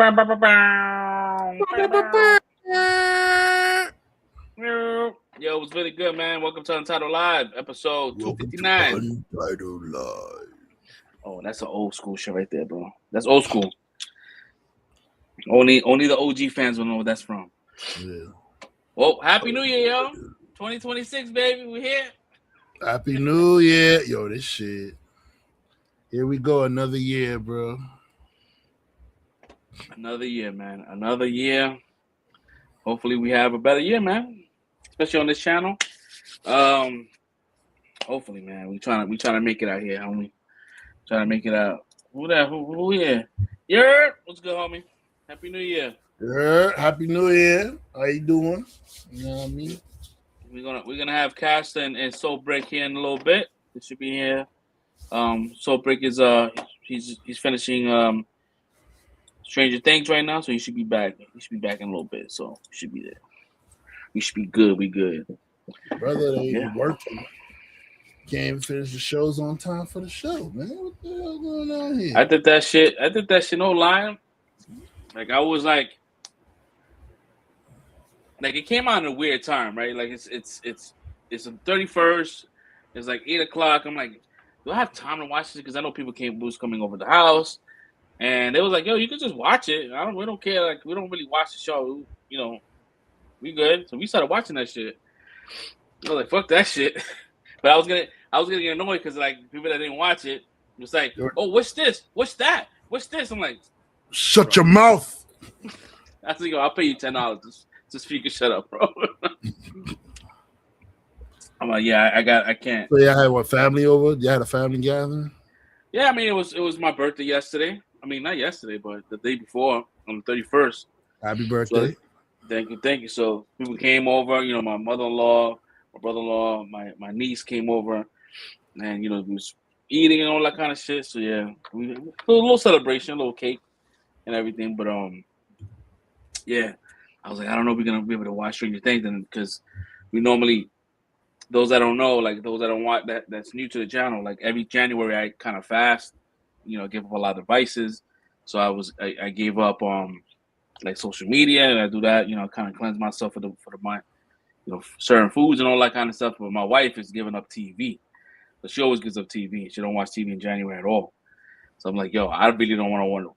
Yo, it was really good, man. Welcome to Untitled Live, episode 259. Untitled Live. Oh, that's an old school shit right there, bro. That's old school. Only the OG fans will know what that's from. Yeah. Well, Happy New Year, yo. 2026, baby. We here. Happy New Year. Yo, this shit. Here we go. Another year, bro. Another year, man. Another year. Hopefully we have a better year, man. Especially on this channel. Hopefully, man. We trying to make it out here, homie. Trying to make it out. Who here? Yeah. What's good, homie? Happy New Year. Yeah, Happy New Year. How you doing? You know what I mean? We're gonna have Cast and Soul Break here in a little bit. They should be here. Soul Break is he's finishing Stranger Things right now, so he should be back. He should be back in a little bit, so he should be there. We should be good. We good. Brother, they working. Can't even finish the shows on time for the show, man. What the hell going on here? I did that shit. No lying. Like I was like it came out in a weird time, right? Like it's the 31st. It's like 8:00. I'm like, do I have time to watch this? Because I know people was coming over the house, and they was like, yo, you can just watch it. We don't care. Like we don't really watch the show. You know, we good. So we started watching that shit. I was like, fuck that shit. But I was gonna get annoyed because like people that didn't watch it was like, oh, what's this? What's that? What's this? I'm like, shut your mouth. I think I'll pay you $10 just so you can shut up, bro. I'm like, yeah, I can't. So yeah, I had what, family over? You had a family gathering? Yeah, I mean it was my birthday yesterday. I mean not yesterday, but the day before on the 31st. Happy birthday. So, thank you. So people came over, you know, my mother-in-law, my brother-in-law, my niece came over, and you know, we was eating and all that kind of shit. So yeah, a little celebration, a little cake and everything. But yeah, I was like, I don't know if we're gonna be able to watch Stranger Things, then because we normally, those that don't know, like those that don't want that's new to the channel, like every January I kind of fast, you know, give up a lot of vices. So I gave up like social media, and I do that, you know, kind of cleanse myself for the month. You know, certain foods and all that kind of stuff. But my wife is giving up TV. So she always gives up TV. She don't watch TV in January at all. So I'm like, yo, I really don't want to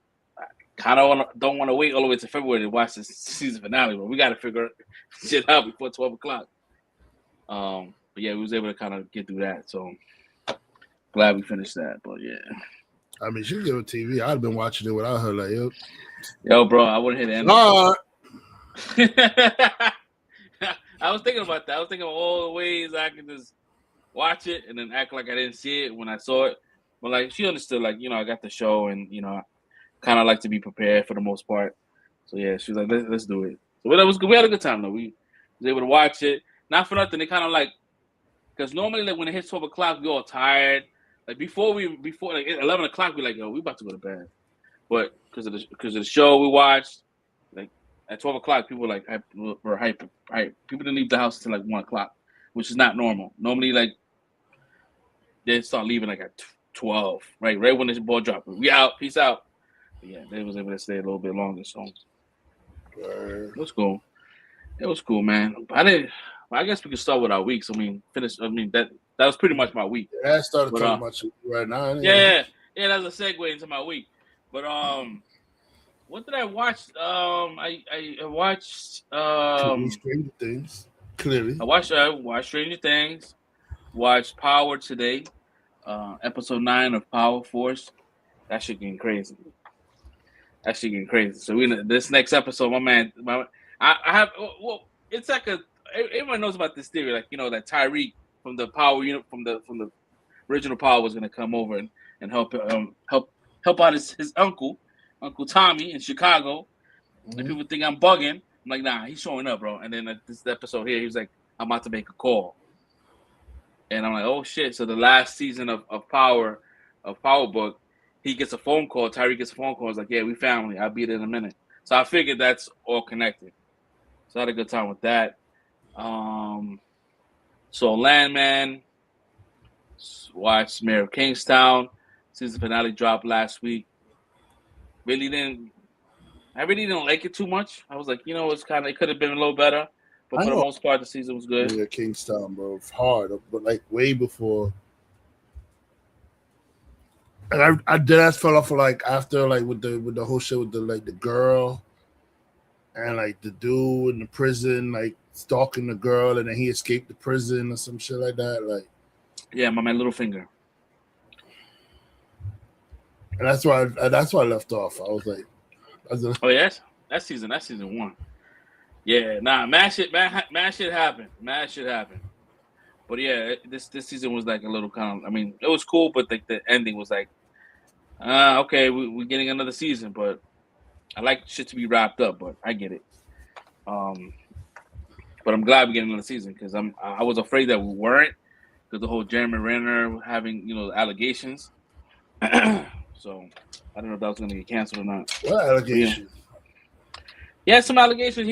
don't want to wait all the way to February to watch this season finale. But we got to figure shit out before 12:00. But yeah, we was able to kind of get through that. So glad we finished that. But yeah. I mean, she give up TV. I'd have been watching it without her. Like, yo, bro, I wouldn't hit the end. I was thinking about that. I was thinking of all the ways I could just watch it and then act like I didn't see it when I saw it. But like she understood, like, you know, I got the show and, you know, kind of like to be prepared for the most part. So yeah, she was like, let's do it. So that was good. We had a good time though. We was able to watch it. Not for nothing. They kind of like, because normally like when it hits 12:00, we all tired. Like before like 11:00, we like, yo, we about to go to bed. But because of the show we watched, like at 12:00, people like were hype. People didn't leave the house until like 1:00, which is not normal. Normally, like they start leaving like at 12, right? Right when this ball dropped. We out, peace out. But yeah, they was able to stay a little bit longer. So it was cool. It was cool, man. I guess we could start with our weeks. That was pretty much my week. Yeah, I started talking about you right now. Yeah, that's a segue into my week. But what did I watch? I watched Stranger Things. Clearly, I watched Stranger Things. Watched Power today, episode 9 of Power Force. That shit getting crazy. So this next episode, I have. Well, it's like everyone knows about this theory, like, you know, that Tyreek from the Power unit from the original Power was gonna come over and help out his uncle Tommy in Chicago. Mm-hmm. And people think I'm bugging. I'm like, nah, he's showing up, bro. And then this episode here, he was like, I'm about to make a call. And I'm like, oh shit. So the last season of Power Book, he gets a phone call. Tyreek gets a phone call. He's like, yeah, we family. I'll be there in a minute. So I figured that's all connected. So I had a good time with that. So Landman, watched Mayor of Kingstown. Season finale dropped last week. Really didn't I really didn't like it too much. I was like, it could have been a little better, but for the most part, the season was good. Yeah, Kingstown, bro, it's hard, but like way before. And I did ask fell off for like after like with the whole shit with the girl and like the dude in the prison like stalking the girl and then he escaped the prison or some shit like that. Like, yeah, my man Littlefinger. And that's why I left off. I was like, oh yes, that's season 1. Yeah, mad shit happened. Mad shit happened. But yeah, this season was like a little kind of. I mean, it was cool, but like the ending was like, okay, we're getting another season, but I like shit to be wrapped up. But I get it. But I'm glad we're getting another season because I was afraid that we weren't because the whole Jeremy Renner having allegations. So I don't know if that was going to get canceled or not. What allegations? Yeah. He had some allegations.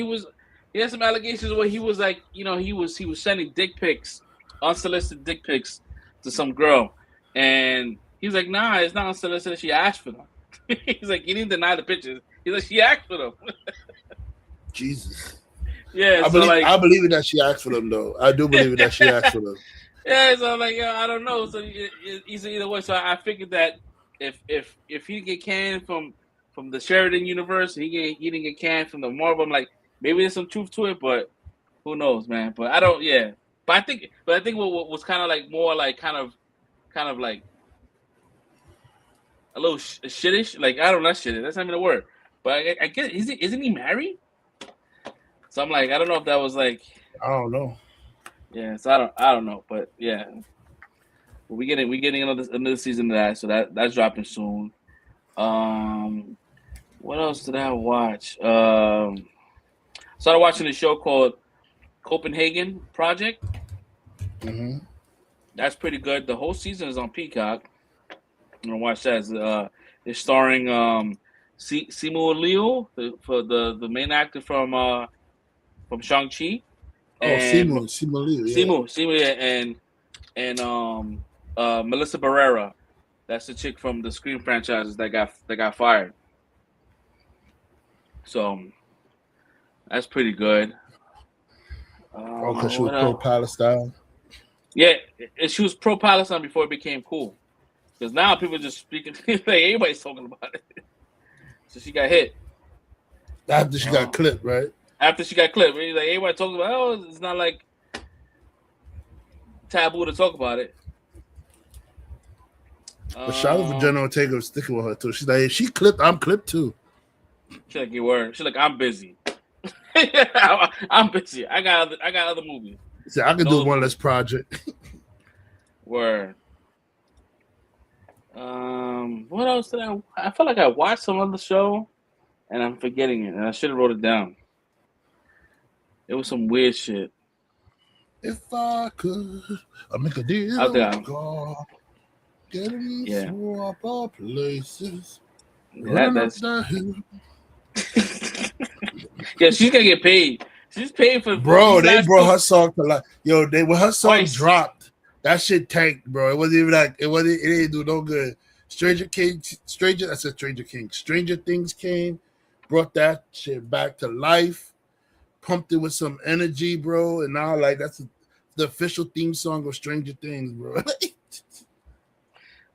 He had some allegations where he was like, he was sending dick pics, unsolicited dick pics to some girl, and he was like, nah, it's not unsolicited. She asked for them. He's like, he didn't deny the pictures. He's like, she asked for them. Jesus. Yeah, I believe that she asked for them though. I do believe that she asked for them. Yeah, so I'm like, I don't know. So he's either way. So I figured that if he get canned from the Sheridan universe, he didn't get canned from the Marvel. I'm like, maybe there's some truth to it, but who knows, man? But I don't. Yeah, but I think what was kind of like more like kind of like a little shittish. Like I don't know, shittish. That's not even a word. But I guess isn't he married? So I'm like, I don't know if that was like. I don't know. Yeah, so I don't know, but yeah, but we getting another season of that, so that's dropping soon. What else did I watch? Started watching a show called Copenhagen Project. Mm-hmm. That's pretty good. The whole season is on Peacock. I'm gonna watch that. It's starring Simu Liu, the main actor from Shang-Chi. Simu Liu, yeah. Simu, and Melissa Barrera. That's the chick from the Scream franchises that got fired. So that's pretty good. Because she was pro-Palestine. Yeah, she was pro-Palestine before it became cool. Because now people just speaking, like everybody's talking about it. So she got hit. After she got clipped, right? After she got clipped, like everybody talking about, it's not like taboo to talk about it. But shout out to General Ortega sticking with her too. She's like, if she clipped, I'm clipped too. She's like, your word. She's like, I'm busy. I'm busy. I got other movies. See, I can do one less project. Word. What else did I felt like I watched some other show and I'm forgetting it, and I should have wrote it down. It was some weird shit. If I could, I'd make a deal with God. Get him swap our places. Yeah, that's yeah, she's gonna get paid. She's paid for they brought her song to life. Yo, when her song dropped, that shit tanked, bro. It wasn't even like it didn't do no good. Stranger Things came, brought that shit back to life, pumped it with some energy, bro. And now like that's the official theme song of Stranger Things, bro.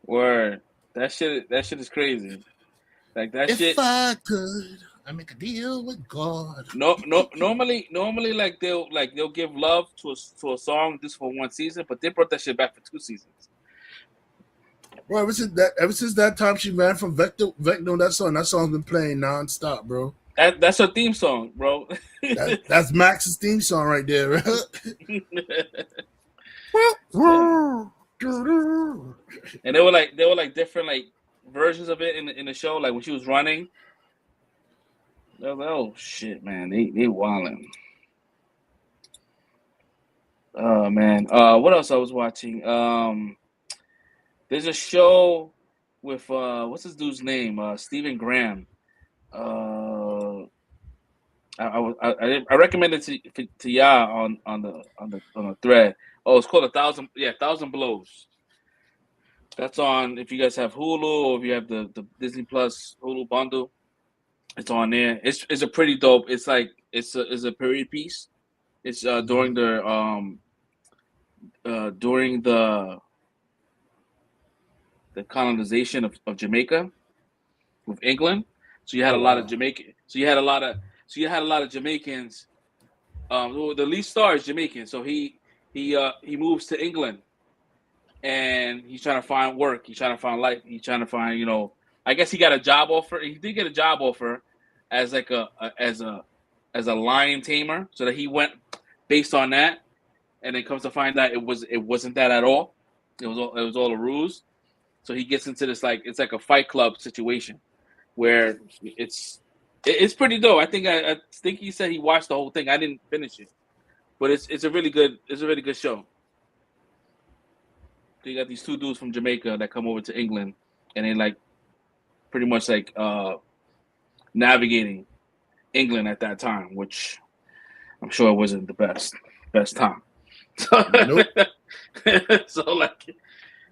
Word. That shit is crazy. Like that shit. If I could, I make a deal with God. No. Normally, like they'll give love to a song just for one season, but they brought that shit back for 2 seasons. Bro, ever since that time she ran from Vector, that song's been playing nonstop, bro. That's her theme song, bro. That's Max's theme song right there, right? And they were like different like versions of it in the show. Like when she was running, they was like, "Oh shit, man, they wildin'." Oh man, what else I was watching? There's a show with what's this dude's name? Stephen Graham. I recommended to y'all on the thread. Oh, it's called 1,000 Blows. That's on if you guys have Hulu or if you have the Disney Plus Hulu bundle. It's on there. It's a pretty dope. It's like it's a period piece. It's during the colonization of Jamaica with England. So you had a lot of Jamaican. So you had a lot of Jamaicans. The lead star is Jamaican. So he moves to England, and he's trying to find work. He's trying to find life. He's trying to find, I guess he got a job offer. He did get a job offer as like as a lion tamer. So that he went based on that, and it comes to find out it wasn't that at all. It was all a ruse. So he gets into this it's like a Fight Club situation where it's pretty dope. I think he said he watched the whole thing. I didn't finish it, but it's a really good show. So you got these two dudes from Jamaica that come over to England, and they pretty much navigating England at that time, which I'm sure wasn't the best time. Nope. So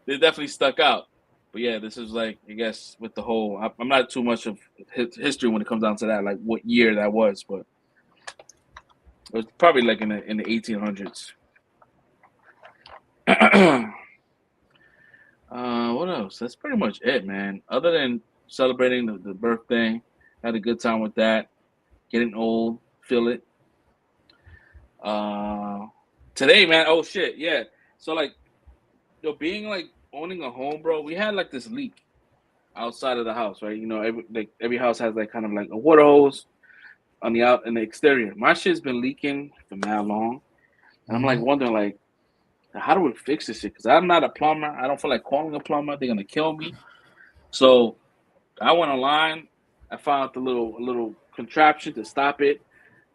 they definitely stuck out. But yeah, this is I guess with the whole. I'm not too much of history when it comes down to that, what year that was, but it was probably in the 1800s. What else? That's pretty much it, man. Other than celebrating the birthday, had a good time with that. Getting old, feel it. Today, man. Oh shit, yeah. So being owning a home, bro. We had this leak outside of the house, right? Every house has kind of a water hose in the exterior. My shit's been leaking for mad long, and I'm wondering how do we fix this shit? Because I'm not a plumber. I don't feel like calling a plumber. They're gonna kill me. So I went online. I found the little contraption to stop it.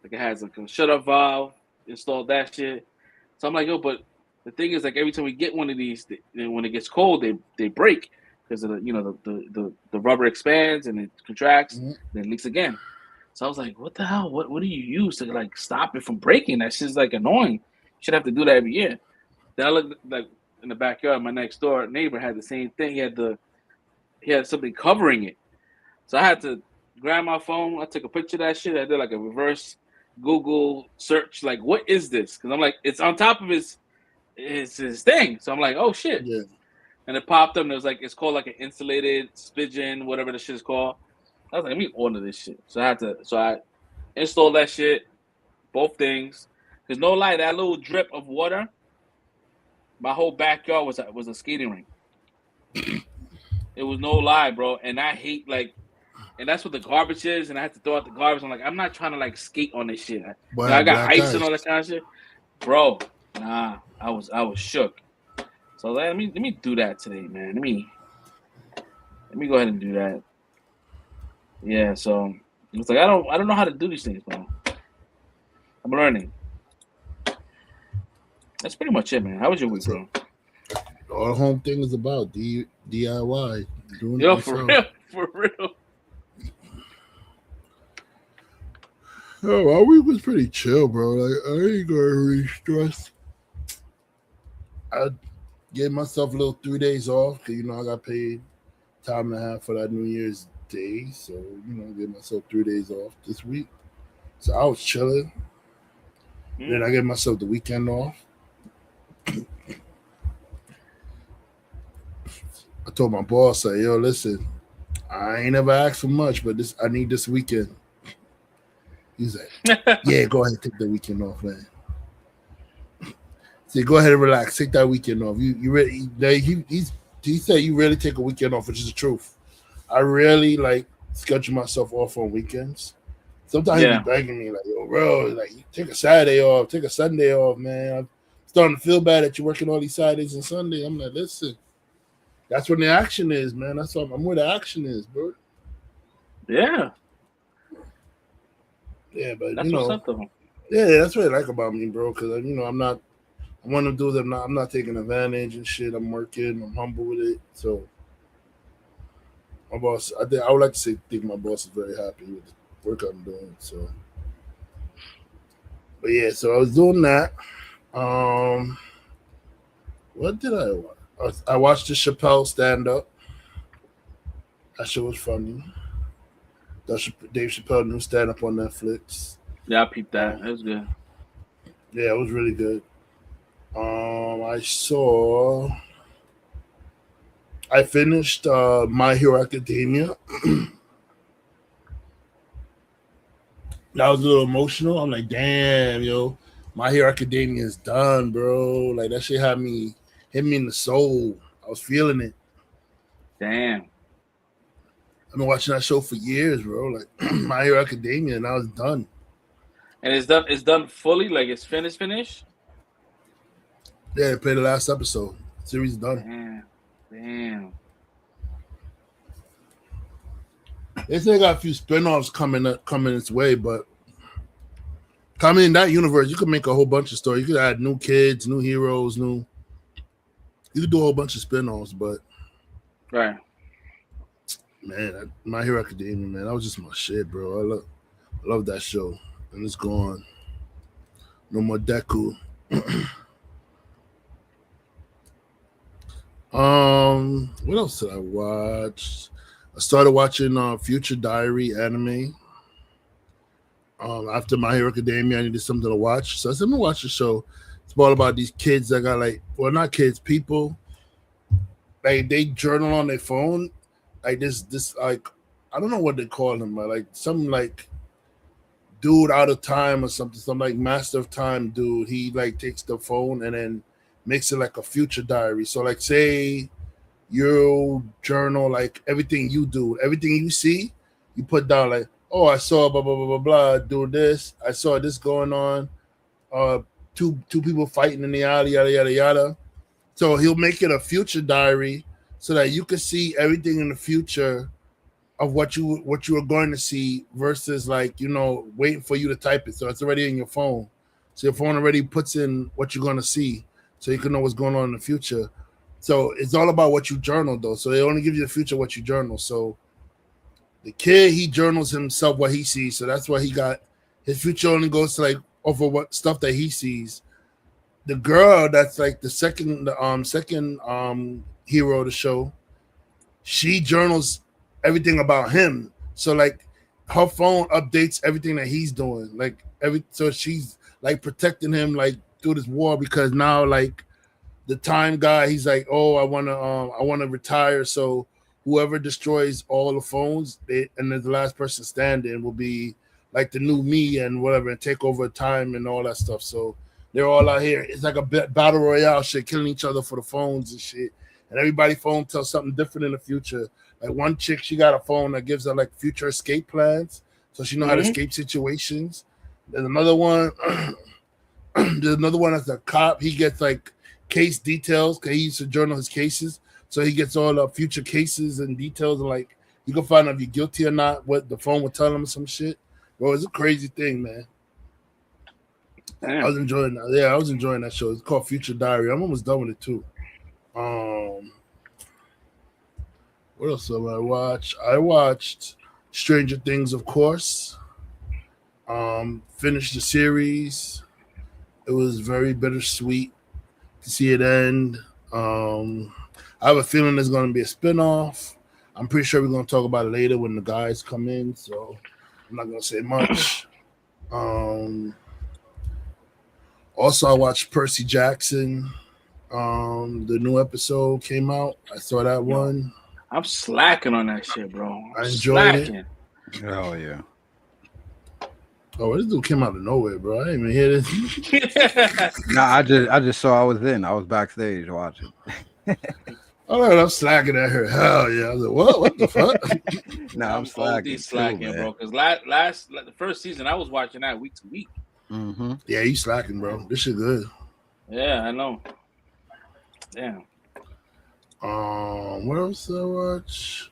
It has a shut-off valve. Installed that shit. So I'm yo, but the thing is, every time we get one of these, when it gets cold, they break because of the rubber expands and it contracts, and it leaks again. So I was what the hell? What do you use to stop it from breaking? That shit's annoying. You should have to do that every year. Then I looked in the backyard. My next door neighbor had the same thing. He had something covering it. So I had to grab my phone. I took a picture of that shit. I did a reverse Google search. What is this? Because I'm it's on top of his thing. So I'm oh shit. Yeah. And it popped up and it was it's called an insulated spigeon, whatever the shit is called. I was let me order this shit. So I installed that shit, both things. Because no lie, that little drip of water, my whole backyard was a skating rink. It was no lie, bro. And I hate and that's what the garbage is, and I had to throw out the garbage. I'm I'm not trying to skate on this shit. I got ice and all that kind of shit. Bro, nah, I was shook. So let me do that today, man. Let me go ahead and do that. Yeah, so it's I don't know how to do these things, bro. I'm learning. That's pretty much it, man. How was your week, bro? All the home thing is about DIY. Doing Yo, for real. Oh, our week was pretty chill, bro. I ain't gonna really stress. I gave myself a little 3 days off because I got paid time and a half for that New Year's Day, so I gave myself 3 days off this week. So I was chilling. Then I gave myself the weekend off. I told my boss, yo, listen, I ain't ever asked for much, but I need this weekend. He's yeah, go ahead and take the weekend off, man. So go ahead and relax. Take that weekend off. You really, he said you really take a weekend off, which is the truth. I really schedule myself off on weekends. Sometimes he be begging me yo, bro, take a Saturday off, take a Sunday off, man. I'm starting to feel bad that you're working all these Saturdays and Sundays. I'm listen, that's when the action is, man. I'm where the action is, bro. Yeah. Yeah, but that's what's up, though. Yeah, that's what I like about me, bro. Because I'm one of those. I'm not taking advantage and shit. I'm working. I'm humble with it. So my boss, I would like to think my boss is very happy with the work I'm doing. So, but yeah, so I was doing that. What did I watch? I watched the Chappelle stand up. That shit was funny. Dave Chappelle new stand up on Netflix. Yeah, I peeped that. It was good. Yeah, it was really good. I finished My Hero Academia. That was a little emotional. I'm like, damn, yo, My Hero Academia is done, bro. Like that shit hit me in the soul. I was feeling it. Damn. I've been watching that show for years, bro. Like My Hero Academia, and I was done. And it's done fully, like it's finished. Yeah, they played the last episode. Series done. Damn. They say they got a few spinoffs coming its way, but coming in that universe, you could make a whole bunch of stories. You could add new kids, new heroes, you could do a whole bunch of spinoffs, but right. Man, My Hero Academia, man, that was just my shit, bro. I love that show, and it's gone. No more Deku. What else did I watch? I started watching Future Diary anime. After My Hero Academia, I needed something to watch, so I said, "I'm gonna watch the show." It's all about these kids that got not kids, people. Like they journal on their phone, like this like I don't know what they call him, but like some like dude out of time or something, some like master of time dude. He like takes the phone and then makes it like a future diary. So like say you journal like everything you do, everything you see, you put down like, oh, I saw blah blah blah blah blah do this, I saw this going on, two people fighting in the alley, yada yada yada. So he'll make it a future diary so that you can see everything in the future of what you are going to see versus like, waiting for you to type it. So it's already in your phone. So your phone already puts in what you're going to see so you can know what's going on in the future. So it's all about what you journal though. So they only give you the future what you journal. So the kid, he journals himself what he sees. So that's why he got his future only goes to like over what stuff that he sees. The girl that's like the second hero of the show, she journals everything about him. So like her phone updates everything that he's doing. So she's like protecting him like through this war because now like the time guy, he's like, oh, I wanna retire. So whoever destroys all the phones, and the last person standing will be like the new me and whatever, and take over time and all that stuff. So they're all out here. It's like a battle royale shit, killing each other for the phones and shit. And everybody's phone tells something different in the future. Like one chick, she got a phone that gives her like future escape plans, so she know how to escape situations. There's another one. There's another one that's a cop. He gets like case details because he used to journal his cases, so he gets all the future cases and details. And like you can find out if you're guilty or not. What the phone would tell him or some shit. Bro, it's a crazy thing, man. Damn. I was enjoying that. Yeah, I was enjoying that show. It's called Future Diary. I'm almost done with it too. What else did I watch? I watched Stranger Things, of course. Finished the series. It was very bittersweet to see it end. I have a feeling there's going to be a spinoff. I'm pretty sure we're going to talk about it later when the guys come in, so I'm not going to say much. Also, I watched Percy Jackson. The new episode came out. I saw that one. I'm slacking on that shit, bro. I enjoyed it. Oh yeah. Oh, this dude came out of nowhere, bro. I didn't even hear this. Nah, I just saw I was backstage watching. All right, I'm slacking at her. Hell yeah. I was like, what the fuck? Nah, I'm slacking, bro. Because the first season, I was watching that week to week. Mm-hmm. Yeah, you slacking, bro. This shit good. Yeah, I know. Damn. What else did I watch?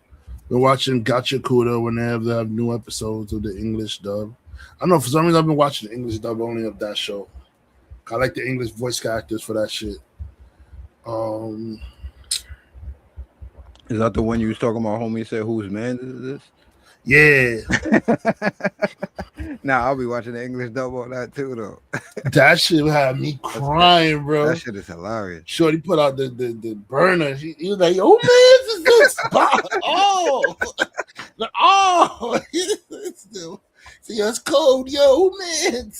We're watching Gotcha Kuda when they have new episodes of the English dub. I don't know, for some reason I've been watching the English dub only of that show. I like the English voice actors for that shit. Is that the one you was talking about, homie? Said, whose man is this? Yeah. Nah, I'll be watching the English dub on that too, though. That shit had me crying, bro. That shit is hilarious. Shorty put out the burner. He was like, "Oh man, this is this." Oh, Like, oh, see, it's cold, yo, man.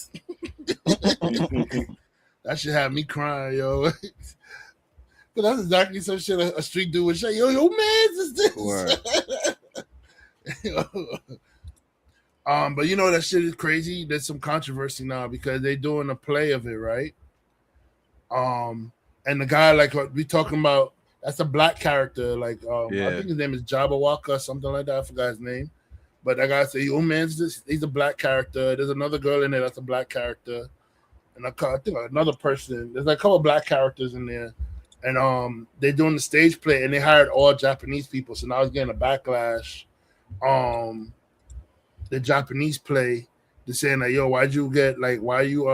That should have me crying, yo. But that's exactly some shit a street dude would say. Yo, man, is this? But you know that shit is crazy. There's some controversy now because they're doing a play of it, right? And the guy, like we talking about, that's a black character. Like, I think his name is Jabberwock or something like that. I forgot his name. But that guy said, "Yo, man, he's a black character." There's another girl in there that's a black character, and I think another person. There's like a couple of black characters in there, and they're doing the stage play, and they hired all Japanese people. So now it's getting a backlash. The Japanese play, they're saying like, "Yo, why'd you get like? Why you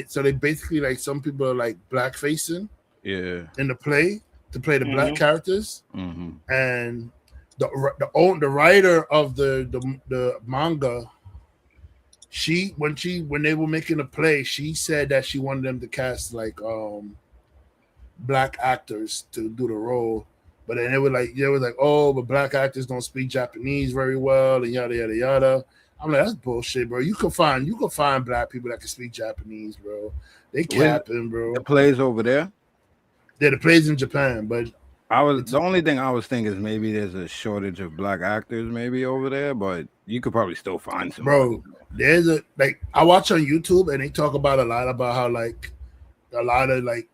so they basically like some people are like black facing, in the play to play the black characters, and the writer of the manga, when they were making a play, she said that she wanted them to cast like black actors to do the role, but then they were like, oh, but black actors don't speak Japanese very well, and yada yada yada. I'm like, that's bullshit, bro. You can find black people that can speak Japanese, bro. They capping, bro. The plays over there. Yeah, the plays in Japan, but the only thing I was thinking is maybe there's a shortage of black actors maybe over there, but you could probably still find some. Bro, there's I watch on YouTube and they talk about a lot about how like a lot of like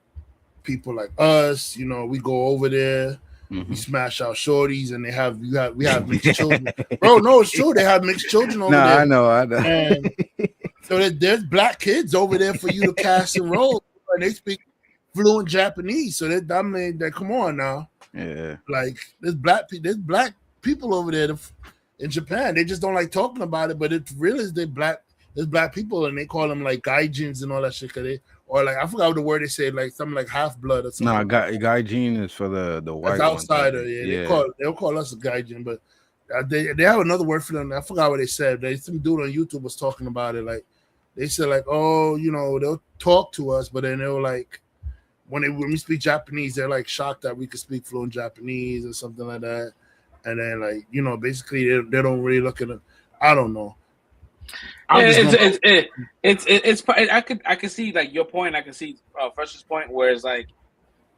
people like us, you know, we go over there, we smash out shorties, and we have mixed children. Bro, no, it's true. They have mixed children over there. I know. And so there's black kids over there for you to cast and roll, and they speak fluent Japanese. So I mean, come on now. Yeah. Like there's black people over there in Japan. They just don't like talking about it, but it's real as there's black people, and they call them like gaijins and all that shit. Or like I forgot what the word they say, like something like half blood or something. No, gaijin is for the white outsider. They'll call us a gaijin, but they have another word for them. I forgot what they said. Some dude on YouTube was talking about it. Like they said, like, oh, you know, they'll talk to us, but then they'll like when we speak Japanese, they're like shocked that we could speak fluent Japanese or something like that. And then like, you know, basically they don't really look at it. I don't know. It's I could see like your point. I can see Fresh's point, where it's like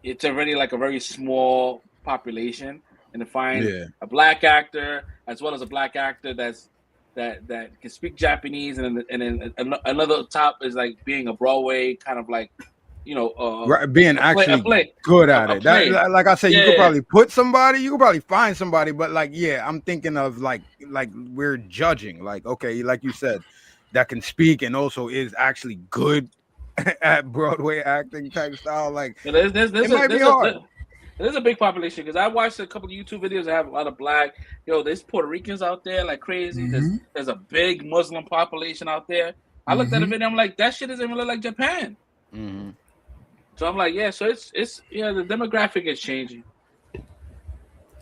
it's already like a very small population, and to find a black actor as well as a black actor that can speak Japanese, and then another top is like being a Broadway kind of like, you know, being actually good at it. That, like I said, you could probably put somebody, you could probably find somebody, but like, I'm thinking of like we're judging, like, okay, like you said, that can speak and also is actually good at Broadway acting type style. Like, it might be hard. There's a big population because I watched a couple of YouTube videos that have a lot of black. There's Puerto Ricans out there like crazy. There's a big Muslim population out there. I looked at a video, I'm like, that shit doesn't even look like Japan. So I'm like, so it's the demographic is changing.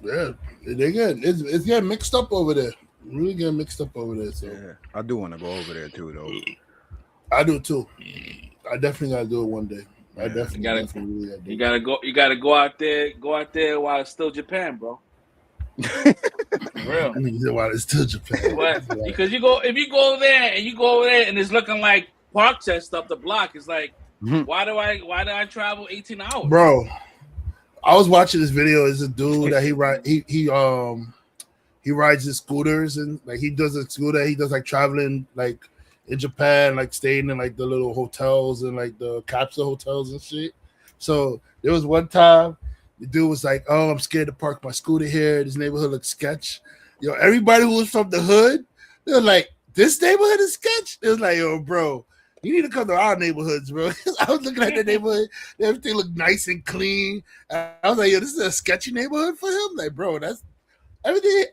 Yeah, it's getting mixed up over there. Really getting mixed up over there. So I do want to go over there too, though. I do too. I definitely gotta do it one day. I definitely you gotta go. You gotta go out there while it's still Japan, bro. For real. I mean, while it's still Japan. Because if you go over there and it's looking like park chest up the block, it's like, why do I travel 18 hours? Bro, I was watching this video. It's a dude that he rides his scooters, and like he does a scooter. He does like traveling like in Japan, like staying in like the little hotels and like the capsule hotels and shit. So there was one time the dude was like, "Oh, I'm scared to park my scooter here. This neighborhood looks sketch." Everybody who was from the hood, they were like, "This neighborhood is sketch." It was like, "Yo, bro, you need to come to our neighborhoods, bro." I was looking at the neighborhood, everything looked nice and clean. I was like, "Yo, this is a sketchy neighborhood for him." Like, bro, that's everything.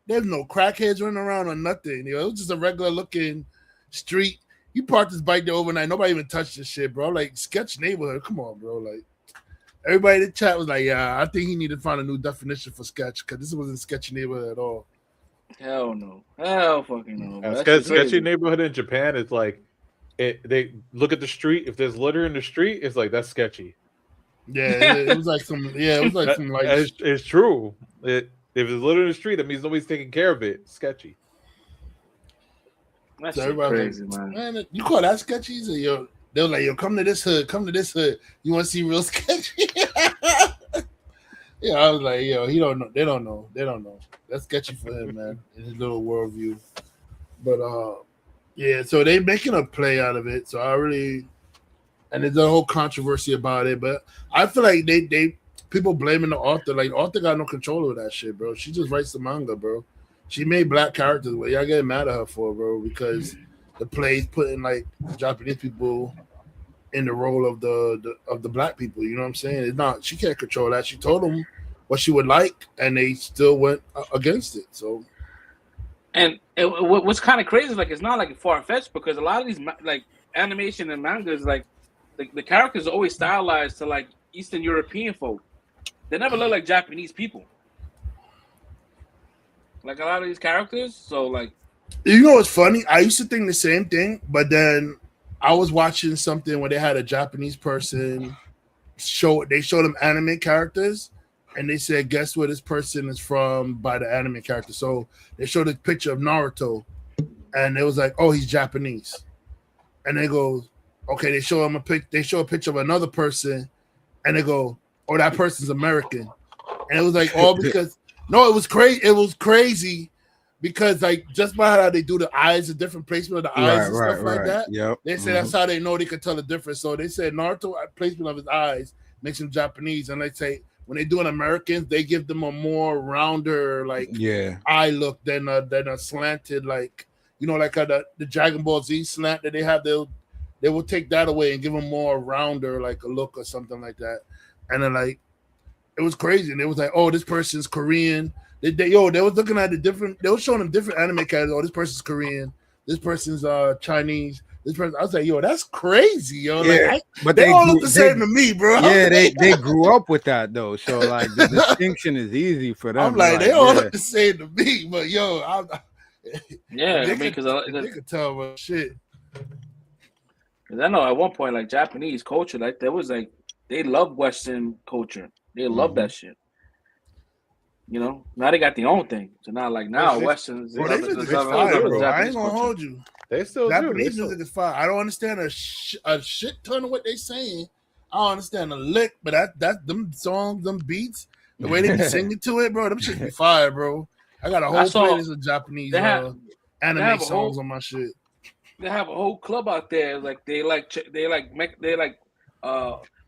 There's no crackheads running around or nothing. It was just a regular looking street. You parked this bike there overnight. Nobody even touched this shit, bro. Like, sketch neighborhood. Come on, bro. Like, everybody in the chat was like, "Yeah, I think he needed to find a new definition for sketch because this wasn't a sketchy neighborhood at all." Hell no. Hell fucking no. Sketchy neighborhood in Japan is like, they look at the street. If there's litter in the street, it's like, that's sketchy. Yeah, it was like some. Yeah, it was like some like. It's true. If it's litter in the street, that means nobody's taking care of it. Sketchy. That's So crazy, like, man. You call that sketchy? So, yo, they were like, yo, come to this hood. You want to see real sketchy? Yeah, I was like, yo, he don't know. They don't know. That's sketchy for him, man, in his little worldview. But yeah, so they making a play out of it. So and there's a whole controversy about it. But I feel like they people blaming the author. Like, the author got no control over that shit, bro. She just writes the manga, bro. She made black characters. What y'all getting mad at her for, bro? Because the play's putting like Japanese people in the role of the black people. You know what I'm saying? It's not. She can't control that. She told them what she would like, and they still went against it. So, and what's kind of crazy, like, it's not like far fetched, because a lot of these like animation and mangas, like the characters are always stylized to like Eastern European folk. They never look like Japanese people. Like a lot of these characters. So like, you know what's funny? I used to think the same thing, but then I was watching something where they had a Japanese person they showed them anime characters, and they said, guess where this person is from by the anime character. So they showed a picture of Naruto, and it was like, oh, he's Japanese. And they go, okay, they show a picture of another person, and they go, oh, that person's American. And it was like all because no, it was crazy. It was crazy because like just by how they do the eyes, the different placement of the eyes and stuff like that. Yep. They said that's how they know they could tell the difference. So they said Naruto placement of his eyes makes him Japanese, and they say when they do an Americans, they give them a more rounder like eye look than a slanted, like, you know, like the Dragon Ball Z slant that they have. They will take that away and give them more rounder, like a look or something like that. And then like it was crazy, and it was like, oh, this person's Korean. They was looking at they were showing them different anime characters. Oh, this person's Korean. This person's Chinese. This person, I was like, yo, that's crazy, yo. Yeah, like, but they all look the same to me, bro. Yeah, they grew up with that though, so like the distinction is easy for them. I'm like, they all look the same to me, but yo, because they could tell what shit. Because I know at one point, like Japanese culture, like there was like they love Western culture. They love that shit. You know, now they got their own thing. So now, like Western. Bro, they music is fire, bro. I ain't gonna hold you. They still Japanese music is fire. I don't understand a shit ton of what they saying. I don't understand a lick, but that them songs, them beats, the way they be singing to it, bro, them shit be fire, bro. I got a whole playlist of Japanese anime songs on my shit. They have a whole club out there. Like they like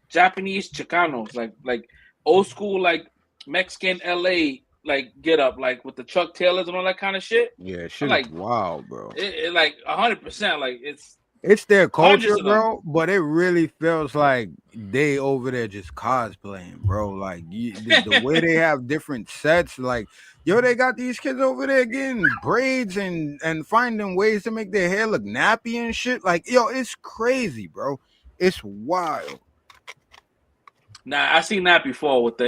Japanese Chicanos, like old school, like Mexican LA, like get up, like with the Chuck Taylors and all that kind of shit. Yeah, shit, like wow, bro. It like 100%, like it's their culture, bro. But it really feels like they over there just cosplaying, bro. Like the way they have different sets, like yo, they got these kids over there getting braids and finding ways to make their hair look nappy and shit. Like yo, it's crazy, bro. It's wild. Nah, I seen that before with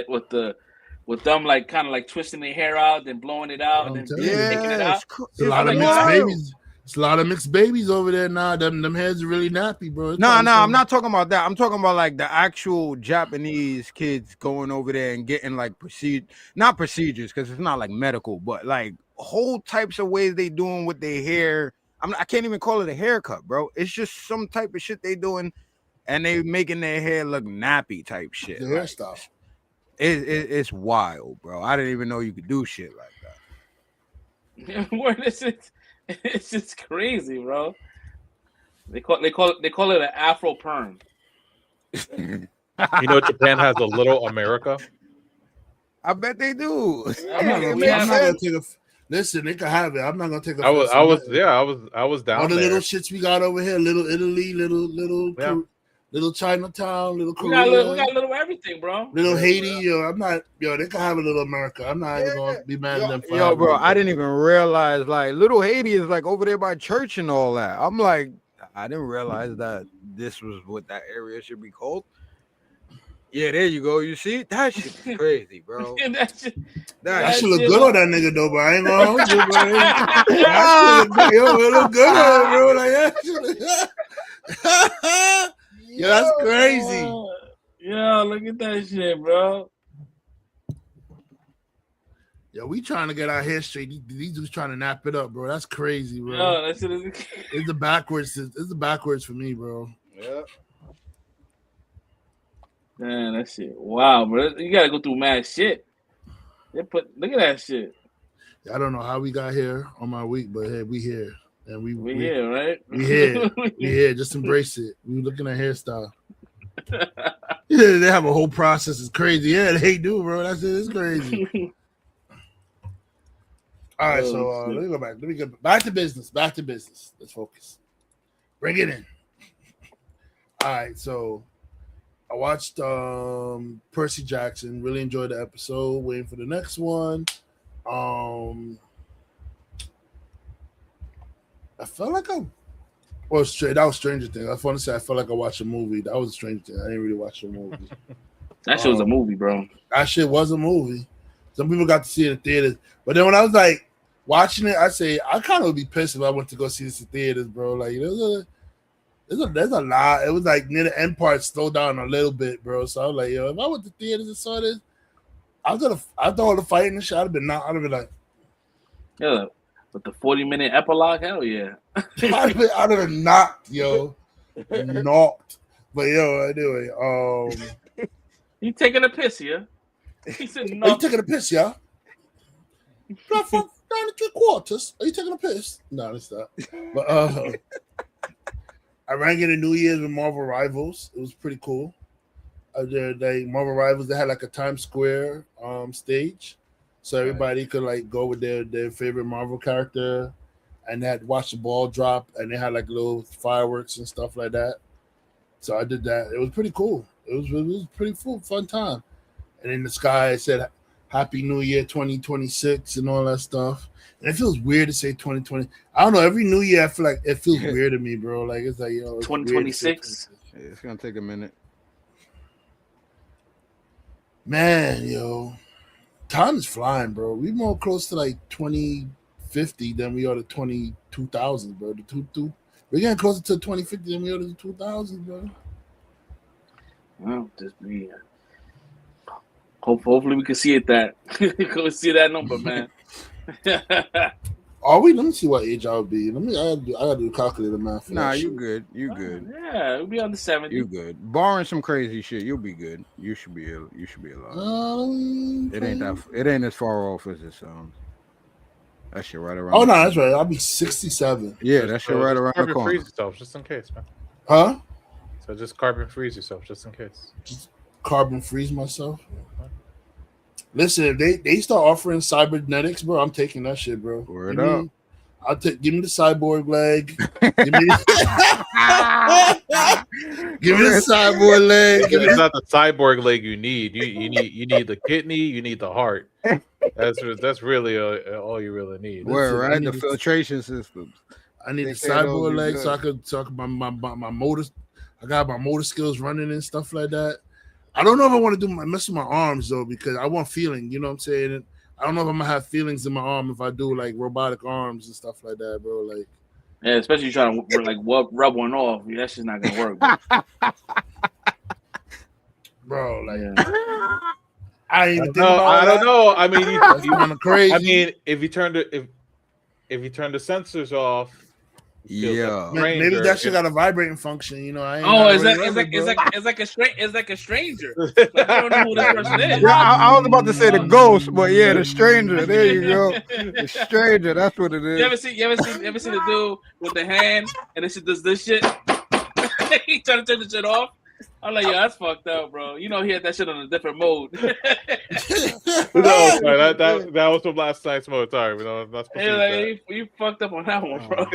them like kind of like twisting their hair out, then blowing it out, and then taking it out. It's a lot of mixed babies. It's a lot of mixed babies over there now. Them heads are really nappy, bro. No, I'm not talking about that. I'm talking about like the actual Japanese kids going over there and getting like not procedures, because it's not like medical, but like whole types of ways they doing with their hair. I can't even call it a haircut, bro. It's just some type of shit they doing, and they making their hair look nappy type shit. The hairstyle. It's wild, bro. I didn't even know you could do shit like that. What is it? It's just crazy, bro. They call it an Afro perm. You know, Japan has a little America. I bet they do. Listen, they can have it. I'm not gonna take a. I was down all the there. little shits we got over here, little Italy, little Chinatown, little Korea. We got a little everything, bro. Little Haiti, they can have a little America. I'm not even gonna be mad at them. Yo, bro, I didn't even realize like little Haiti is like over there by church and all that. I'm like, I didn't realize that this was what that area should be called. Yeah, there you go. You see, that shit's crazy, bro. that shit look good on that nigga though, but I ain't gonna hold you, bro. It look good on him, bro. Like that. Yeah, that's crazy. Yo, look at that shit, bro. Yo, we trying to get our hair straight. These dudes trying to nap it up, bro. That's crazy, bro. No, that's it. It's the backwards. It's the backwards for me, bro. Yeah. Man, that shit. Wow, bro. You gotta go through mad shit. Look at that shit. I don't know how we got here on my week, but hey, we here. And we here, right? We here. We here. Just embrace it. We looking at hairstyle. Yeah, they have a whole process. It's crazy. Yeah, they do, bro. That's it. It's crazy. All right, so let me go back. Let me get back to business. Back to business. Let's focus. Bring it in. All right, so I watched Percy Jackson. Really enjoyed the episode. Waiting for the next one. I felt like that was Stranger Things. I want to say I felt like I watched a movie. That was a Stranger Thing. I didn't really watch a movie. That shit was a movie, bro. That shit was a movie. Some people got to see it in theaters, but then when I was like watching it, I say I kind of would be pissed if I went to go see this in theaters, bro. Like there's a lot. It was like near the end part slowed down a little bit, bro. So I was like, yo, if I went to theaters and saw this, I thought all the fighting and shit. I'd have been like, yeah. With the 40-minute epilogue, hell yeah. I'd have been knocked, yo. Knocked. But yo, anyway, You taking a piss, yeah? He said no. Are you taking a piss, yeah? Not for 9 3/4. Are you taking a piss? No, that's not. But I ran into New Year's with Marvel Rivals. It was pretty cool. Marvel Rivals, they had like a Times Square stage. So everybody could like go with their favorite Marvel character and they had watch the ball drop and they had like little fireworks and stuff like that. So I did that. It was pretty cool. It was pretty fun time. And in the sky it said Happy New Year 2026 and all that stuff. And it feels weird to say 2020. I don't know. Every New Year I feel like it feels weird to me, bro. Like it's like 2026. It's gonna take a minute. Man, yo. Time is flying, bro. We're more close to like 2050 than we are to 22,000, bro. We're getting closer to 2050 than we are to 2,000, bro. Well, just be. Hopefully we can see it that. Go see that number, man. Are we? Let me see what age I'll be. I gotta do calculator math. Nah, you good. You good. Yeah, we'll be on the 70. You good. Barring some crazy shit, you'll be good. You should be alive. It ain't as far off as it sounds. That shit right around. Oh no, that's right. I'll be 67. Yeah, that shit right around the corner. Freeze yourself just in case, man. Huh? So just carbon freeze yourself just in case. Just carbon freeze myself. Listen, if they start offering cybernetics, bro, I'm taking that shit, bro. Word up. Give me the cyborg leg. Give me the cyborg leg. It's not the cyborg leg you need. You need the kidney. You need the heart. That's really all you really need. Where right? The filtration systems. I need the cyborg leg so I could talk about my motor. I got my motor skills running and stuff like that. I don't know if I want to do mess with my arms though because I want feeling. You know what I'm saying? I don't know if I'm gonna have feelings in my arm if I do like robotic arms and stuff like that, bro. Like, yeah, especially trying to like rub one off. Yeah, that shit's not gonna work, bro. Like, yeah. I don't know. I mean, you crazy. I mean, if you turn the sensors off. Yeah, maybe that shit got a vibrating function, you know. It's like a stranger. Like, I don't know who this person is. Yeah, I was about to say the ghost, but yeah, the stranger. There you go, the stranger. That's what it is. You ever see the dude with the hand and it does this shit? He trying to turn the shit off. I'm like, that's fucked up, bro. You know, he had that shit on a different mode. No, sorry, that was from last night's mode. Sorry, we don't. Not supposed to you fucked up on that one, bro.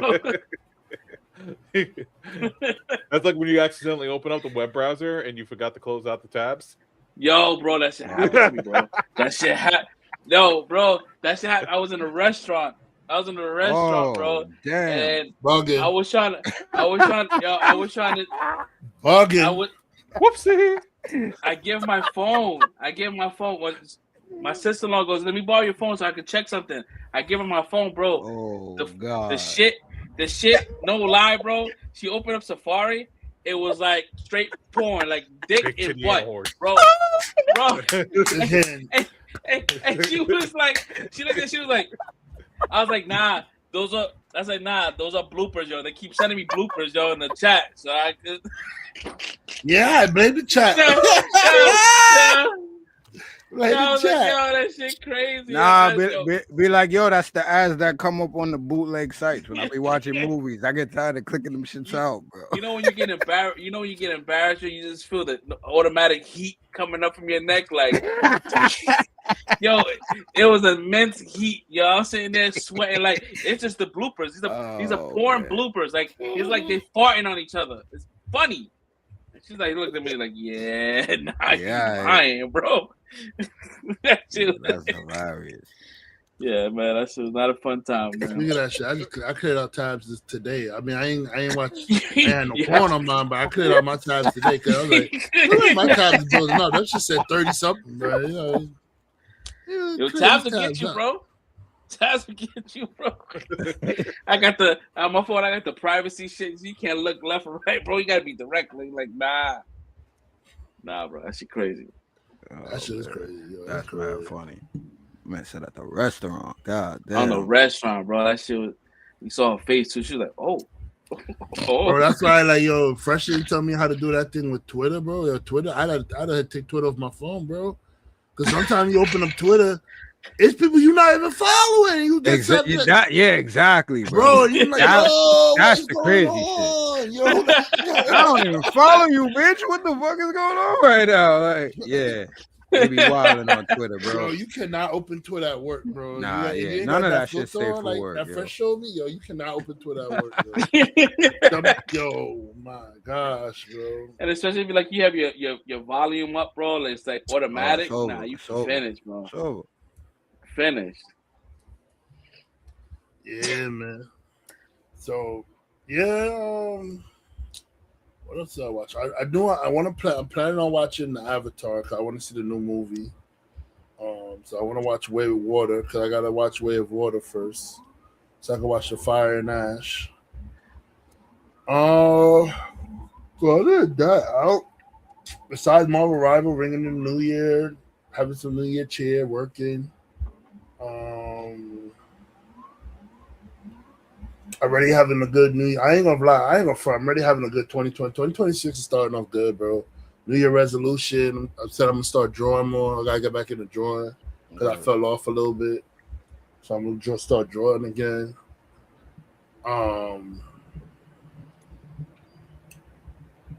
That's like when you accidentally open up the web browser and you forgot to close out the tabs. Yo, bro, that shit happened to me, bro. That shit happened. Yo, bro, that shit happened. I was in a restaurant, bro. Damn. And bugging. I was trying to. Bugging. Whoopsie. I give my phone. My sister-in-law goes, let me borrow your phone so I can check something. I give her my phone, bro. Oh, God. The shit, no lie, bro. She opened up Safari. It was like straight porn, like dick and butt, bro. and she was like, she looked at, she was like, I was like, nah, those are. I was like, nah, those are bloopers, yo. They keep sending me bloopers, yo, in the chat. So I could. Yeah, I blame the chat. I was like, yo, that shit crazy. Nah, be like, yo, that's the ads that come up on the bootleg sites when I be watching movies. I get tired of clicking them shits out, bro. You know when you get embarrassed, you just feel the automatic heat coming up from your neck, like, yo, it was immense heat, yo. I'm sitting there sweating, like it's just the bloopers. These are porn bloopers. Like it's like they farting on each other. It's funny. She's like, looked at me like, yeah, nah, you're lying, bro. That's hilarious. Yeah, man, that shit was not a fun time, man. Speaking of that shit, I cleared out tabs today. I mean, I ain't watched no porn on mine, but I cleared out my tabs today because I was like, my tabs is building up. That shit said 30 something, bro. Yo, tabs will get you, bro. Tabs will get you, bro. I got my phone. I got the privacy shit. So you can't look left or right, bro. You gotta be directly like, nah, bro. That shit crazy. That shit is crazy. Yo, that's crazy. Funny. Man said at the restaurant. God damn. On the restaurant, bro. That shit was. We saw her face too. She was like, oh. Bro, that's why, like, yo, Freshly tell me how to do that thing with Twitter, bro. Yo, Twitter, I'd have to take Twitter off my phone, bro. Because sometimes you open up Twitter, it's people you're not even following. You just exactly, bro. You're like, that's the crazy shit. Yo, I don't even follow you, bitch. What the fuck is going on right now? Like, yeah. They be wilding on Twitter, bro. You cannot open Twitter at work, bro. Nah, none of that shit safe for like, work. That Fresh showed me, yo, you cannot open Twitter at work, bro. Yo, my gosh, bro. And especially if like you have your volume up, bro, it's like automatic. You finished, bro. So finished. Yeah, man. So yeah. What else did I watch? I want to play. I'm planning on watching the Avatar because I want to see the new movie. So I want to watch Way of Water because I gotta watch Way of Water first, so I can watch The Fire and Ash. So other than that, besides Marvel Rival, ringing in the New Year, having some New Year cheer, working. Already having a good New Year. I ain't gonna lie. I ain't gonna front. I'm already having a good 2020. 2026 is starting off good, bro. New Year resolution. I said I'm gonna start drawing more. I gotta get back into drawing because I fell off a little bit. So I'm gonna start drawing again.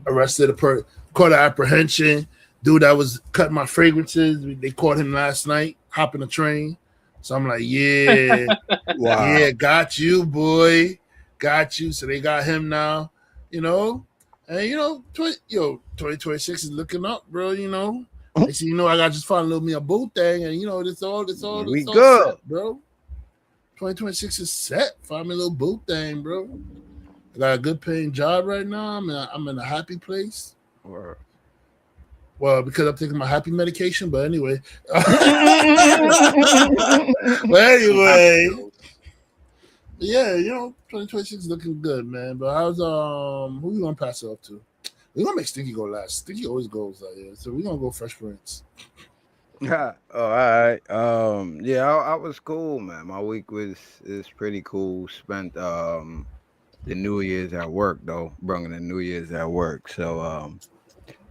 Arrested caught an apprehension. Dude that was cutting my fragrances. They caught him last night, hopping a train. So I'm like, yeah, wow. Yeah, got you, boy. Got you. So they got him now, you know. And, 2026 is looking up, bro, you know. They see, I got just found me a boo thing, and, it's all good, set, bro. 2026 is set. Find me a little boo thing, bro. I got a good paying job right now. I'm in a happy place. Well, because I'm taking my happy medication, but anyway. But anyway. Yeah, 2026 is looking good, man. But how's who we gonna pass it off to? We're gonna make Stinky go last. Stinky always goes like that. So we're gonna go Fresh Prince. All right. I was cool, man. My week is pretty cool. Spent the New Year's at work though. Bringing the New Year's at work. So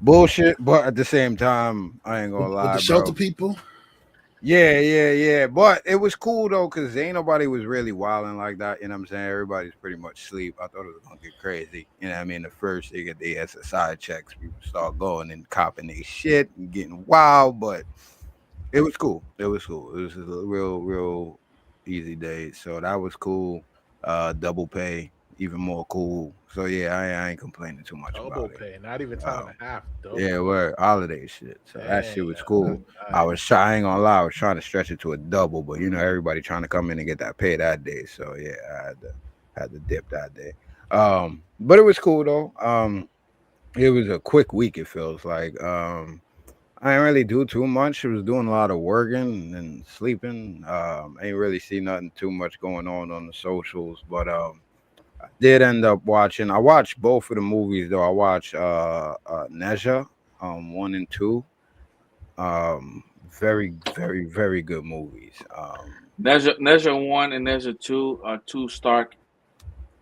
bullshit, but at the same time, I ain't gonna lie. With the shelter people? Yeah. But it was cool though, because ain't nobody was really wilding like that. You know what I'm saying? Everybody's pretty much asleep. I thought it was gonna get crazy. You know what I mean? The first they get the SSI checks, people start going and copping their shit and getting wild, but it was cool. It was a real easy day. So that was cool. Double pay, even more cool. So yeah, I ain't complaining too much about it. Double pay, not even time and a half. Yeah, we're holiday shit. So that shit was cool. I ain't gonna lie, I was trying to stretch it to a double, but everybody trying to come in and get that pay that day. So yeah, I had to dip that day. But it was cool though. It was a quick week, it feels like. I didn't really do too much. I was doing a lot of working and sleeping. I ain't really see nothing too much going on the socials, but I did end up watching. I watched both of the movies though. I watched Neja 1 and 2. very, very, very good movies. Measure 1 and Measure 2 are two stark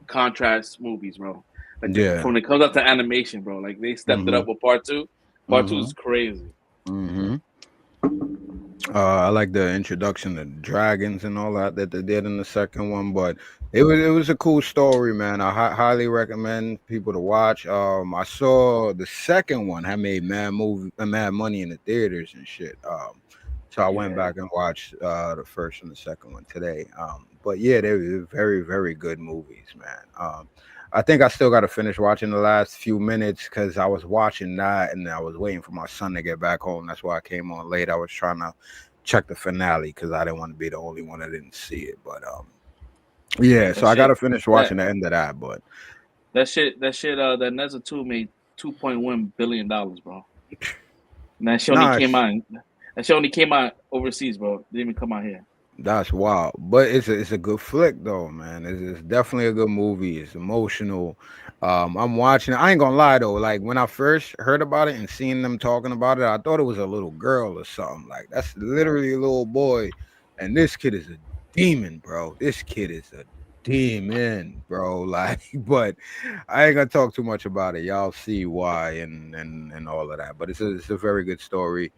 contrast movies, bro. Like when it comes up to animation, bro, like they stepped it up with Part 2. Part 2 is crazy. I like the introduction to dragons and all that they did in the second one, but it was a cool story, man. I highly recommend people to watch. I saw the second one had made mad money in the theaters and shit. So I went back and watched the first and the second one today. But yeah, they were very, very good movies, man. I think I still got to finish watching the last few minutes because I was watching that and I was waiting for my son to get back home. That's why I came on late. I was trying to check the finale because I didn't want to be the only one that didn't see it. But yeah, so I got to finish watching the end of that. But that Measure 2 made $2.1 billion, bro. And that shit only came out overseas, bro. Didn't even come out here. That's wild, but it's a good flick though, man. It's definitely a good movie. It's emotional. I'm watching it. I ain't gonna lie though. Like when I first heard about it and seeing them talking about it, I thought it was a little girl or something. Like that's literally a little boy, and this kid is a demon, bro. This kid is a demon, bro. Like, but I ain't gonna talk too much about it. Y'all see why and all of that. But it's a very good story.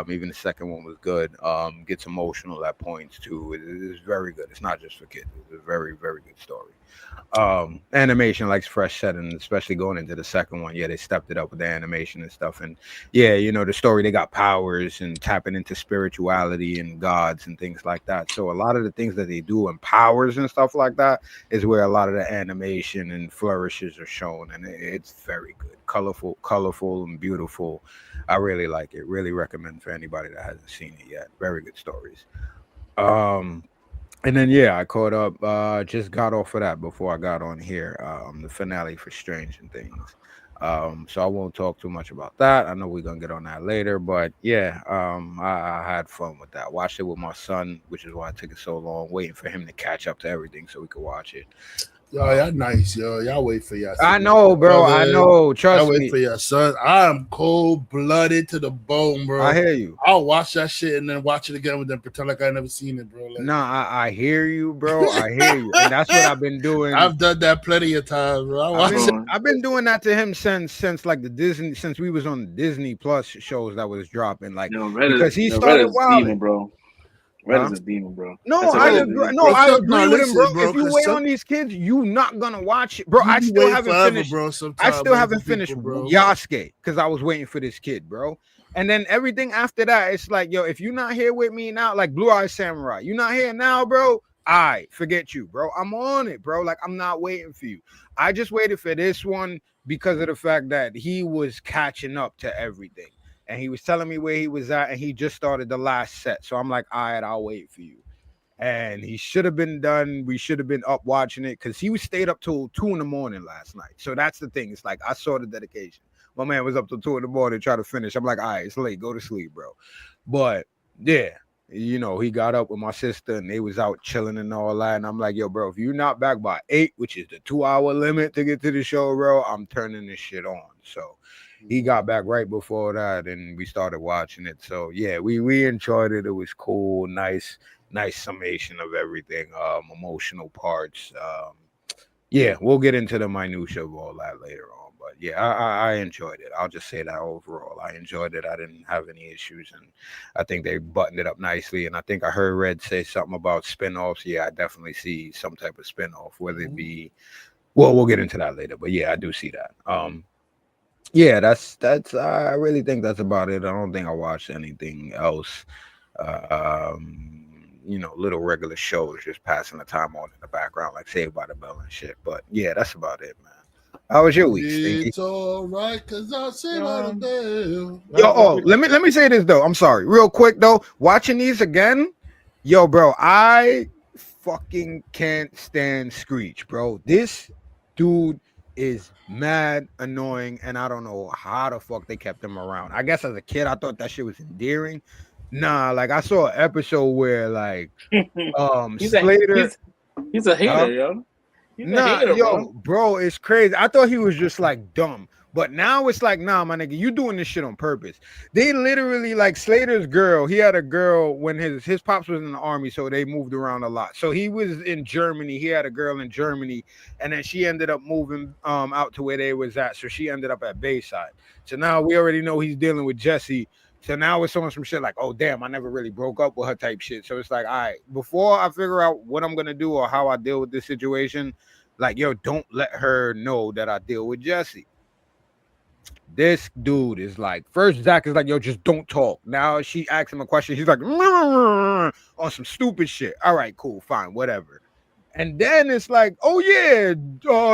Even the second one was good. Gets emotional at points too. It's very good. It's not just for kids. It's a very, very good story. Animation, like Fresh said, and especially going into the second one, yeah, they stepped it up with the animation and stuff. And yeah, you know, the story, they got powers and tapping into spirituality and gods and things like that. So a lot of the things that they do and powers and stuff like that is where a lot of the animation and flourishes are shown. And it's very good. Colorful and beautiful. I really like it. Really recommend for anybody that hasn't seen it yet. Very good stories. And then yeah, I caught up. Just got off of that before I got on here. The finale for Strange and Things. So I won't talk too much about that. I know we're gonna get on that later, but yeah, I had fun with that. Watched it with my son, which is why it took it so long, waiting for him to catch up to everything so we could watch it. Yo, y'all nice, yo. Y'all wait for y'all. I know, bro. I know. Trust me. I wait for your son. I'm cold-blooded to the bone, bro. I hear you. I'll watch that shit and then watch it again with them, pretend like I never seen it, bro. Like, nah, I hear you, bro. I hear you, and that's what I've been doing. I've done that plenty of times, bro. I've been doing that to him since like the Disney, since we was on the Disney Plus shows that was dropping, like because he started wilding, bro. Red is a demon, bro. No, I agree with him, bro. If you wait on these kids, you not gonna watch it, bro. I still haven't finished, bro. I still haven't finished Yasuke because I was waiting for this kid, bro. And then everything after that, it's like, yo, if you're not here with me now, like Blue Eye Samurai, you're not here now, bro. I forget you, bro. I'm on it, bro. Like I'm not waiting for you. I just waited for this one because of the fact that he was catching up to everything. And he was telling me where he was at, and he just started the last set. So I'm like, all right, I'll wait for you. And he should have been done. We should have been up watching it because he stayed up till 2 a.m. last night. So that's the thing. It's like I saw the dedication. My man was up till 2 a.m. trying to finish. I'm like, all right, it's late. Go to sleep, bro. But yeah, you know, he got up with my sister and they was out chilling and all that. And I'm like, yo, bro, if you're not back by 8, which is the 2-hour limit to get to the show, bro, I'm turning this shit on. So he got back right before that and we started watching it. So yeah, we enjoyed it. It was cool, nice summation of everything, emotional parts. Yeah, we'll get into the minutia of all that later on. But yeah, I enjoyed it. I'll just say that overall, I enjoyed it. I didn't have any issues, and I think they buttoned it up nicely. And I think I heard Red say something about spinoffs. Yeah, I definitely see some type of spinoff, whether it be, well, we'll get into that later. But yeah, I do see that. Yeah, that's I really think that's about it. I don't think I watched anything else. You know, little regular shows just passing the time on in the background, like Saved by the Bell and shit. But yeah, that's about it, man. How was your week, Stinky? It's all right, cause I'll Saved by the Bell. Yo, let me say this though. I'm sorry, real quick though. Watching these again, yo, bro, I fucking can't stand Screech, bro. This dude is mad annoying, and I don't know how the fuck they kept him around. I guess as a kid, I thought that shit was endearing. Nah, like I saw an episode where like Slater, he's a hater, yo. Nah, yo, bro, it's crazy. I thought he was just like dumb. But now it's like, nah, my nigga, you doing this shit on purpose. They literally, like Slater's girl, he had a girl when his pops was in the army, so they moved around a lot. So he was in Germany. He had a girl in Germany, and then she ended up moving out to where they was at. So she ended up at Bayside. So now we already know he's dealing with Jesse. So now it's on some shit like, oh, damn, I never really broke up with her type shit. So it's like, all right, before I figure out what I'm going to do or how I deal with this situation, like, yo, don't let her know that I deal with Jesse. This dude is like, first Zach is like, yo, just don't talk. Now she asks him a question. He's like, on some stupid shit. All right, cool, fine, whatever. And then it's like, oh yeah,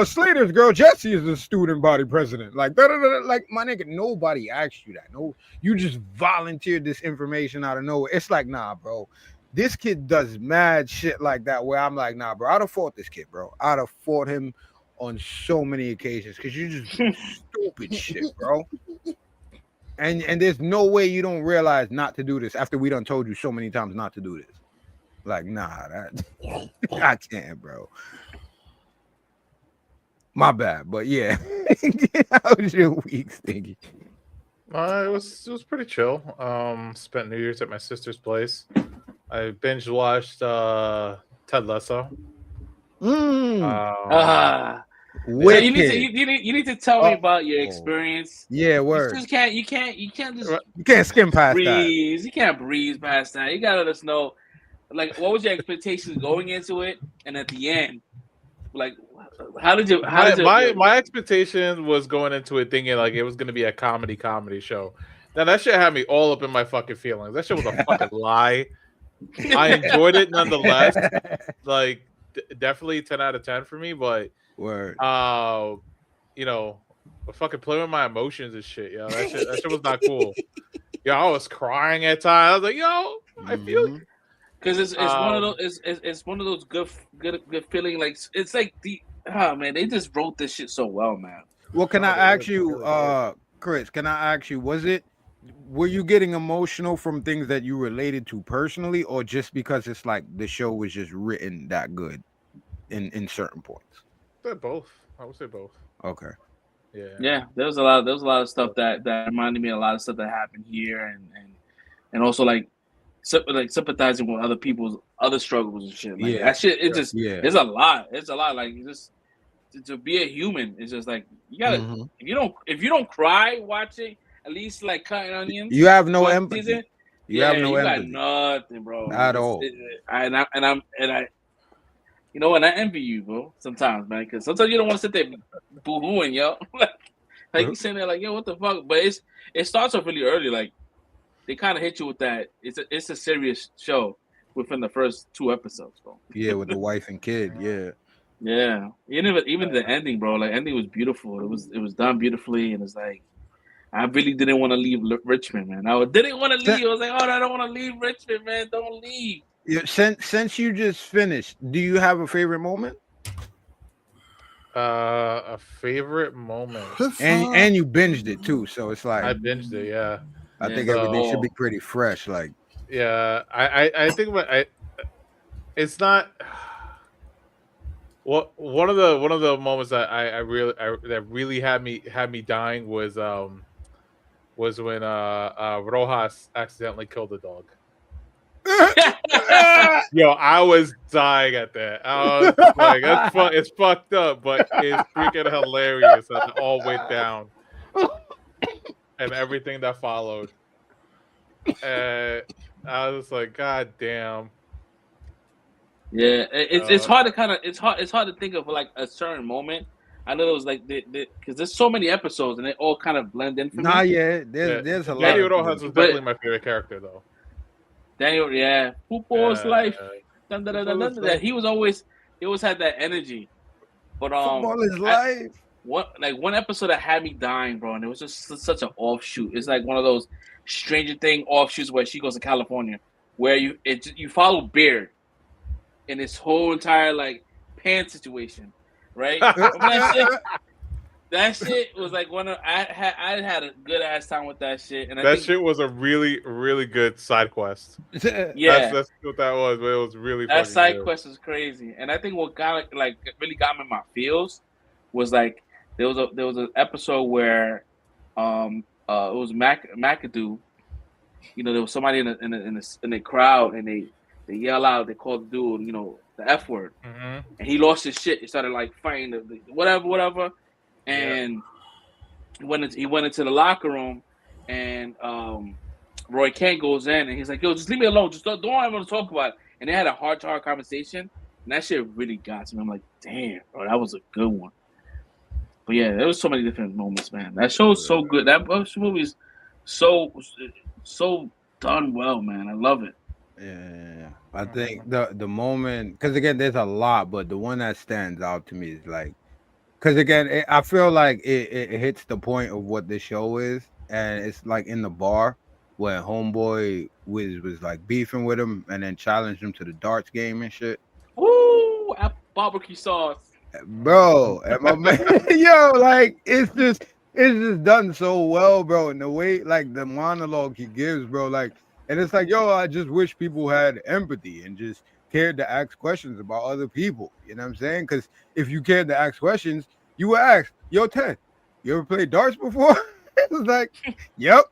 Slater's girl Jessie is the student body president. Like, like my nigga, nobody asked you that. No, you just volunteered this information out of nowhere. It's like, nah, bro. This kid does mad shit like that where I'm like, nah, bro, I'd have fought this kid, bro. I'd have fought him on so many occasions because you just stupid shit, bro. And there's no way you don't realize not to do this after we done told you so many times not to do this. Like, nah, that I can't, bro. My bad, but yeah. How was your week, Stinky? It was pretty chill. Spent New Year's at my sister's place. I binge watched Ted Lasso. You need to tell me about your experience. Yeah, word. You can't skim past breeze. You can't breeze past that. You gotta let us know, like, what was your expectations going into it, and at the end, like, my expectation was going into it thinking like it was gonna be a comedy show. Now that shit had me all up in my fucking feelings. That shit was a fucking lie. I enjoyed it nonetheless. Like, definitely 10 out of 10 for me, but word. You know, fucking play with my emotions and shit. Yo, that shit was not cool. Yo, I was crying at times. I was like, yo, I feel you. Because it's one of those it's one of those good feeling, like it's like man, they just wrote this shit so well, man. Well, can I ask you, Chris? Can I ask you, were you getting emotional from things that you related to personally, or just because it's like the show was just written that good in certain points? Both. I would say both. Okay. Yeah. There was a lot of stuff that reminded me of a lot of stuff that happened here, and also like sympathizing with other people's other struggles and shit. Like, that shit. It just it's a lot. It's a lot. Like, just to be a human, it's just like you gotta. If you don't cry watching, at least like cutting onions. You have no empathy. Season, you have no empathy. Got nothing, bro. At all. I you know, and I envy you, bro. Sometimes, man, because sometimes you don't want to sit there boo-hooing, yo. like you sitting there, like, yo, what the fuck? But it starts off really early. Like, they kind of hit you with that. It's a serious show within the first 2 episodes, bro. Yeah, with the wife and kid. Yeah. Yeah. Even the ending, bro. Like, ending was beautiful. It was done beautifully, and it's like, I really didn't want to leave Richmond, man. I didn't want to leave. I was like, oh, I don't want to leave Richmond, man. Don't leave. Yeah, since you just finished, do you have a favorite moment? A favorite moment, and you binged it too, so it's like I binged it. Yeah, I think everything should be pretty fresh. Like, yeah, I think it's not. Well, one of the moments that that really had me dying was when Rojas accidentally killed the dog. Yo, I was dying at that. I was like, it's fucked up, but it's freaking hilarious as it all went down and everything that followed. And I was like, God damn. Yeah, it's hard to think of like a certain moment. I know it was like because there's so many episodes and they all kind of blend in for me. Yeah, there's a lot. Daniel Rojas was definitely my favorite character though. Daniel, yeah, football's life. He always had that energy. But football is life. One episode that had me dying, bro, and it was just such an offshoot. It's like one of those Stranger Thing offshoots where she goes to California, where you follow Beard in this whole entire like pants situation, right? That shit was like I had a good ass time with that shit, and that shit was a really, really good side quest. Yeah, that's what that was, but it was really that side quest was crazy. And I think what really got me in my feels was like there was an episode where it was McAdoo. You know, there was somebody in the crowd, and they yell out, they call the dude, you know, the F word, and he lost his shit. He started like fighting the whatever, and he went into the locker room, and Roy Kent goes in, and he's like, "Yo, just leave me alone. Just don't want to talk about it." And they had a heart-to-heart conversation, and that shit really got to me. I'm like, damn, bro, that was a good one. But yeah, there was so many different moments, man. That show's so good. That movie's so done well, man. I love it. Yeah, I think the moment, because again, there's a lot, but the one that stands out to me is like, because again, I feel like it hits the point of what the show is, and it's like in the bar when Homeboy was like beefing with him and then challenged him to the darts game and shit. Woo! Barbecue sauce, bro. And my man, yo, like it's just done so well, bro. And the way like the monologue he gives, bro, like, and it's like, yo, I just wish people had empathy and just cared to ask questions about other people. You know what I'm saying? Because if you cared to ask questions, you would ask, yo, Ted, you ever played darts before? It's like, yep,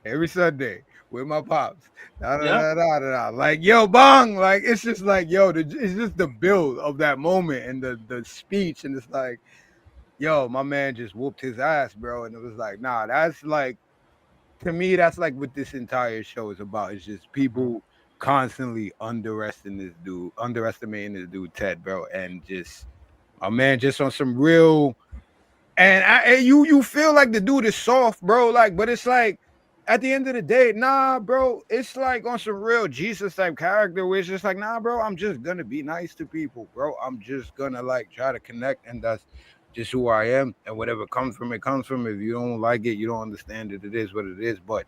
every Sunday with my pops. Like, yo, bong. Like, it's just like, yo, it's just the build of that moment and the speech. And it's like, yo, my man just whooped his ass, bro. And it was like, nah, that's like, to me, that's like what this entire show is about. It's just people constantly underestimating this dude, Ted, bro. And just, my man, just on some real, and you feel like the dude is soft, bro. Like, but it's like, at the end of the day, nah, bro, it's like on some real Jesus type character where it's just like, nah, bro, I'm just gonna be nice to people, bro. I'm just gonna like try to connect, and that's just who I am. And whatever comes from it, comes from it. If you don't like it, you don't understand it. It is what it is. But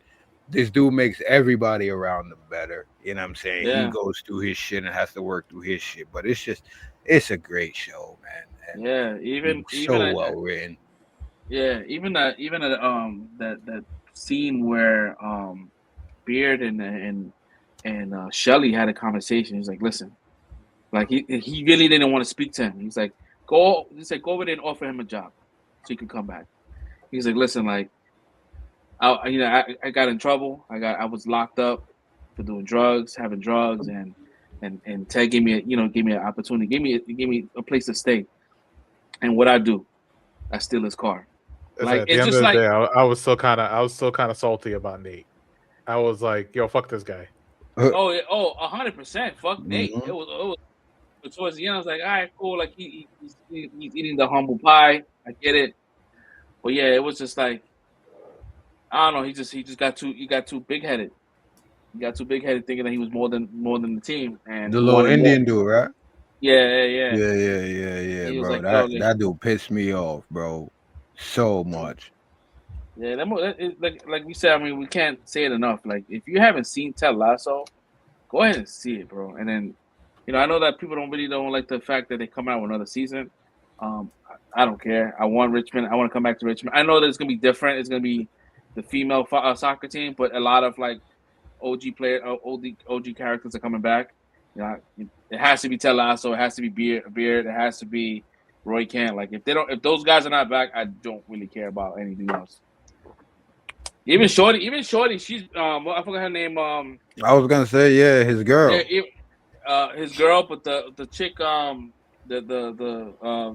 this dude makes everybody around him better. You know what I'm saying? Yeah. He goes through his shit and has to work through his shit. But it's a great show, man. And yeah, even well written. Yeah, even that scene where Beard and Shelly had a conversation. He's like, listen, like he really didn't want to speak to him. He's like, go over there and offer him a job so he could come back. He's like, listen, like, I got in trouble. I was locked up for doing drugs, having drugs, and Ted gave me an opportunity, gave me a place to stay. And what I do, I steal his car. Like, at the end of the day, I was still kind of salty about Nate. I was like, yo, fuck this guy. 100%. Fuck Nate. It was towards the end. I was like, all right, cool. Like he's eating the humble pie. I get it. But yeah, it was just like, I don't know. He just got too big headed. He got too big headed, thinking that he was more than the team. And the little Indian dude, right? Yeah, bro. Like, that dude pissed me off, bro, so much. Yeah, like we said, I mean, we can't say it enough. Like, if you haven't seen Ted Lasso, go ahead and see it, bro. And then, I know that people don't like the fact that they come out with another season. I don't care. I want Richmond. I want to come back to Richmond. I know that it's gonna be different. It's gonna be the female soccer team, but a lot of like OG characters are coming back. It has to be Ted Lasso. It has to be Beard. It has to be Roy Kent. Like, if those guys are not back, I don't really care about anything else. Even Shorty, she's I forgot her name. I was gonna say, yeah, his girl. Yeah, his girl, but the chick, the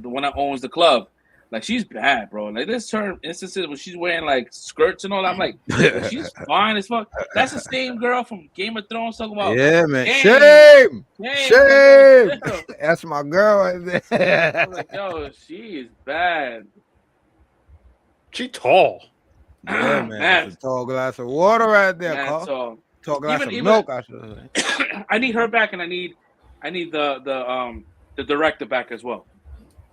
one that owns the club, like, she's bad, bro. Like, there's certain instances where she's wearing like skirts and all that. I'm like, she's fine as fuck. That's the same girl from Game of Thrones talking about. Yeah, man. Shame. That's my girl right there. I'm like, yo, she is bad. She tall. Yeah, man. That's a tall glass of water right there, Carl. Tall glass of milk, I should say. I need her back, and I need the director back as well.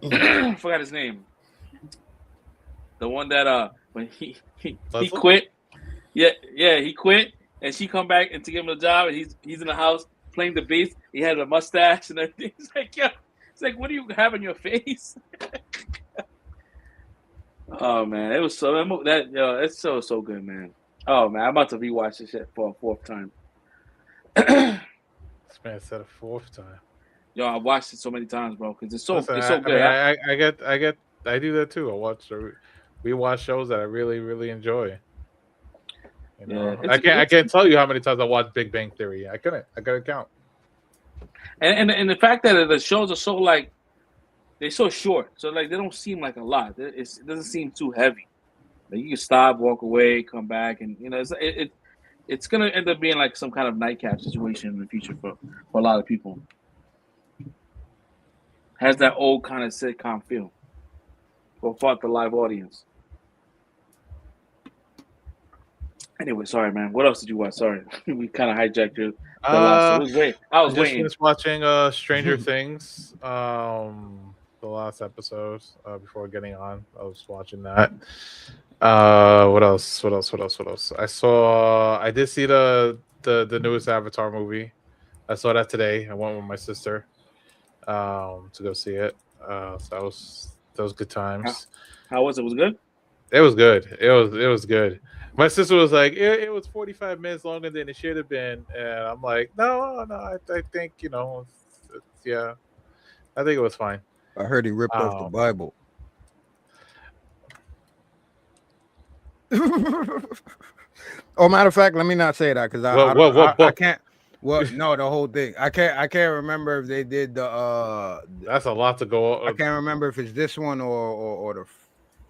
I forgot his name. The one that when he quit. Yeah, he quit, and she come back and to give him a job, and he's in the house playing the bass. He had a mustache and everything. He's like, yo, it's like, what do you have on your face? Oh man, it was it's so good, man. Oh man, I'm about to rewatch this shit for a fourth time. This man said a fourth time. Yo, I watched it so many times, bro, because it's so good. I get I do that too. We watch shows that I really, really enjoy. You know, Yeah, I can't tell you how many times I watched Big Bang Theory. I couldn't count. And the fact that the shows are so like they're so short, so like they don't seem like a lot. It doesn't seem too heavy. Like you can stop, walk away, come back, and you know it's gonna end up being like some kind of nightcap situation in the future for a lot of people. Has that old kind of sitcom feel for the live audience. Anyway, sorry, man. What else did you watch? Sorry, we kind of hijacked your. I was just waiting. finished watching Stranger Things. The last episode before getting on, I was watching that. What else? I did see the newest Avatar movie. I saw that today. I went with my sister to go see it. So that was good times. How was it? Was it good? It was good. It was good. My sister was like, it was 45 minutes longer than it should have been, and I'm like, no, I think yeah, I think it was fine. I heard he ripped off the Bible. Oh, matter of fact, let me not say that because I can't. Well, no, the whole thing. I can't remember if they did the. That's a lot to go. I can't remember if it's this one or the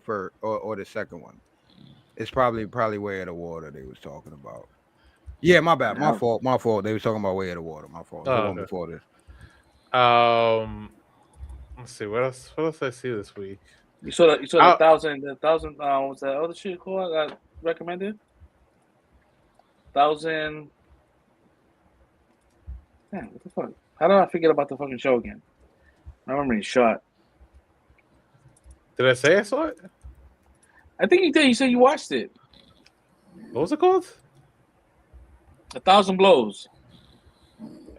first or the second one. It's probably Way of the Water they was talking about. Yeah, my bad. My fault. They was talking about Way of the Water. My fault. The one before this. Let's see what else did I see this week. You saw the 1,000. What's that other shit called? I recommended 1,000. Man, what the fuck? How did I forget about the fucking show again? I remember he shot. Did I say I saw it? I think you did. You said you watched it. What was it called? 1,000 Blows.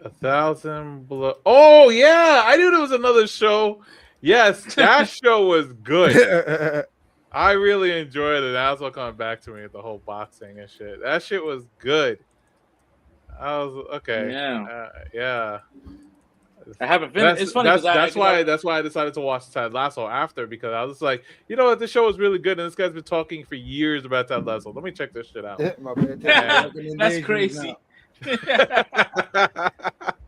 1,000 Blows. Oh yeah, I knew there was another show. Yes, that show was good. I really enjoyed it. That's what coming back to me with the whole boxing and shit. That shit was good. I was okay. Yeah. I haven't finished. It's funny that's why I decided to watch Ted Lasso after, because I was like, you know what, this show is really good, and this guy's been talking for years about Ted Lasso. Let me check this shit out. That's crazy.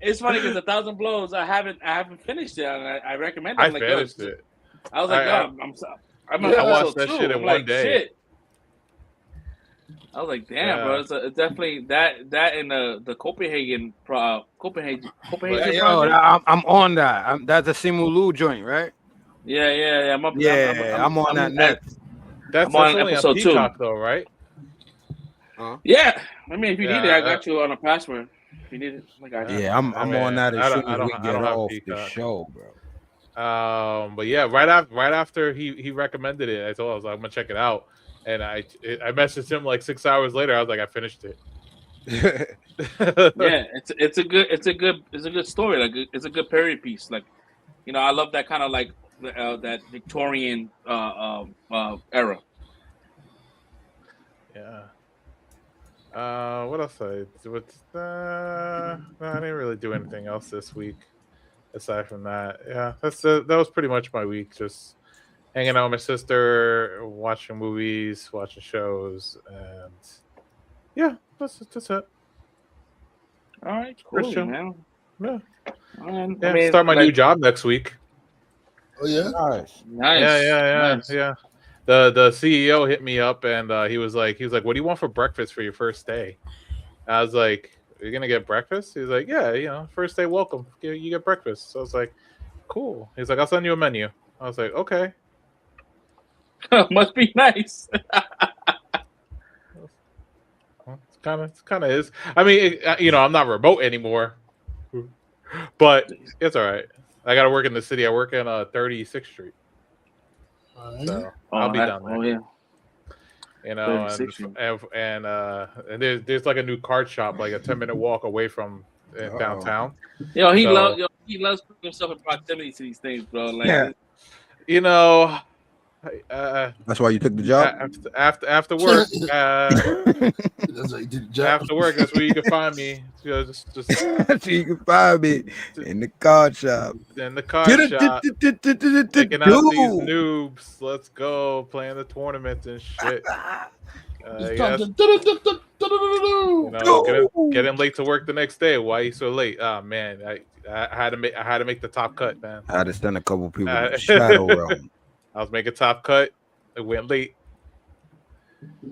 It's funny because 1,000 Blows, I haven't finished it. And I recommend it. I finished it. I was like, I watched that shit in one day. Shit. I was like, damn, bro, it's definitely that and the Copenhagen project. I'm on that. That's a Simulu joint, right? Yeah. I'm on that next. That's only episode on Peacock, though, right? Yeah. I mean, if you need it, I got you on a password. If you need it, I got you. Yeah, I'm on that as soon as we get off the show, bro. But yeah, right after he recommended it, I told him, I was like, I'm gonna check it out. And I messaged him like 6 hours later. I was like, I finished it. Yeah, it's a good story. Like it's a good period piece. Like, you know, I love that kind of like that Victorian era. Yeah. What else? I didn't really do anything else this week aside from that. Yeah, that was pretty much my week. Just hanging out with my sister, watching movies, watching shows, and yeah, that's it. All right, cool, man. Yeah. I mean, start my new job next week. Oh yeah, nice. Yeah. The CEO hit me up and he was like, what do you want for breakfast for your first day? I was like, are you gonna get breakfast? He's like, yeah, you know, first day welcome, you get breakfast. So I was like, cool. He's like, I'll send you a menu. I was like, okay. Must be nice. It's kind of is. I mean, I'm not remote anymore, but it's all right. I got to work in the city. I work in 36th Street, so I'll be down there. Oh yeah. You know, and there's like a new card shop, like a 10-minute walk away from downtown. He loves putting himself in proximity to these things, bro. Like, you know. That's why you took the job. After work. That's why you did the job. After work, that's where you can find me. Just So you can find me in the car shop. In the car shop, taking out these noobs. Let's go playing the tournaments and shit. Yes. Getting late to work the next day. Why are you so late? Oh man, I had to make the top cut, man. I had to send a couple people in the shadow realm. I was making top cut. It went late.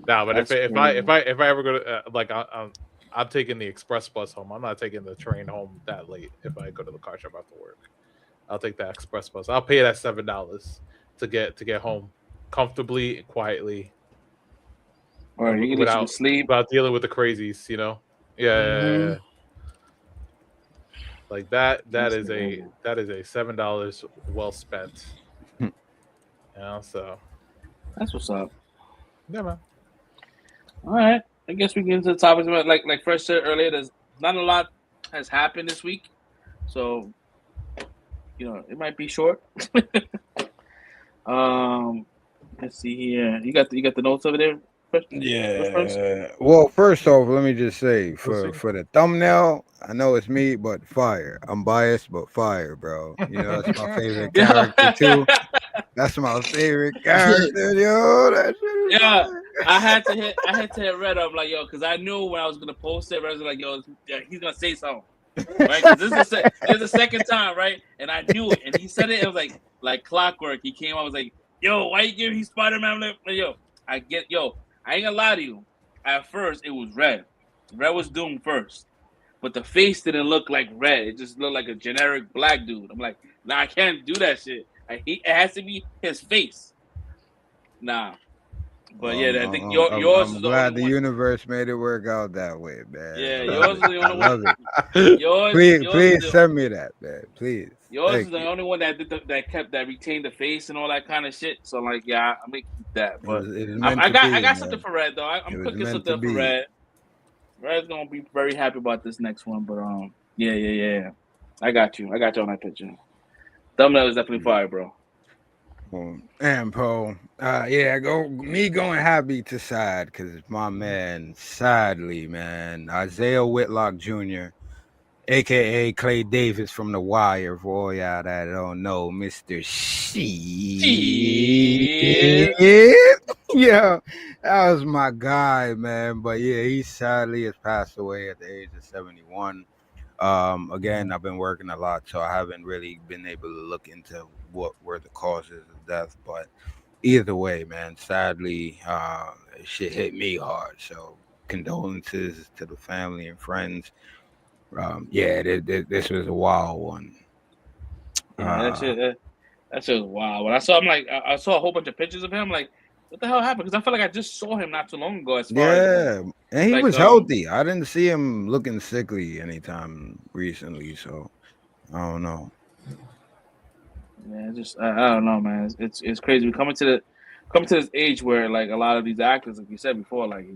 Nah, but if I ever go to I'm taking the express bus home. I'm not taking the train home that late. If I go to the car shop after work, I'll take that express bus. I'll pay that $7 to get home comfortably and quietly. Or you can without sleep, without dealing with the crazies, you know. Yeah. Like that is a $7 well spent. You know, so that's what's up. Yeah, man. All right, I guess we get into the topics. Like Fresh said earlier, there's not a lot has happened this week, so it might be short. Let's see here. You got the notes over there. Yeah. Well, first off, let me just say for the thumbnail, I know it's me, but fire. I'm biased, but fire, bro. That's my favorite character too. That's my favorite character, yo. Yeah, I had to hit Red up like because I knew when I was gonna post it, Red was like, he's gonna say something, right? Because this is the second time, right? And I knew it, and he said it. It was like clockwork. He came. I was like, why you giving Spider-Man? I ain't gonna lie to you. At first, it was Red. Red was doomed first. But the face didn't look like Red. It just looked like a generic black dude. I'm like, nah, I can't do that shit. It has to be his face. Nah. But I think yours I'm is glad the universe made it work out that way, man. Yeah, yours is the only one. Please send me that, man. Please. Yours is the only one that retained the face and all that kind of shit. So I'm gonna keep that. But I got something for Red though. I'm cooking something for Red. Red's gonna be very happy about this next one. But yeah. I got you on that picture. Thumbnail is definitely fire, bro. And Poe, going happy to side because my man, sadly, man, Isaiah Whitlock Jr., aka Clay Davis from The Wire, for all y'all that don't know, Mr. Shit. Yeah, that was my guy, man. But yeah, he sadly has passed away at the age of 71. Again, I've been working a lot, so I haven't really been able to look into what were the causes of death. But either way, man, sadly, shit hit me hard. So condolences to the family and friends. This was a wild one. That shit was wild. When I saw him, I saw a whole bunch of pictures of him. Like, what the hell happened? Because I feel like I just saw him not too long ago. And he was healthy. I didn't see him looking sickly anytime recently. So I don't know. Yeah, I don't know, man. It's crazy. We're coming to this age where like a lot of these actors, like you said before, like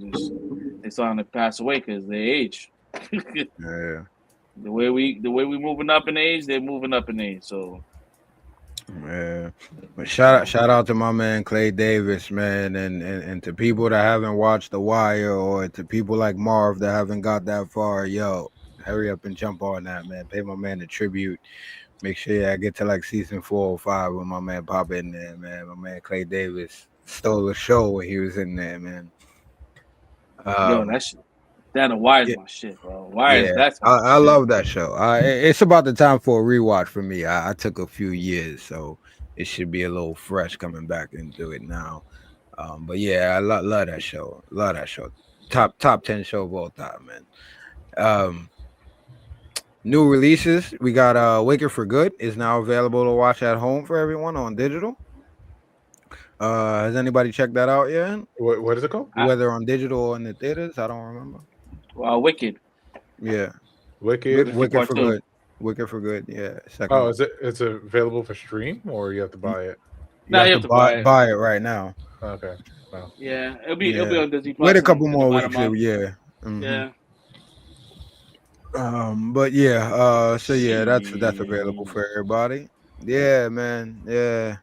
they're starting to pass away because they age. Yeah. The way we moving up in age, they're moving up in age. So yeah. But shout out to my man Clay Davis, man, and to people that haven't watched The Wire or to people like Marv that haven't got that far, hurry up and jump on that, man. Pay my man a tribute. Make sure I get to like season 4 or 5 when my man pop in there, man. My man Clay Davis stole the show when he was in there, man. That shit. The Wire is my shit, bro. I love that show. It's about the time for a rewatch for me. I took a few years, so it should be a little fresh coming back into it now. But yeah, I love that show. Love that show. Top 10 show of all time, man. New releases. We got Wicked for Good is now available to watch at home for everyone on digital. Has anybody checked that out yet? What is it called? Whether on digital or in the theaters, I don't remember. Wicked. Yeah. Wicked for Good. Wicked for Good. Yeah. Second. It's available for stream or you have to buy it? No, you have to buy it right now. Okay. Wow. Yeah, it'll be on Disney Plus. Wait a couple more weeks. Yeah. Mm-hmm. Yeah. But yeah, so yeah, that's available for everybody. Yeah, man. Yeah.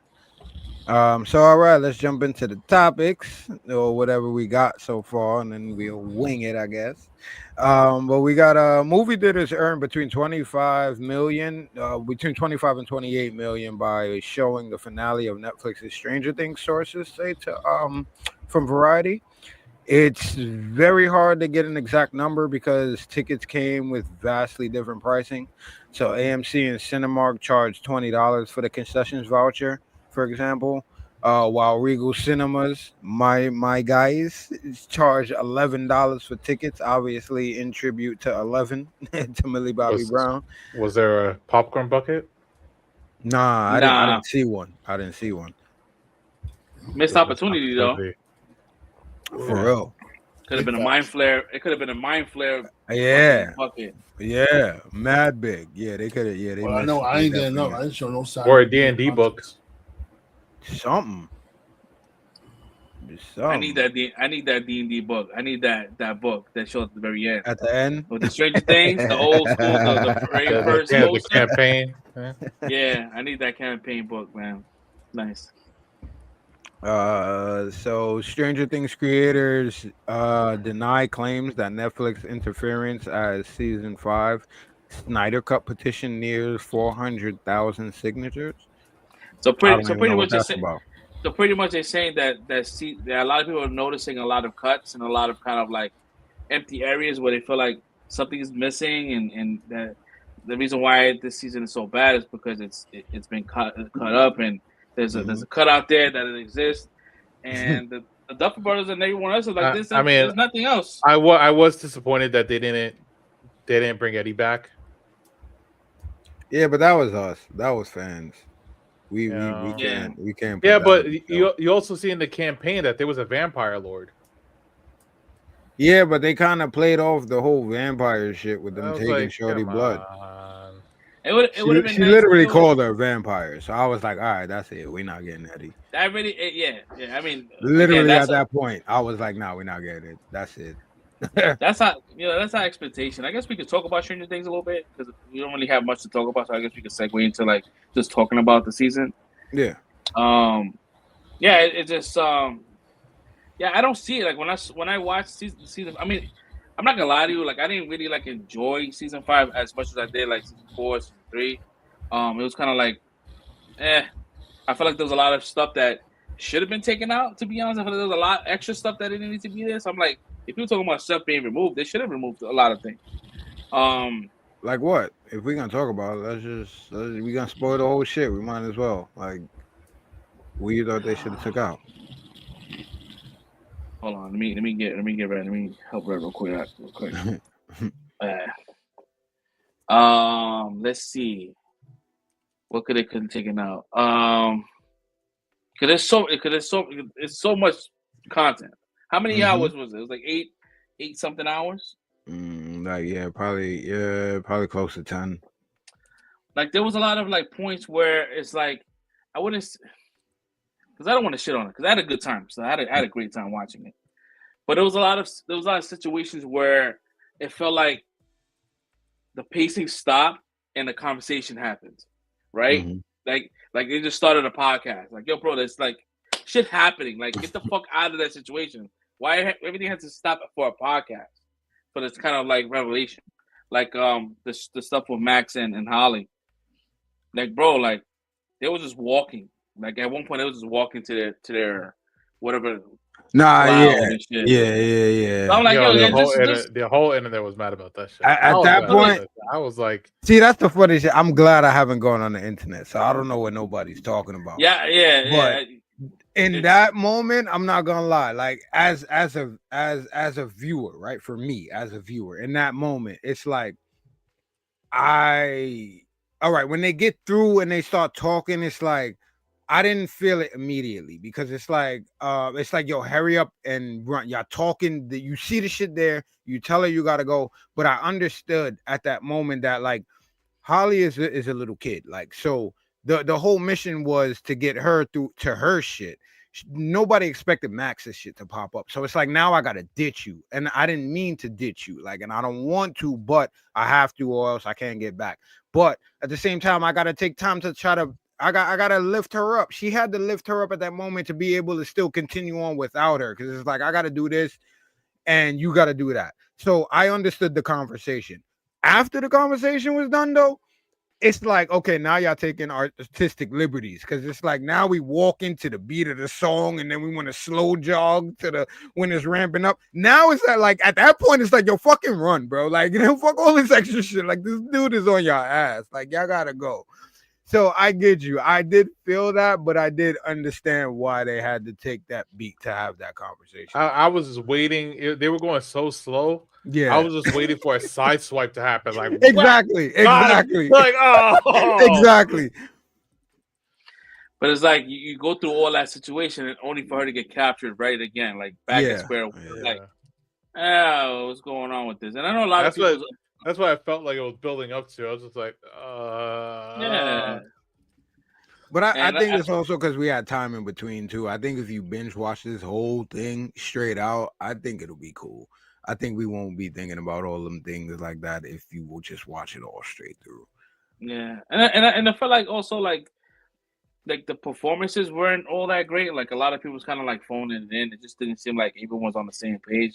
So all right, let's jump into the topics or whatever we got so far, and then we'll wing it, I guess. But we got movie theaters earned between 25 and 28 million by showing the finale of Netflix's Stranger Things. Sources say to from Variety. It's very hard to get an exact number because tickets came with vastly different pricing. So AMC and Cinemark charged $20 for the concessions voucher, for example, while Regal Cinemas, my guys, charge $11 for tickets, obviously in tribute to 11 to Millie Bobby Brown. Was there a popcorn bucket? Nah, I didn't see one. Missed opportunity though. For real. Could have been a mind flare. It could have been a mind flare. Yeah. Bucket. Yeah. Mad big. Yeah, they could have. Yeah, they. Well, I know. I ain't getting no. I didn't show no sign. Or a D&D book. Something. I need that D&D book. I need that book that shows at the very end. At the end with the Stranger Things, the old school, the very first the campaign. Yeah, I need that campaign book, man. Nice. So Stranger Things creators deny claims that Netflix interference as season 5 Snyder Cut petition nears 400,000 signatures. So pretty much they're saying that a lot of people are noticing a lot of cuts and a lot of kind of like empty areas where they feel like something is missing, and that the reason why this season is so bad is because it's been cut up, and there's a cut out there that it exists, and the Duffer Brothers and everyone else is like this. There's nothing else. I was disappointed that they didn't bring Eddie back. Yeah, but that was us. That was fans. We can't. Yeah, but you also see in the campaign that there was a vampire lord. Yeah, but they kind of played off the whole vampire shit with them taking Shorty blood. It would have been. She literally called her a vampire, so I was like, "All right, that's it. We're not getting Eddie." That really, yeah. I mean, literally at that point, I was like, "No, we're not getting it. That's it." That's our expectation. I guess we could talk about Stranger Things a little bit because we don't really have much to talk about. So I guess we could segue into like just talking about the season. Yeah. It just I don't see it like when I watch season. I mean, I'm not gonna lie to you. Like I didn't really like enjoy season 5 as much as I did like season 4, season 3. It was kind of like, I feel like there was a lot of stuff that should have been taken out. To be honest, I feel like there was a lot extra stuff that didn't need to be there. So I'm like, if you're talking about stuff being removed, they should have removed a lot of things. Like what? If we're gonna talk about it, we gonna spoil the whole shit. We might as well. Like, we thought they should have took out. Hold on, let me get ready. Let me help Red real quick. Let's see. What could it have taken out? Because it's so much content. How many hours was it? It was like eight something hours. Probably close to 10. Like there was a lot of like points where it's like I wouldn't, because I don't want to shit on it because I had a good time. So I had a great time watching it. But there was a lot of situations where it felt like the pacing stopped and the conversation happened, right? Like they just started a podcast. Like, yo, bro, there's like shit happening. Like, get the fuck out of that situation. Why everything has to stop for a podcast for this kind of like revelation? Like the stuff with Max and Holly. Like, bro, like they were just walking. Like at one point they was just walking to their whatever. Nah, yeah. So I'm like, the whole internet was mad about that shit. At that point, I was like, see, that's the funny shit. I'm glad I haven't gone on the internet, so I don't know what nobody's talking about. Yeah. In that moment, I'm not gonna lie. Like as a viewer, right? For me, as a viewer, in that moment, it's like all right, when they get through and they start talking, it's like I didn't feel it immediately because it's like yo, hurry up and run. Y'all talking, you see the shit there, you tell her you gotta go. But I understood at that moment that like Holly is a little kid, like so the whole mission was to get her through to her shit. Nobody expected Max's shit to pop up. So it's like now I gotta ditch you. And I didn't mean to ditch you. Like, and I don't want to, but I have to, or else I can't get back. But at the same time, I gotta take time to try to I gotta lift her up. She had to lift her up at that moment to be able to still continue on without her. Because it's like, I gotta do this and you gotta do that. So I understood the conversation. After the conversation was done, though, it's like, okay, now y'all taking artistic liberties, because it's like now we walk into the beat of the song and then we want to slow jog to the when it's ramping up. Now it's like at that point it's like, yo, fucking run, bro. Like, you know, fuck all this extra shit. Like, this dude is on your ass. Like, y'all gotta go. So I get you. I did feel that, but I did understand why they had to take that beat to have that conversation. I was just waiting. They were going so slow. Yeah, I was just waiting for a side swipe to happen. Like, exactly. Like, oh, exactly. But it's like you go through all that situation and only for her to get captured right again, like back at square one. Like, oh, what's going on with this? And I know a lot of people. That's what I felt like it was building up to. I was just like, yeah. But I think it's also because we had time in between too. I think if you binge watch this whole thing straight out, I think it'll be cool. I think we won't be thinking about all them things like that if you will just watch it all straight through. Yeah, and I felt like also like the performances weren't all that great. Like a lot of people was kind of like phoning it in. It just didn't seem like everyone was on the same page.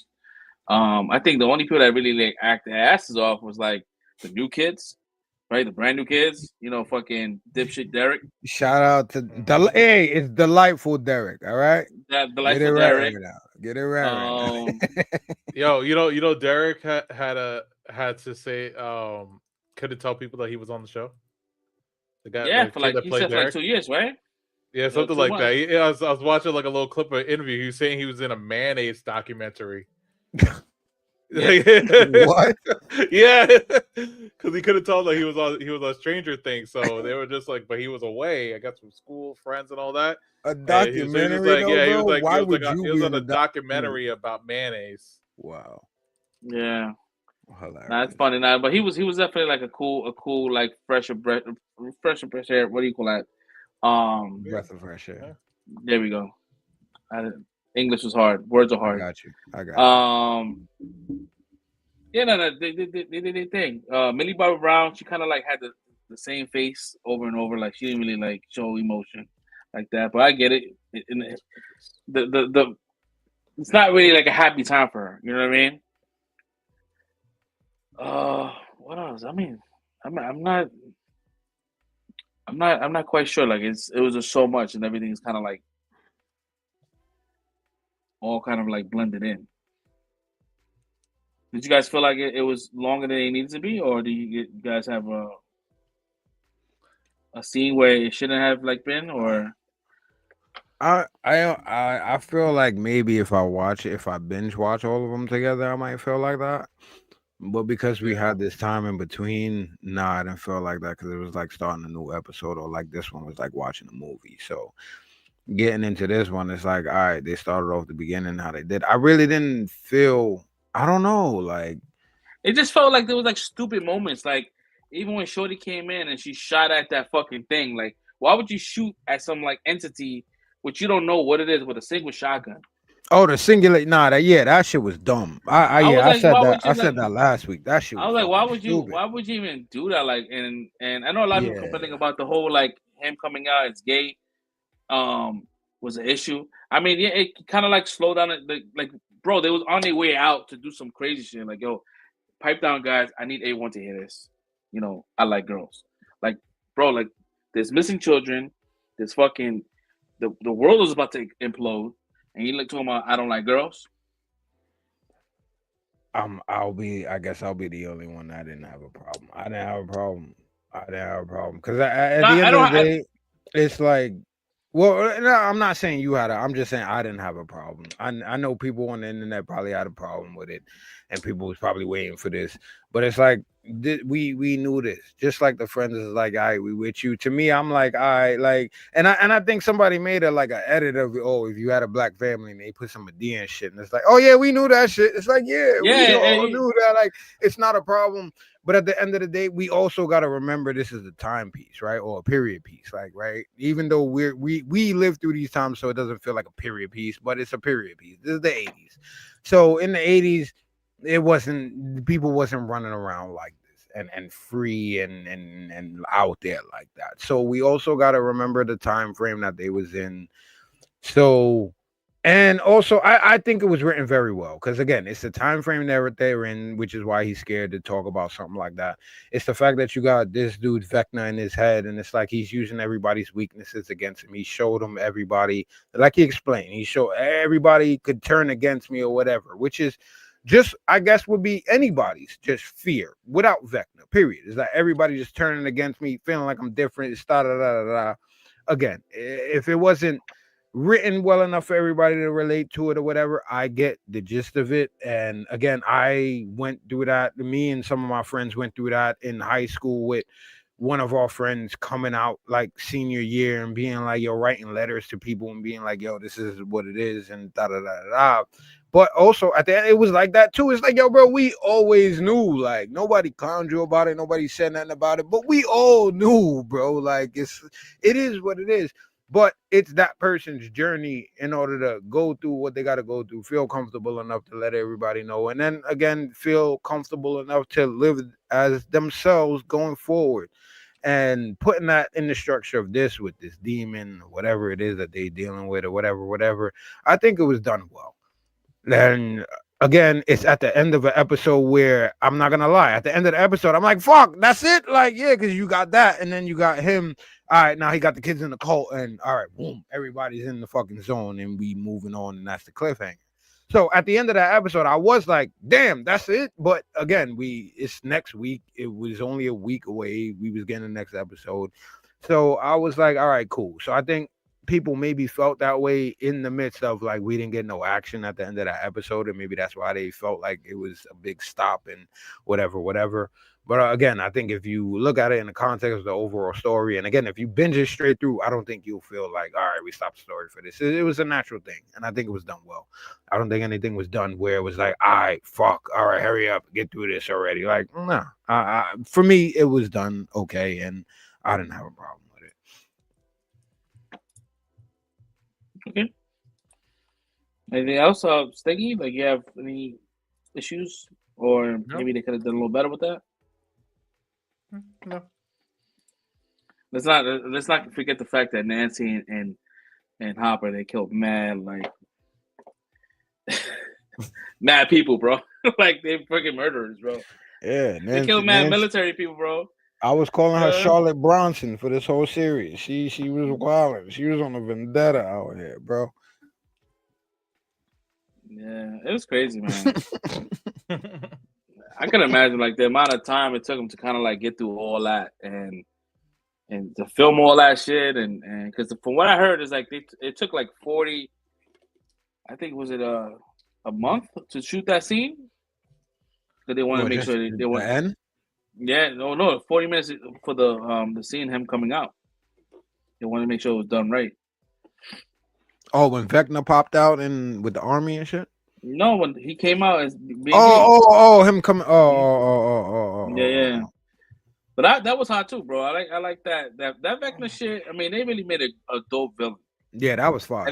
I think the only people that really like act their asses off was like the new kids, right? The brand new kids, you know, fucking dipshit Derek. Shout out to it's delightful Derek. All right, delightful Derek. Get it right. Yo, you know, Derek had to say, couldn't tell people that he was on the show. The guy, yeah, for like he said for like 2 years, right? Yeah, something like that. I was watching like a little clip of an interview. He was saying he was in a mayonnaise documentary. What? Yeah, because he couldn't tell that he was on Stranger Things, so they were just like, but he was away, I guess, from school, friends, and all that. A documentary, he was on a documentary about mayonnaise. Wow. Yeah, that's funny. Now, but he was definitely like a cool like fresh breath of air. What do you call that? Breath of fresh air. There we go. English was hard. Words are hard. I got you. Yeah, no, they did their thing. Millie Bobby Brown, she kind of like had the same face over and over. Like she didn't really like show emotion like that. But I get it. The it's not really like a happy time for her. You know what I mean? What else? I mean, I'm not quite sure. Like it was just so much, and everything's kind of like all kind of like blended in. Did you guys feel like it was longer than it needed to be, or do you guys have a scene where it shouldn't have like been, or? I feel like maybe if I binge watch all of them together, I might feel like that. But because we had this time in between, I didn't feel like that because it was like starting a new episode, or like this one was like watching a movie. So getting into this one, it's like, all right, they started off the beginning how they did. I really didn't feel, I don't know, like it just felt like there was like stupid moments. Like even when Shorty came in and she shot at that fucking thing, like why would you shoot at some like entity which you don't know what it is with a single shotgun? Oh, the singular, that shit was dumb. I said that last week. That shit was, I was like, why would you even do that? Like, and I know a lot of people complaining about the whole like him coming out as gay was an issue. I mean, yeah, it kind of like slowed down. Like, bro, they was on their way out to do some crazy shit. Like, yo, pipe down, guys. I need A1 to hear this. You know, I like girls. Like, bro, like there's missing children. There's fucking the world is about to implode. And you look to him, I don't like girls. I guess I'll be the only one that didn't have a problem. I didn't have a problem because at the end of the day, it's like, well, no, I'm not saying you had I'm just saying I didn't have a problem. I know people on the internet probably had a problem with it, and people was probably waiting for this. But it's like we knew this. Just like the friends is like, all right, we with you. To me, I'm like, all right, like, and I think somebody made like an edit of it. Oh, if you had a black family and they put some Medea and shit, and it's like, oh yeah, we knew that shit. It's like, we all knew that. Like, it's not a problem. But at the end of the day, we also got to remember this is a timepiece, right? Or a period piece, like, right? Even though we live through these times, so it doesn't feel like a period piece, but it's a period piece. This is the 80s. So in the 80s, people wasn't running around like this. and free and out there like that. So we also got to remember the time frame that they was in. So, and also I think it was written very well, because again, it's the time frame that they're in, which is why he's scared to talk about something like that. It's the fact that you got this dude Vecna in his head, and it's like he's using everybody's weaknesses against him. He showed him everybody, like he explained, he showed everybody could turn against me or whatever, which is just, I guess, would be anybody's just fear without Vecna, period. Is that everybody just turning against me, feeling like I'm different. It's da da da da. Again, if it wasn't written well enough for everybody to relate to it or whatever, I get the gist of it. And again, I went through that. Me and some of my friends went through that in high school, with one of our friends coming out like senior year and being like, yo, writing letters to people and being like, yo, this is what it is, and da da da da. But also at the end, it was like that too. It's like, yo, bro, we always knew. Like, nobody clowned you about it, nobody said nothing about it, but we all knew, bro. Like, it is what it is. But it's that person's journey in order to go through what they got to go through, feel comfortable enough to let everybody know, and then again, feel comfortable enough to live as themselves going forward. And putting that in the structure of this with this demon, whatever it is that they're dealing with, or whatever, I think it was done well. Then again, it's at the end of an episode where, I'm not gonna lie, at the end of the episode, I'm like, fuck, that's it? Like, yeah, because you got that, and then you got him. All right, now he got the kids in the cult, and all right, boom, everybody's in the fucking zone, and we moving on, and that's the cliffhanger. So at the end of that episode, I was like, damn, that's it. But again, it's next week. It was only a week away. We was getting the next episode. So I was like, all right, cool. So I think people maybe felt that way in the midst of, like, we didn't get no action at the end of that episode, and maybe that's why they felt like it was a big stop and whatever. But again, I think if you look at it in the context of the overall story, and again, if you binge it straight through, I don't think you'll feel like, all right, we stopped the story for this. It was a natural thing, and I think it was done well. I don't think anything was done where it was like, all right, fuck, all right, hurry up, get through this already. Like, nah. For me, it was done okay, and I didn't have a problem with it. Okay. Anything else, Steggy? Like, you have any issues, or maybe they could have done a little better with that? No. Let's not forget the fact that Nancy and Hopper, they killed mad people, bro. Like, they freaking murderers, bro. Yeah, they killed mad military people, bro. I was calling her Charlotte Bronson for this whole series. She was wild. She was on a vendetta out here, bro. Yeah, it was crazy, man. I can imagine, like, the amount of time it took them to kind of like get through all that and to film all that shit, and because from what I heard is like it took like 40, I think, was it a month to shoot that scene, because they want to make sure they want. End? Yeah, no, 40 minutes for the scene, him coming out. They want to make sure it was done right. Oh, when Vecna popped out and with the army and shit. No, when he came out as being him coming. Yeah. But that was hot too, bro. I like that Vecna shit. I mean, they really made a dope villain. Yeah, that was fun.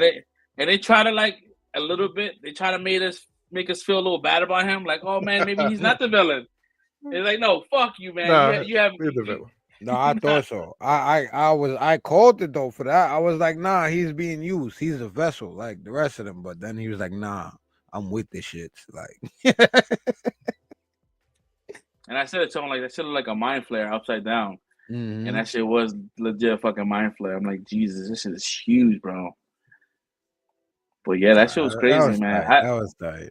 And they try to, like, a little bit. They try to make us feel a little bad about him. Like, oh man, maybe he's not the villain. It's like, no, fuck you, man. No, you have the villain. No, I thought so. I called it though for that. I was like, nah, he's being used. He's a vessel like the rest of them. But then he was like, nah, I'm with this shit. Like, and I said it to him, like, that shit looked like a mind flare upside down. Mm-hmm. And that shit was legit fucking mind flare. I'm like, Jesus, this shit is huge, bro. But yeah, that shit was crazy, man. That was tight.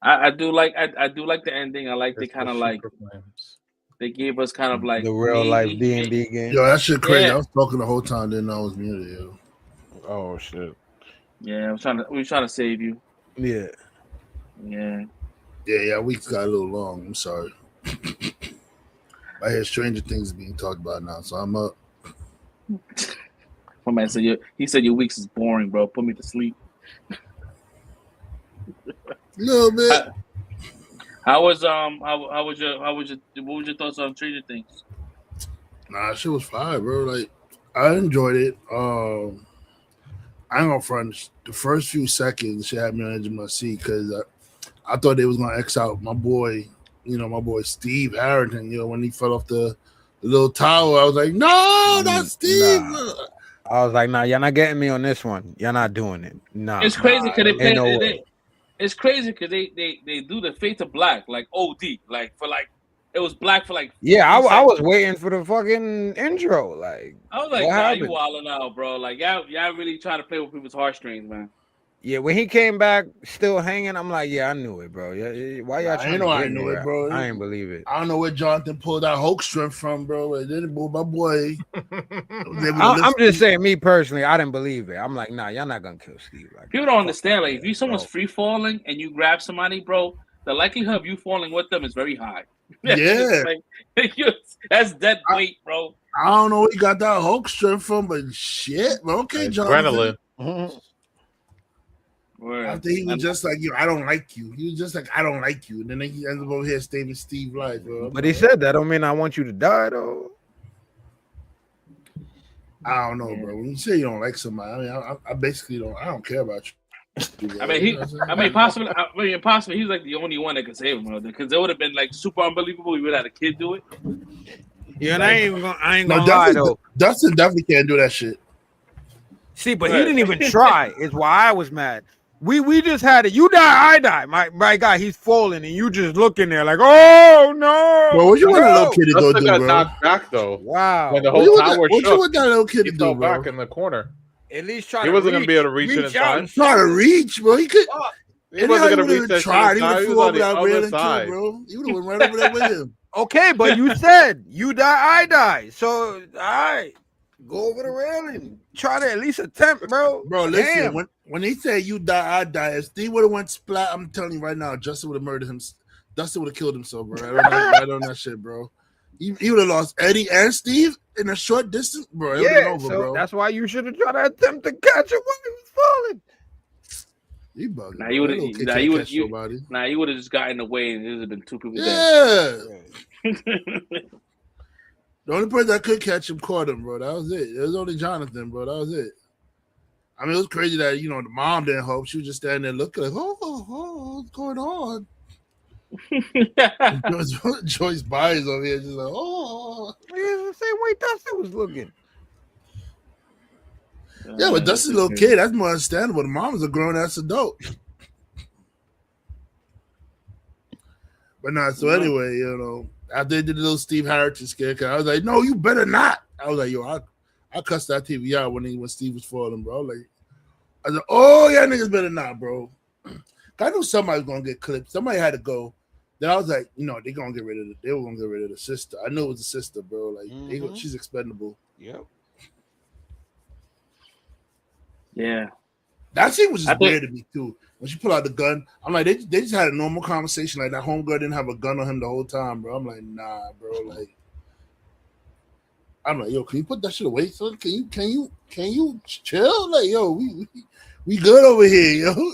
I do like the ending. I like they kind of like they gave us kind of like the real life D&D game. Yo, that shit crazy. Yeah. I was talking the whole time, didn't know I was muted. Yo. Oh shit. Yeah, we were trying to save you. Yeah. Yeah. Weeks got a little long. I'm sorry. I hear Stranger Things being talked about now, so I'm up. My man said he said your weeks is boring, bro. Put me to sleep. Little bit. What was your thoughts on Stranger Things? Nah, shit was fire, bro. Like, I enjoyed it. I ain't gonna front. The first few seconds, shit had me on the edge of my seat because I thought they was gonna X out my boy my boy Steve Harrington, when he fell off the little tower, I was like, no, not Steve. Nah. I was like, nah, you're not getting me on this one. You're not doing it. Nah. It's crazy because it's crazy because they do the Fade to Black like OD, like for like it was black for like. I was waiting for the fucking intro. Like I was like, nah, you wilding out, bro. Like y'all really trying to play with people's heartstrings, man. Yeah, when he came back still hanging, I'm like, yeah, I knew it, bro. Yeah, why y'all trying to get I knew it, bro. I ain't believe it. I don't know where Jonathan pulled that Hulk strength from, bro. It didn't move my boy. I'm just saying, me personally, I didn't believe it. I'm like, nah, y'all not gonna kill Steve. Like, people don't understand. Like, if you someone's free falling and you grab somebody, bro, the likelihood of you falling with them is very high. Yeah, that's dead weight, bro. I don't know where you got that Hulk strength from, but shit, bro. Okay, Jonathan. Adrenaline. After he was just like, I don't like you. He was just like, I don't like you. And then he ends up over here saving Steve's life, bro. But he said that don't mean I want you to die, though. I don't know, bro. When you say you don't like somebody, I mean, I basically don't. I don't care about you. Possibly. He was like the only one that could save him, because it would have been like super unbelievable. We would have had a kid do it. Yeah, and I ain't gonna lie though. Dustin definitely can't do that shit. See, but he didn't even try. Is why I was mad. We just had it. You die, I die. My guy, he's falling, and you just looking there like, oh no. Bro, what you want a little kid to go do, bro? Knocked back though. Wow. When the whole tower what you want that little kid to do, bro? Back in the corner. At least try. He wasn't gonna be able to reach it in time. Try to reach, bro. He could. He wasn't gonna reach that shot. He would would have flew over that railing, bro. He would have went right over there with him. Okay, but you said you die, I die. So, all right, go over the railing. Try to at least attempt, bro. Bro, listen. When he said you die, I die. If Steve would have went splat, I'm telling you right now, Justin would have murdered him. Dustin would have killed himself, bro. Right on that shit, bro. He would have lost Eddie and Steve in a short distance, bro. It yeah, over, so bro. That's why you should have tried to attempt to catch him when he was falling. You bugging. Now you would have just got in the way, and there would have been two people dead. The only person that could catch him caught him, bro. That was it. It was only Jonathan, bro. That was it. I mean, it was crazy that the mom didn't help. She was just standing there looking like, what's going on? Joyce Byers over here just like, the same way Dustin was looking. Yeah, but Dustin's a little kid. That's more understandable. The mom was a grown ass adult. But nah, so anyway, after they did the little Steve Harrington scare, I was like, no, you better not. I was like, yo, I cussed that TV out when Steve was falling, bro. I was like, oh, yeah, niggas better not, bro. I knew somebody was gonna get clipped. Somebody had to go. Then I was like, they were gonna get rid of the sister. I knew it was the sister, bro. Like, she's expendable. Yep. Yeah. That scene was just weird to me too. When she pulled out the gun, I'm like, they just had a normal conversation. Like that homegirl didn't have a gun on him the whole time, bro. I'm like, nah, bro. Like, I'm like, yo, can you put that shit away, son? Can you chill? Like, yo, we good over here, yo.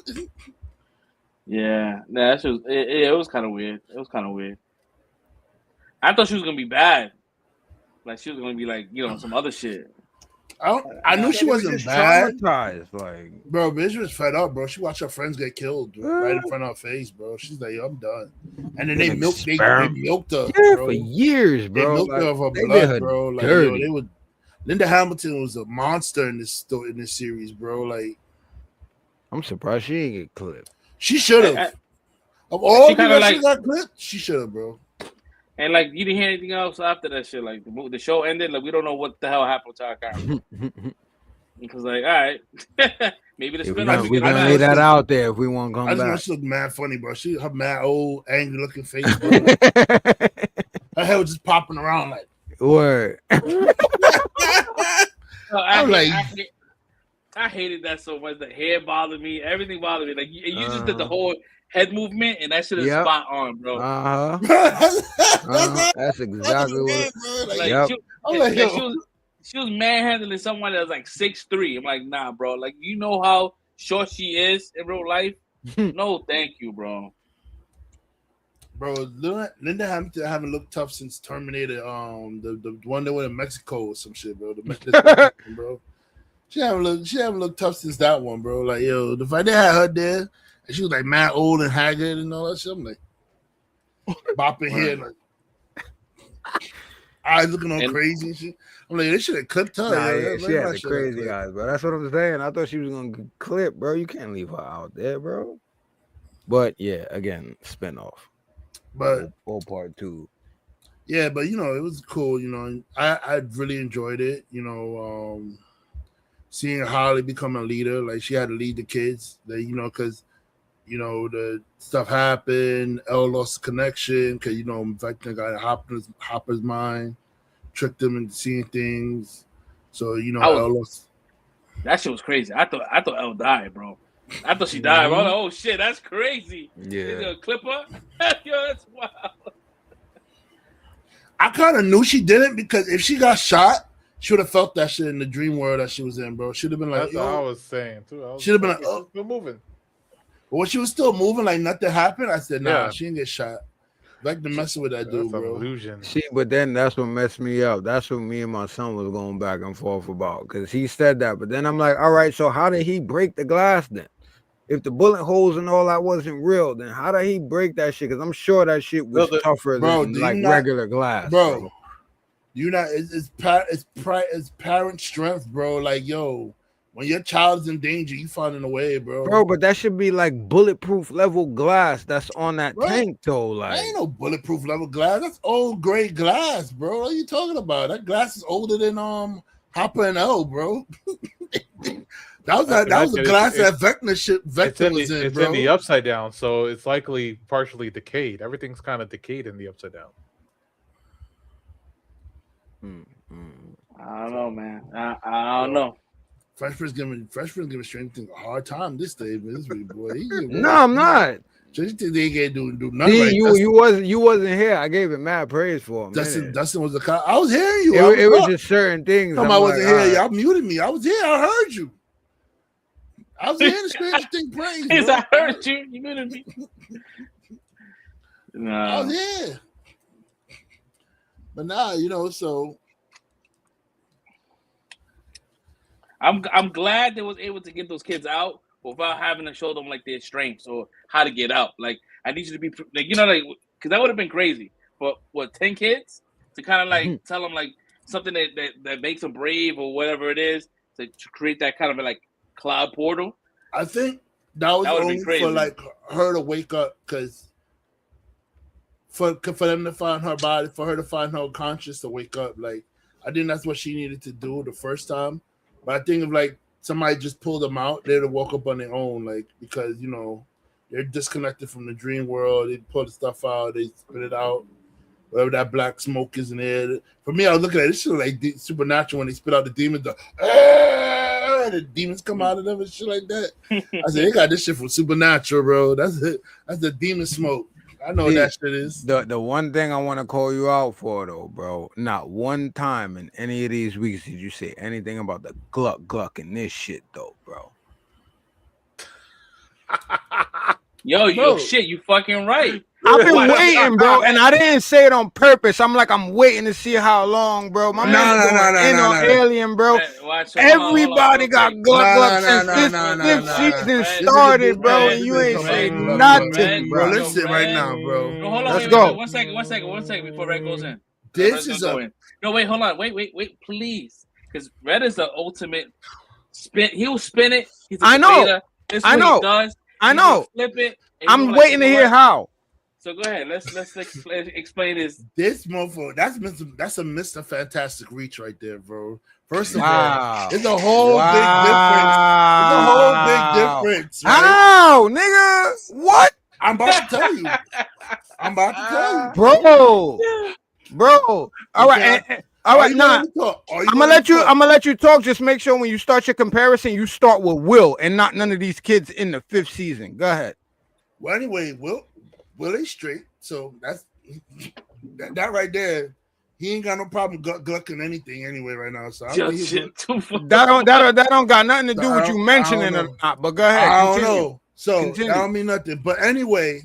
Yeah, nah, it was kind of weird. It was kind of weird. I thought she was gonna be bad. Like she was gonna be like, some other shit. I knew she wasn't bad. Traumatized, like, bro, bitch was fed up, bro. She watched her friends get killed right in front of her face, bro. She's like, yo, I'm done. And then they milked her, bro. For years, bro. They milked her of her blood, bro. Like, yo, Linda Hamilton was a monster in this series, bro. Like, I'm surprised she didn't get clipped. She should have. Of all the people that got clipped, she should have, bro. And like, you didn't hear anything else after that shit. Like the show ended. Like we don't know what the hell happened to our character. Because like, all right, maybe the spin-off. We're gonna lay that out there if we want to come back. I just she looked mad funny, bro. Her mad old, angry looking face, bro. Her head was just popping around like. Word. I hated that so much. The hair bothered me. Everything bothered me. Like you just did the whole head movement, and that shit is spot on, bro. That's exactly what. Like, she was manhandling someone that was like 6'3". I'm like, nah, bro. Like, you know how short she is in real life? No, thank you, bro. Bro, Linda Hamilton haven't looked tough since Terminator. The one that went in Mexico or some shit, bro. Bro. She haven't looked tough since that one, bro. Like, yo, the fact they had her there, and she was like mad old and haggard and all that shit. I'm like, bopping here, like eyes looking all crazy and shit. I'm like, they should have clipped her. She had the crazy eyes, bro. That's what I'm saying. I thought she was gonna get clipped, bro. You can't leave her out there, bro. But yeah, again, spinoff. But or part 2. Yeah, but you know, it was cool. You know, I really enjoyed it. You know, seeing Holly become a leader, like she had to lead the kids. That you know, because you know the stuff happened. Elle lost connection because you know, Vecna got Hopper's mind, tricked him into seeing things. So you know, Elle lost. That shit was crazy. I thought Elle died, bro. I thought she died. Bro. I was like, oh shit, that's crazy. Yeah, is it a clipper? Yo, that's wild. I kind of knew she didn't because if she got shot, she would have felt that shit in the dream world that she was in, bro. Should have been like, that's what I was saying too. Should have been like, oh, still moving. But when she was still moving, like nothing happened, I said, nah, she didn't get shot. Like to messing with that dude, bro. Illusion. See, but then that's what messed me up. That's what me and my son was going back and forth about because he said that. But then I'm like, all right, so how did he break the glass then? If the bullet holes and all that wasn't real, then how did he break that shit? Because I'm sure that shit was tougher than like regular glass, bro. You know, it's parent strength, bro. Like, yo, when your child is in danger, you finding a way, bro. Bro, but that should be like bulletproof level glass that's on that tank, though. Like, ain't no bulletproof level glass. That's old grade glass, bro. What are you talking about? That glass is older than Hopper and Elle, bro. That was the glass that Vecna was in, it's bro. in the upside down, so it's likely partially decayed. Everything's kind of decayed in the upside down. I don't know, man. I don't know. Fresh Prince giving Stranger Things a hard time this day, this week, boy. No, I'm not. Stranger Things they can't do nothing. See, you wasn't here. I gave it mad praise for him. Dustin was the cop. I was hearing you. It was just certain things. I wasn't here. Y'all muted me. I was here. I heard you. I was hearing the Stranger Things praise. I heard you. You muted me. No. I was here. But now, you know, so I'm glad they was able to get those kids out without having to show them like their strengths or how to get out. Like, I need you to be like, you know, like, because that would have been crazy. But 10 kids to kind of like tell them like something that makes them brave or whatever it is to create that kind of like cloud portal. I think that was only for like her to wake up because for them to find her body, for her to find her conscious to wake up. Like, I think that's what she needed to do the first time. But I think if like somebody just pulled them out, they'd have woke up on their own, like, because you know they're disconnected from the dream world. They pull the stuff out, they spit it out, whatever that black smoke is in there. For me, I was looking at this shit like Supernatural when they spit out the demons. The demons come out of them and shit like that. I said they got this shit from Supernatural, bro. That's it. That's the demon smoke. I know what that shit is. The one thing I want to call you out for, though, bro, not one time in any of these weeks did you say anything about the gluck in this shit, though, bro. Yo, shit, you fucking right. I've been waiting, bro, and I didn't say it on purpose. I'm waiting to see how long, bro. My man alien, bro. Everybody got gluck since this season started, bro, and you ain't saying nothing, bro. Let's sit right now, bro. No, hold on, let's go. 1 second before Red goes in. This is a... No, wait, hold on. Wait, please. Because Red is the ultimate spin. He'll spin it. He's a debater. This is what he does. I know. Flip it. I'm waiting to hear how. So go ahead. Let's explain this. This motherfucker, that's a Mr. Fantastic reach right there, bro. First of all, it's a whole big difference. It's a whole big difference. Right? How, nigga? What? I'm about to tell you. Bro. All right. All right, I'm gonna let you talk. Just make sure when you start your comparison, you start with Will and not none of these kids in the 5th season. Go ahead. Well, anyway, Will is straight, so that's that right there. He ain't got no problem glucking anything anyway right now. So that don't got nothing to do with you mentioning or not. But go ahead. I don't know. So that don't mean nothing. But anyway,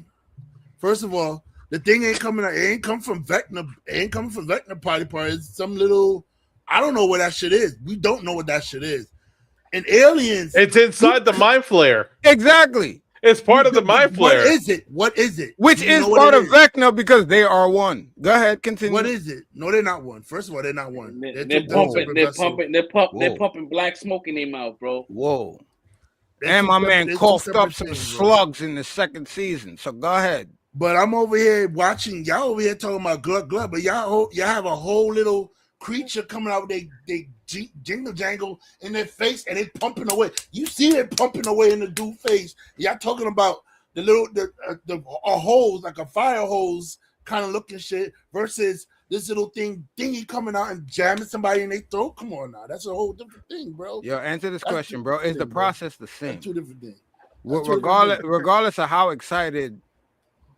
first of all, the thing ain't coming out. It ain't come from Vecna. It ain't coming from Vecna party. It's some little. I don't know what that shit is. We don't know what that shit is. And aliens. It's inside the mind flare. Exactly. It's part of the mind flare. What is it? What is it? Which is part of Vecna because they are one. Go ahead, continue. What is it? No, they're not one. First of all, they're not one. They're pumping black smoke in their mouth, bro. Whoa. And my man coughed up some slugs in the second season. So go ahead. But I'm over here watching y'all over here talking about glug, but y'all have a whole little creature coming out with they jingle jangle in their face and they pumping away. You see it pumping away in the dude face. Y'all talking about the hose, like a fire hose kind of looking shit versus this little thingy coming out and jamming somebody in their throat. Come on now, that's a whole different thing, bro. Yo, answer this question, bro. Is the process the same? That's two different things. Regardless of how excited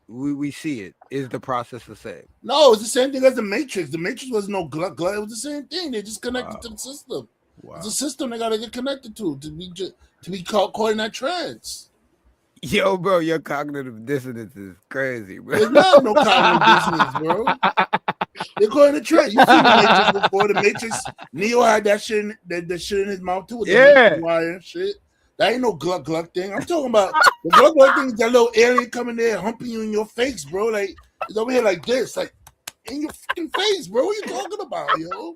we see it, is the process the same? No, it's the same thing as the Matrix. The Matrix was no glug. It was the same thing. They just connected to the system. Wow. It's a system they gotta get connected to be caught in that trance. Yo, bro, your cognitive dissonance is crazy, bro. There's not no cognitive dissonance, bro. They're calling the trend. You seen the Matrix before? The Matrix, Neo had that shit in his mouth too. With the wire and shit. That ain't no glug thing. I'm talking about the glug thing is that little alien coming there humping you in your face, bro. Like it's over here like this, like in your fucking face, bro. What you talking about, yo?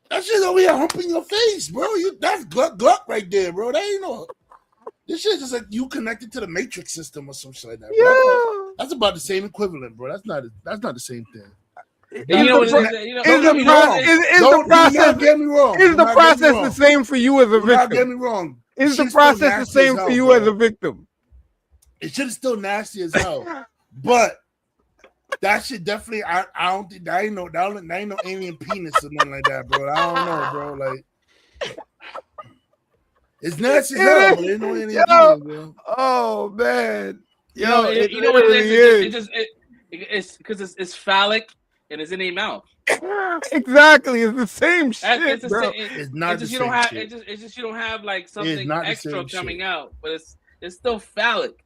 That shit's over here humping your face, bro. That's glug right there, bro. That ain't no. This shit is like you connected to the Matrix system or some shit like that. Bro. That's about the same equivalent, bro. That's not the same thing. Is the process the same for you as a victim? Get me wrong. Is the process the same for you as a victim? It should still nasty as hell, but that shit definitely. I don't think that ain't no alien penis or nothing like that, bro. I don't know, bro. Like it's nasty as hell, but ain't no alien penis, bro. Oh man, yo, you know what it is? It's because it's phallic. And it's in their mouth. Exactly, it's the same shit, bro. It's not the same shit. It's just you don't have like something extra coming out, but it's still phallic.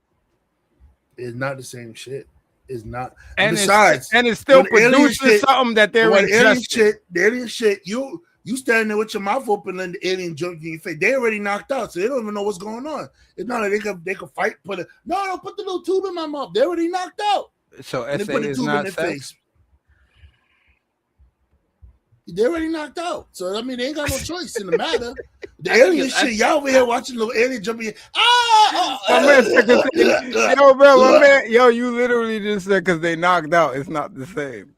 It's not the same shit. It's not. And besides, it's still producing something that they're ingesting. The alien shit. You standing there with your mouth open and the alien jump in your face. They already knocked out, so they don't even know what's going on. It's not like they could fight. Put the little tube in my mouth. They already knocked out. So SA is not sex. They already knocked out. So, I mean, they ain't got no choice in the matter. The alien shit, y'all over here watching little alien jumping in. Yo, you literally just said because they knocked out, it's not the same.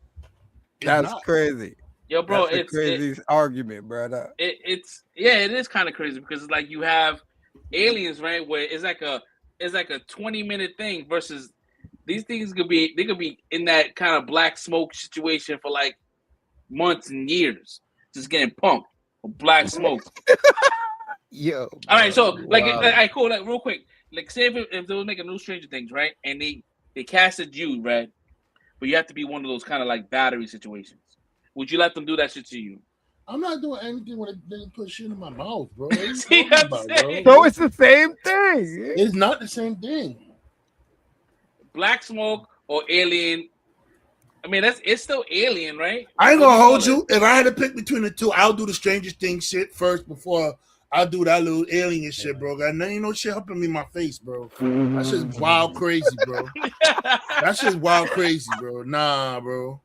That's crazy. Yo, bro, it's a crazy argument, bro. It is kind of crazy because it's like you have aliens, right? Where it's like a 20-minute thing versus these things could be in that kind of black smoke situation for like months and years, just getting pumped with black smoke. Yo. All right, so like, cool. Like, real quick, like, say if they was making new Stranger Things, right? And they casted you, right? But you have to be one of those kind of like battery situations. Would you let them do that shit to you? I'm not doing anything when they put shit in my mouth, bro. See what I'm saying? So it's the same thing. It's not the same thing. Black smoke or alien. I mean, it's still alien, right? I ain't gonna hold you. If I had to pick between the two, I'll do the Stranger Things shit first before I'll do that little alien shit, bro. Got ain't no shit helping me in my face, bro. That's just wild crazy, bro. That's just wild crazy, bro. Nah, bro.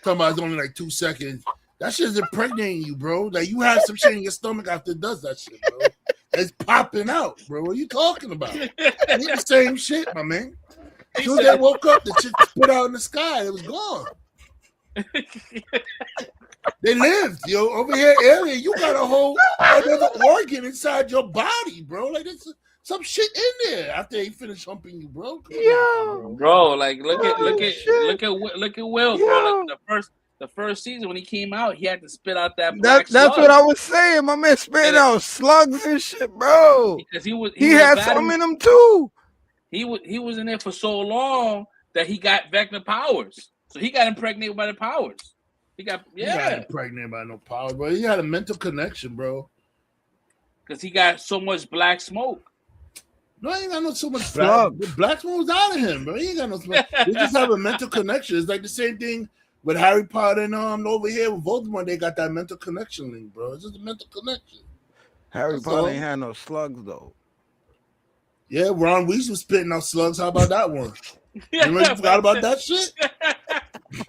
Talking about it's only like 2 seconds. That shit's impregnating you, bro. Like you have some shit in your stomach after it does that shit, bro. It's popping out, bro. What are you talking about? It's the same shit, my man. As soon as they woke up, the shit put out in the sky. It was gone. They lived, yo. Over here, alien, you got a whole another organ inside your body, bro. Like there's some shit in there after they finish humping you, bro. Bro, like look at Will, bro. Like, the first season when he came out, he had to spit out that black That's what I was saying. My man spit out slugs and shit, bro. Because he had some in him too. He was in there for so long that he got Vecna powers. So he got impregnated by the powers. He got impregnated by no powers, bro. He had a mental connection, bro. Because he got so much black smoke. No, he ain't got no so much black. The black smoke was out of him, bro. He ain't got no smoke. They just have a mental connection. It's like the same thing with Harry Potter and over here with Voldemort. They got that mental connection link, bro. It's just a mental connection. Harry Potter ain't had no slugs though. Yeah, Ron Weasley was spitting out slugs. How about that one? Yeah, You forgot about that shit?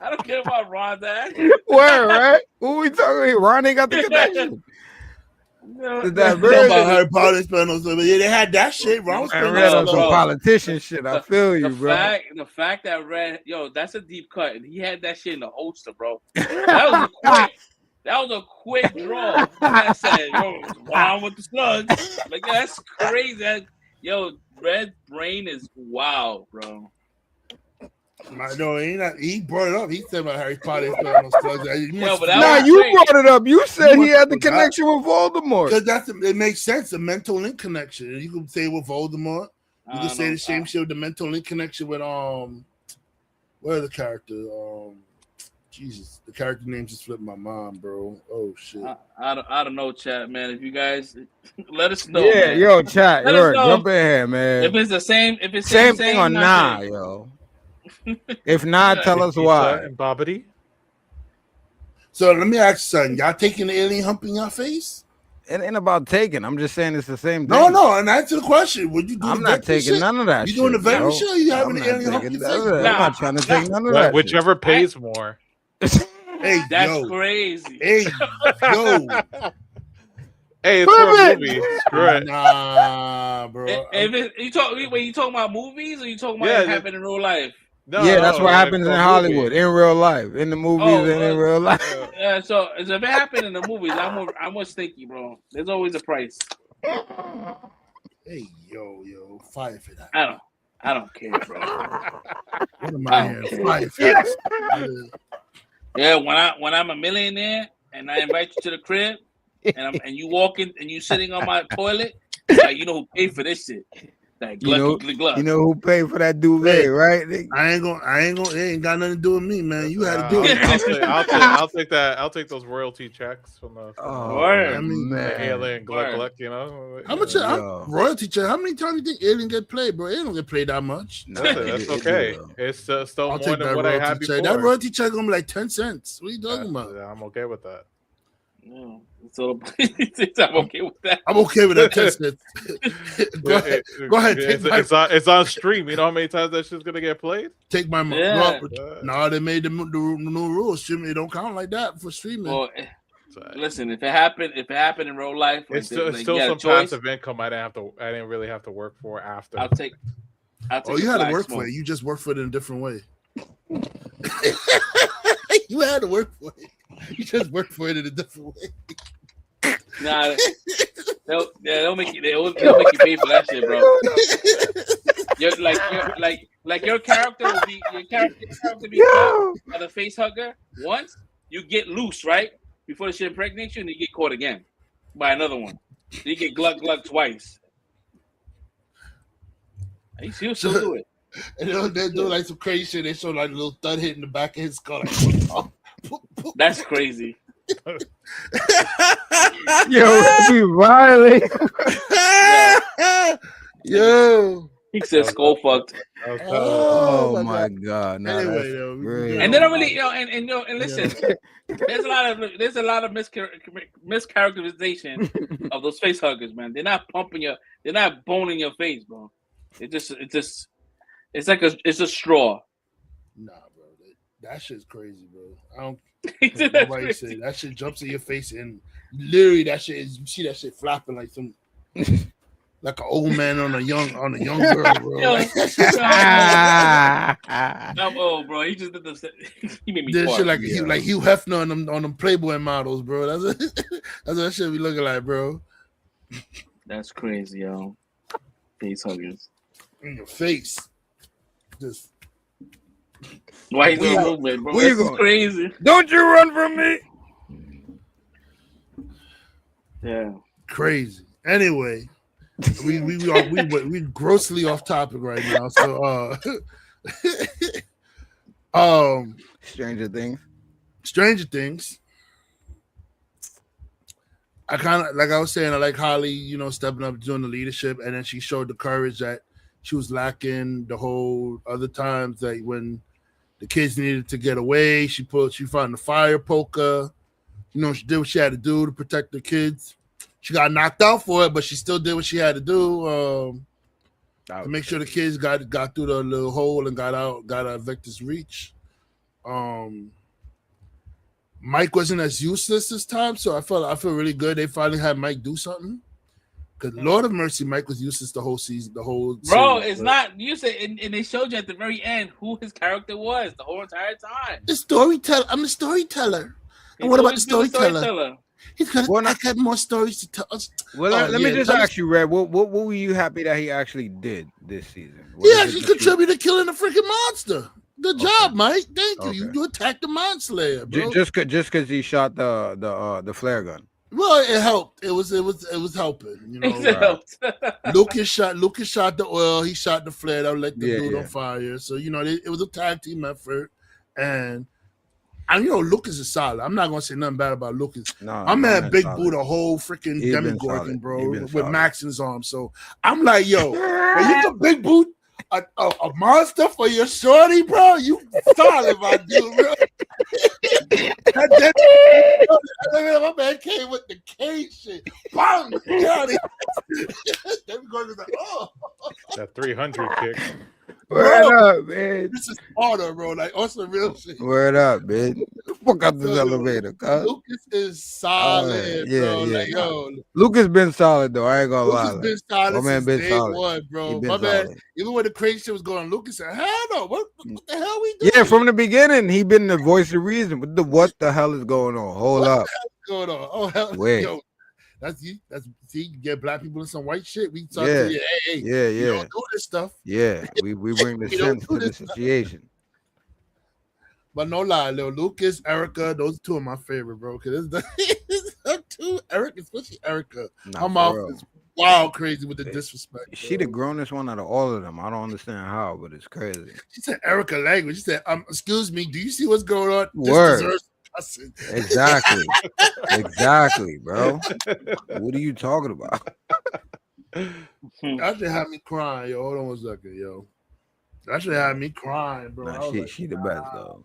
I don't care about Ron's ass. Where, right? Who we talking about? Ron ain't got the connection. No, That Talking about Harry Potter spitting on something. Yeah, they had that shit. Ron was I spitting read out on some slugs. politician shit. I feel you, bro. The fact that Red, that's a deep cut, and he had that shit in the holster, bro. That was a quick draw. I said, Ron with the slugs. Like, that's crazy. Red's brain is wild, bro. No, he brought it up. He said about Harry Potter spitting on slugs. You brought it up. You said he had the connection with Voldemort. Because it makes sense. A mental link connection. You can say with Voldemort. You can say the same shit with the mental link connection with where's the character? Jesus, the character name just slipped my mind, bro. Oh shit. I don't know, chat, man. If you guys let us know. Yeah, man. yo, chat. Jump in here, man. If it's the same, same thing or nah, yo. If not, tell us why. And Bobbity. So let me ask you something. Y'all taking the alien hump in your face? It ain't about taking. I'm just saying it's the same thing. No. And answer the question. Would you do? I'm not taking none of that. You doing the veteran shit? Or you having the alien hump in your face? I'm not trying to take none of that. Whichever pays more. Hey, that's crazy. Hey, yo. Hey, it's for a movie. Screw it. Nah, bro. You talking about movies or you talking about it happening in real life? No, that's what happens in Hollywood, in real life, in the movies and in real life. Yeah, so if it happened in the movies, I'm more stinky, bro. There's always a price. Hey, yo, fire for that. I don't care, bro. What am I here? Fire for that. Yeah, when I'm a millionaire and I invite you to the crib and you walk in and you sitting on my toilet, like, you know who paid for this shit. Like, you know who paid for that duvet, right? I ain't gonna. It ain't got nothing to do with me, man. You had to do it. I'll take that. I'll take those royalty checks from the. Man. Alien Gluck, you know. How much royalty check? How many times do you think Alien get played, bro? It don't get played that much. No, that's okay. It's still more than what I had before. That royalty check gonna be like 10 cents. What are you talking about? I'm okay with that. No, I'm okay with that. I'm okay with that 10 cents. Go ahead. It's on stream. You know how many times that shit's gonna get played? Take my money. Yeah. No, they made the new rules. Streaming, it don't count like that for streaming. Well, listen, if it happened in real life, it's still some passive income I didn't really have to work for after. I'll take you had to work for it. You just worked for it in a different way. You had to work for it. You just work for it in a different way. Nah, they'll make you pay for that shit, bro. Your character will be caught by the face hugger once. You get loose, right? Before the shit impregnates you, and you get caught again by another one. You get glug twice. He'll still do it. And they do like some crazy shit. They show like a little thud hit in the back of his skull. That's crazy. Yo, be violent. Yo. He said skull fucked. Oh my god. No, anyway, and they don't really, and listen, there's a lot of mischaracterization of those face huggers, man. They're not boning your face, bro. It's a straw. Nah, bro. That shit's crazy, bro. I don't. Nobody say that shit jumps in your face and literally that shit is. You see that shit flapping like some. Like an old man on a young girl, bro. I'm old, bro. He just did this. He made me. This shit like Hugh Hefner on them Playboy models, bro. That's what that shit be looking like, bro. That's crazy, yo. Face huggers in your face. Just why you doing movement, bro? This is crazy. Don't you run from me? Yeah, crazy. Anyway. We grossly off topic right now. So Stranger Things. I kind of, like I was saying, I like Holly, stepping up, doing the leadership, and then she showed the courage that she was lacking the whole other times, that when the kids needed to get away, she found the fire poker. She did what she had to do to protect the kids. She got knocked out for it, but she still did what she had to do. to make sure the kids got through the little hole and got out Vector's reach. Mike wasn't as useless this time, so I feel really good. They finally had Mike do something. Because Lord of Mercy, Mike was useless the whole season, Bro, series, it's not you said, and they showed you at the very end who his character was the whole entire time. The storyteller. I'm the storyteller. And what about the storyteller? He's gonna got more stories to tell us. Well, let me just ask you, Red. What were you happy that he actually did this season? He actually contributed to killing the freaking monster. Good job, Mike. Thank you. You attacked the monster slayer, bro. Just because he shot the flare gun. Well, it helped. It was helping. You know, it helped. Lucas shot the oil. He shot the flare that would let the dude on fire. So you know, it was a tag team effort, and you know, Lucas is solid. I'm not gonna say nothing bad about Lucas. I'm at Big Boo the whole freaking Demogorgon, bro, with Maxen's arm. So I'm like, yo, you the Big Boo. A monster for your shorty, bro. You solid, my dude, bro. My man came with the K shit. Bang! That 300 kick. Word up, man. This is harder, bro. Like on some real shit. Word up, man. Fuck out this elevator, cuz. Lucas is solid, bro. Yeah. Like, yo. Lucas been solid though. I ain't gonna lie. Lucas been solid. My man been solid. One, bro. My man, even when the crazy shit was going, Lucas said, "Hell no, what the hell we doing?" Yeah, from the beginning, he been the voice of reason. What the hell is going on? Hold up. What's going on? Oh hell, wait. Yo, that's you get black people in some white shit. We talk to you, hey, you don't do this stuff. Yeah, we bring the sense to the situation. But no lie, little Lucas, Erica, those two are my favorite, bro. Because it's the two, Erica, especially Erica. Her mouth is wild crazy with the disrespect. She the grownest one out of all of them. I don't understand how, but it's crazy. She said Erica language. She said, excuse me, do you see what's going on? Word. Exactly, bro. What are you talking about? That should have me crying, yo. Hold on 1 second, yo. That should have me crying, bro. Nah, she the best though.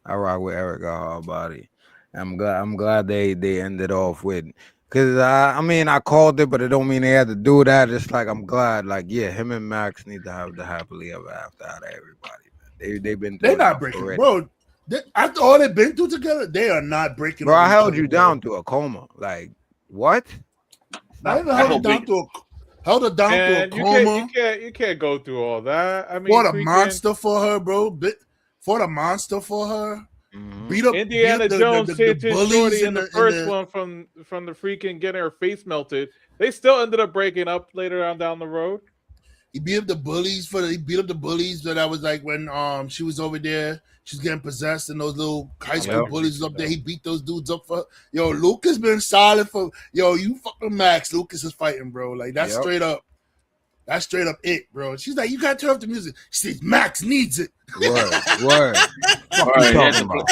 I rock with Erica hard body. I'm glad they ended off with, because I mean I called it, but it don't mean they had to do that. It's like I'm glad, like him and Max need to have the happily ever after out of everybody. They've been they're not breaking, already. Bro. After all they've been through together, they are not breaking. Bro, I held you down to a coma. Like what? I even held her down to a coma. You can't go through all that. I mean, what a monster for her, bro. For the monster for her. Mm-hmm. Beat up Indiana Jones hit Shorty in the first one from the freaking getting her face melted. They still ended up breaking up later on down the road. He beat up the bullies that I was like when she was over there. She's getting possessed, and those little high school bullies up there. He beat those dudes up for. Yo, Lucas been solid for. Yo, you fucking Max. Lucas is fighting, bro. Like that's straight up. That's straight up it, bro. She's like, you gotta turn off the music. She says Max needs it. Word. What you talking about?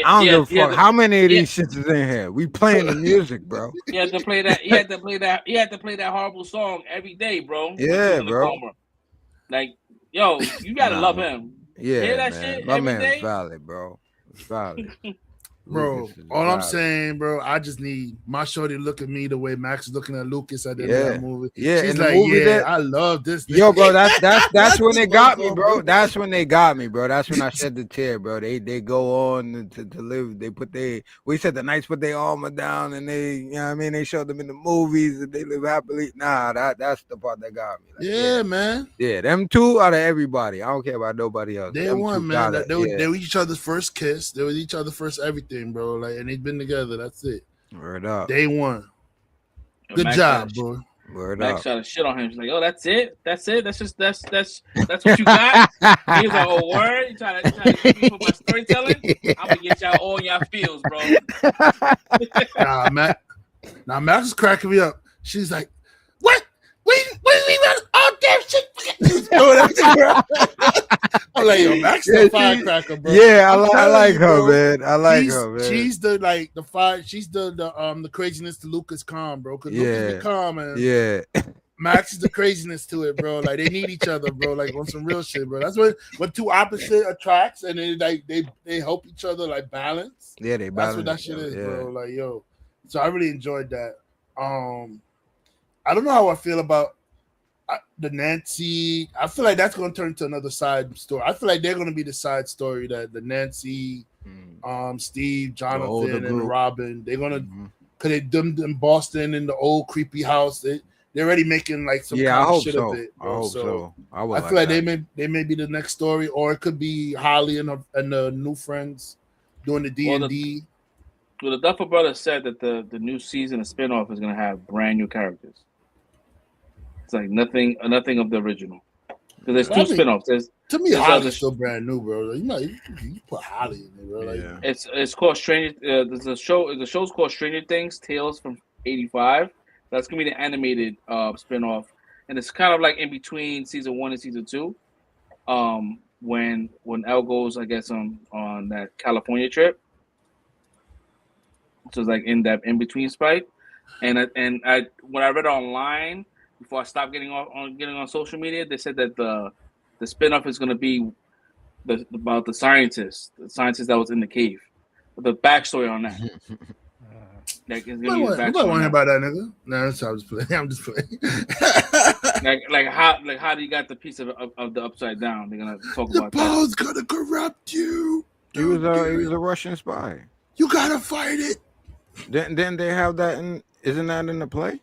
I don't give a fuck how many of these shits is in here. We playing the music, bro. You had to play that. You had to play that horrible song every day, bro. Yeah, bro. Like, yo, you gotta love him. Yeah, hear that man. shit My every man's day? valid, bro. It's valid. Bro, all I'm saying, bro, I just need my shorty to look at me the way Max is looking at Lucas at the end of that movie. Yeah, she's like, I love this. Yo, bro, that's when they got me, bro. That's when they got me, bro. That's when I shed the tear, bro. They go on to live. We said the Knights put their armor down, and you know what I mean? They showed them in the movies, and they live happily. Nah, that's the part that got me. Like, man. Yeah, them two out of everybody. I don't care about nobody else. They won, man. They were each other's first kiss. They were each other's first everything. Bro, like, and they've been together. That's it. Word up. Day one. Good job, bro. Word Max up. tried to shit on him. He's like, "Oh, that's it. That's what you got." He was like, "Oh, word. You trying to get me for my storytelling? I'm gonna get y'all all in y'all feels, bro." Max is cracking me up. She's like, "What? We all damn shit." I'm like, yo, Max is a firecracker, bro. Yeah, I like her, man. I like her, man. She's the fire. She's the craziness to Lucas calm, bro. Because Lucas be calm, and Max is the craziness to it, bro. Like they need each other, bro. Like on some real shit, bro. That's what two opposite attracts, and they help each other like balance. Yeah, they balance. That's what that shit is, bro. Like yo, so I really enjoyed that. I don't know how I feel about the Nancy. I feel like that's going to turn into another side story. I feel like they're going to be the side story that the Nancy, Steve, Jonathan, and Robin. They're going to because they them in Boston in the old creepy house. They're already making like some kind of shit of it. Bro. I hope so. I feel like they may be the next story, or it could be Holly and the new friends doing the D&D. Well, the Duffer Brothers said that the new season of spinoff is going to have brand new characters. It's like nothing of the original. Because there's two spinoffs. To me, Holly's still brand new, bro. You put Holly in there, bro. Like, it's called Stranger. There's a show. The show's called Stranger Things: Tales from '85. That's gonna be the animated spinoff, and it's kind of like in between season 1 and season 2. When Elle goes, I guess, on that California trip. So it's like in that in between spite, and I when I read online before I stopped getting on social media, they said that the spinoff is going to be about the scientist that was in the cave, the backstory on that. Like it's gonna be I'm not worrying about that nigga. No, I'm just playing. I'm just playing. how do you got the piece of the upside down? They're gonna talk about the powers gonna corrupt you. He was a Russian spy. You gotta fight it. Then they have that in. Isn't that in the play?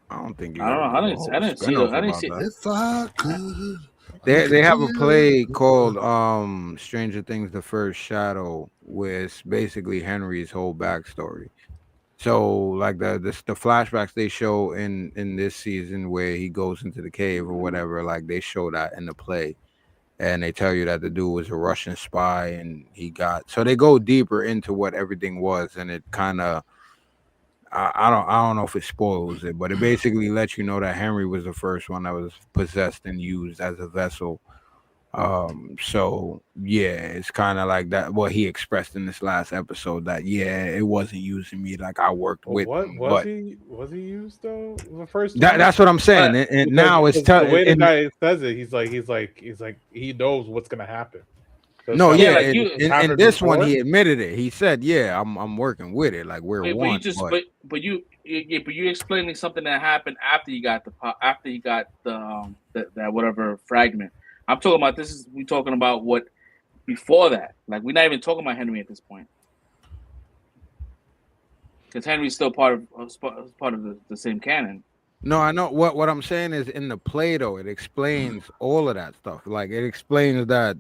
I don't think. I don't know. I didn't see it. If I could. They have a play called Stranger Things: The First Shadow, where it's basically Henry's whole backstory. So like the flashbacks they show in this season where he goes into the cave or whatever, like they show that in the play, and they tell you that the dude was a Russian spy and so they go deeper into what everything was, and it kind of I don't know if it spoils it, but it basically lets you know that Henry was the first one that was possessed and used as a vessel. So yeah, it's kind of like that. What he expressed in this last episode, that it wasn't using me like I worked with him. Was he used though the first time? That's what I'm saying. And now it's the way the guy says it. He's like he knows what's gonna happen. No, yeah, in this one he admitted it. He said, "Yeah, I'm working with it. Like we're one." But you explaining something that happened after you got the that whatever fragment. I'm talking about we talking about what before that. Like we're not even talking about Henry at this point, because Henry's still part of the same canon. No, I know what I'm saying is in the play though, it explains all of that stuff. Like it explains that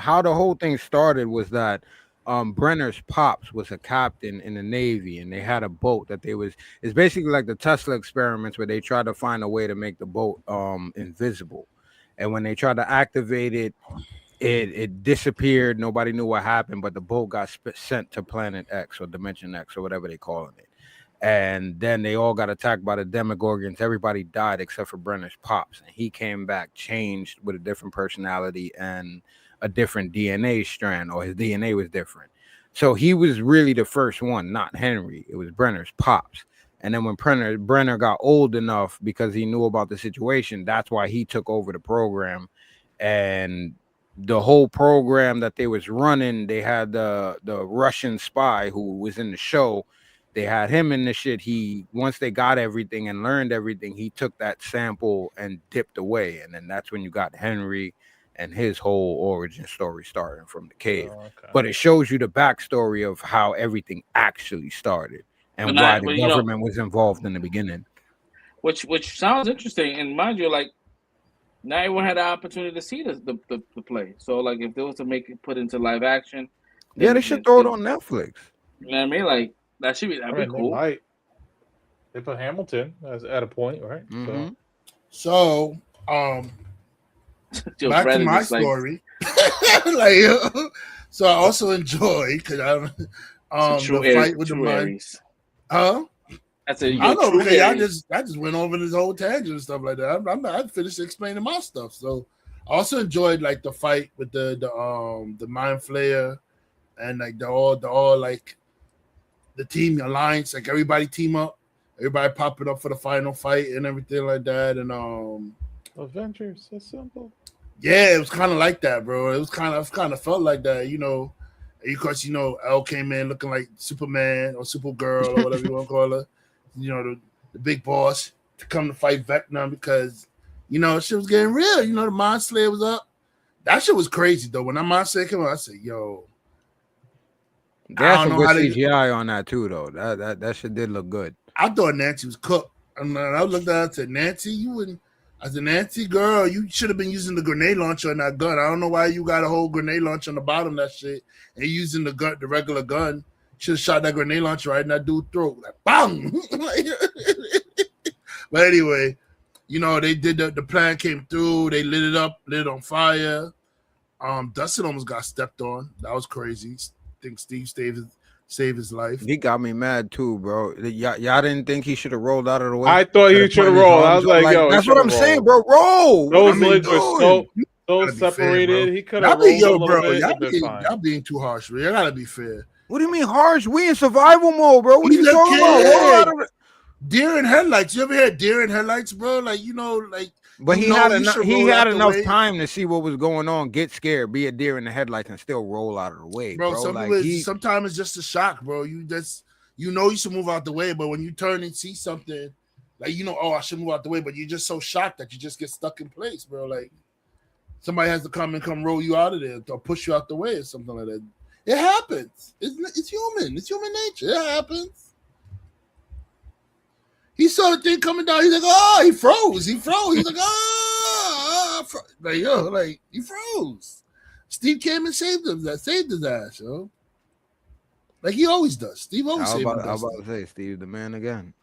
how the whole thing started was that Brenner's pops was a captain in the Navy, and they had a boat that it's basically like the Tesla experiments where they tried to find a way to make the boat invisible. And when they tried to activate it, it disappeared. Nobody knew what happened, but the boat got sent to Planet X or Dimension X or whatever they calling it. And then they all got attacked by the Demogorgons. Everybody died except for Brenner's pops. And he came back changed with a different personality and a different DNA strand, or his DNA was different. So he was really the first one, not Henry. It was Brenner's pops. And then when Brenner got old enough because he knew about the situation, that's why he took over the program. And the whole program that they was running, they had the Russian spy who was in the show. They had him in the shit. Once they got everything and learned everything, he took that sample and dipped away. And then that's when you got Henry and his whole origin story starting from the cave. Oh, okay. But it shows you the backstory of how everything actually started and why the government was involved in the beginning. Which sounds interesting. And mind you, like, not everyone had the opportunity to see the play. So, like, if they was to put into live action. They should throw it on Netflix. You know what I mean? Like, that'd be cool. They put Hamilton at a point, right? Mm-hmm. So back to my story. So I also enjoyed because the fight with the mind. Huh? I know because I just went over this whole tangent and stuff like that. I finished explaining my stuff. So I also enjoyed like the fight with the Mind Flayer and like the all like the team alliance, like everybody team up, everybody popping up for the final fight and everything like that. And Avengers, so simple. Yeah, it was kind of like that, bro. It was kind of felt like that, you know. Of course, you know, Elle came in looking like Superman or Supergirl or whatever you want to call her. You know, the big boss, to come to fight Vecna because, you know, shit was getting real. You know, the Mind Slayer was up. That shit was crazy, though. When that Mind Slayer came out, I said, yo. They had some good CGI on that, too, though. That shit did look good. I thought Nancy was cooked. I looked at her and said, Nancy, you wouldn't. I said, Nancy, girl, you should have been using the grenade launcher on that gun. I don't know why you got a whole grenade launcher on the bottom of that shit and using the gun, the regular gun. Should have shot that grenade launcher right in that dude's throat. Like, bang! But anyway, you know, they did the plan came through. They lit it up, lit it on fire. Dustin almost got stepped on. That was crazy. I think Steve saved his life. He got me mad too, bro. Y'all didn't think he should have rolled out of the way? I thought he should have rolled. I was like, yo, that's what I'm saying, bro. Roll. Those legs were so separated. Fair, he could have rolled a little bit. Y'all being too harsh, bro. Y'all gotta be fair. What do you mean harsh? We in survival mode, bro. What are you talking about? Deer in headlights. You ever heard deer in headlights, bro? Like, you know, like. But he had enough time to see what was going on, get scared, be a deer in the headlights, and still roll out of the way, bro. Sometimes it's just a shock, bro. You know you should move out the way, but when you turn and see something, like, you know, oh, I should move out the way, but you're just so shocked that you just get stuck in place, bro. Like, somebody has to come roll you out of there or push you out the way or something like that. It happens. It's human. It's human nature. It happens. He saw the thing coming down. He's like, oh, he froze. He's like, oh, like, yo, like, he froze. Steve came and saved his ass, yo. Like he always does. Steve always saves him. I was about to say, Steve, the man again.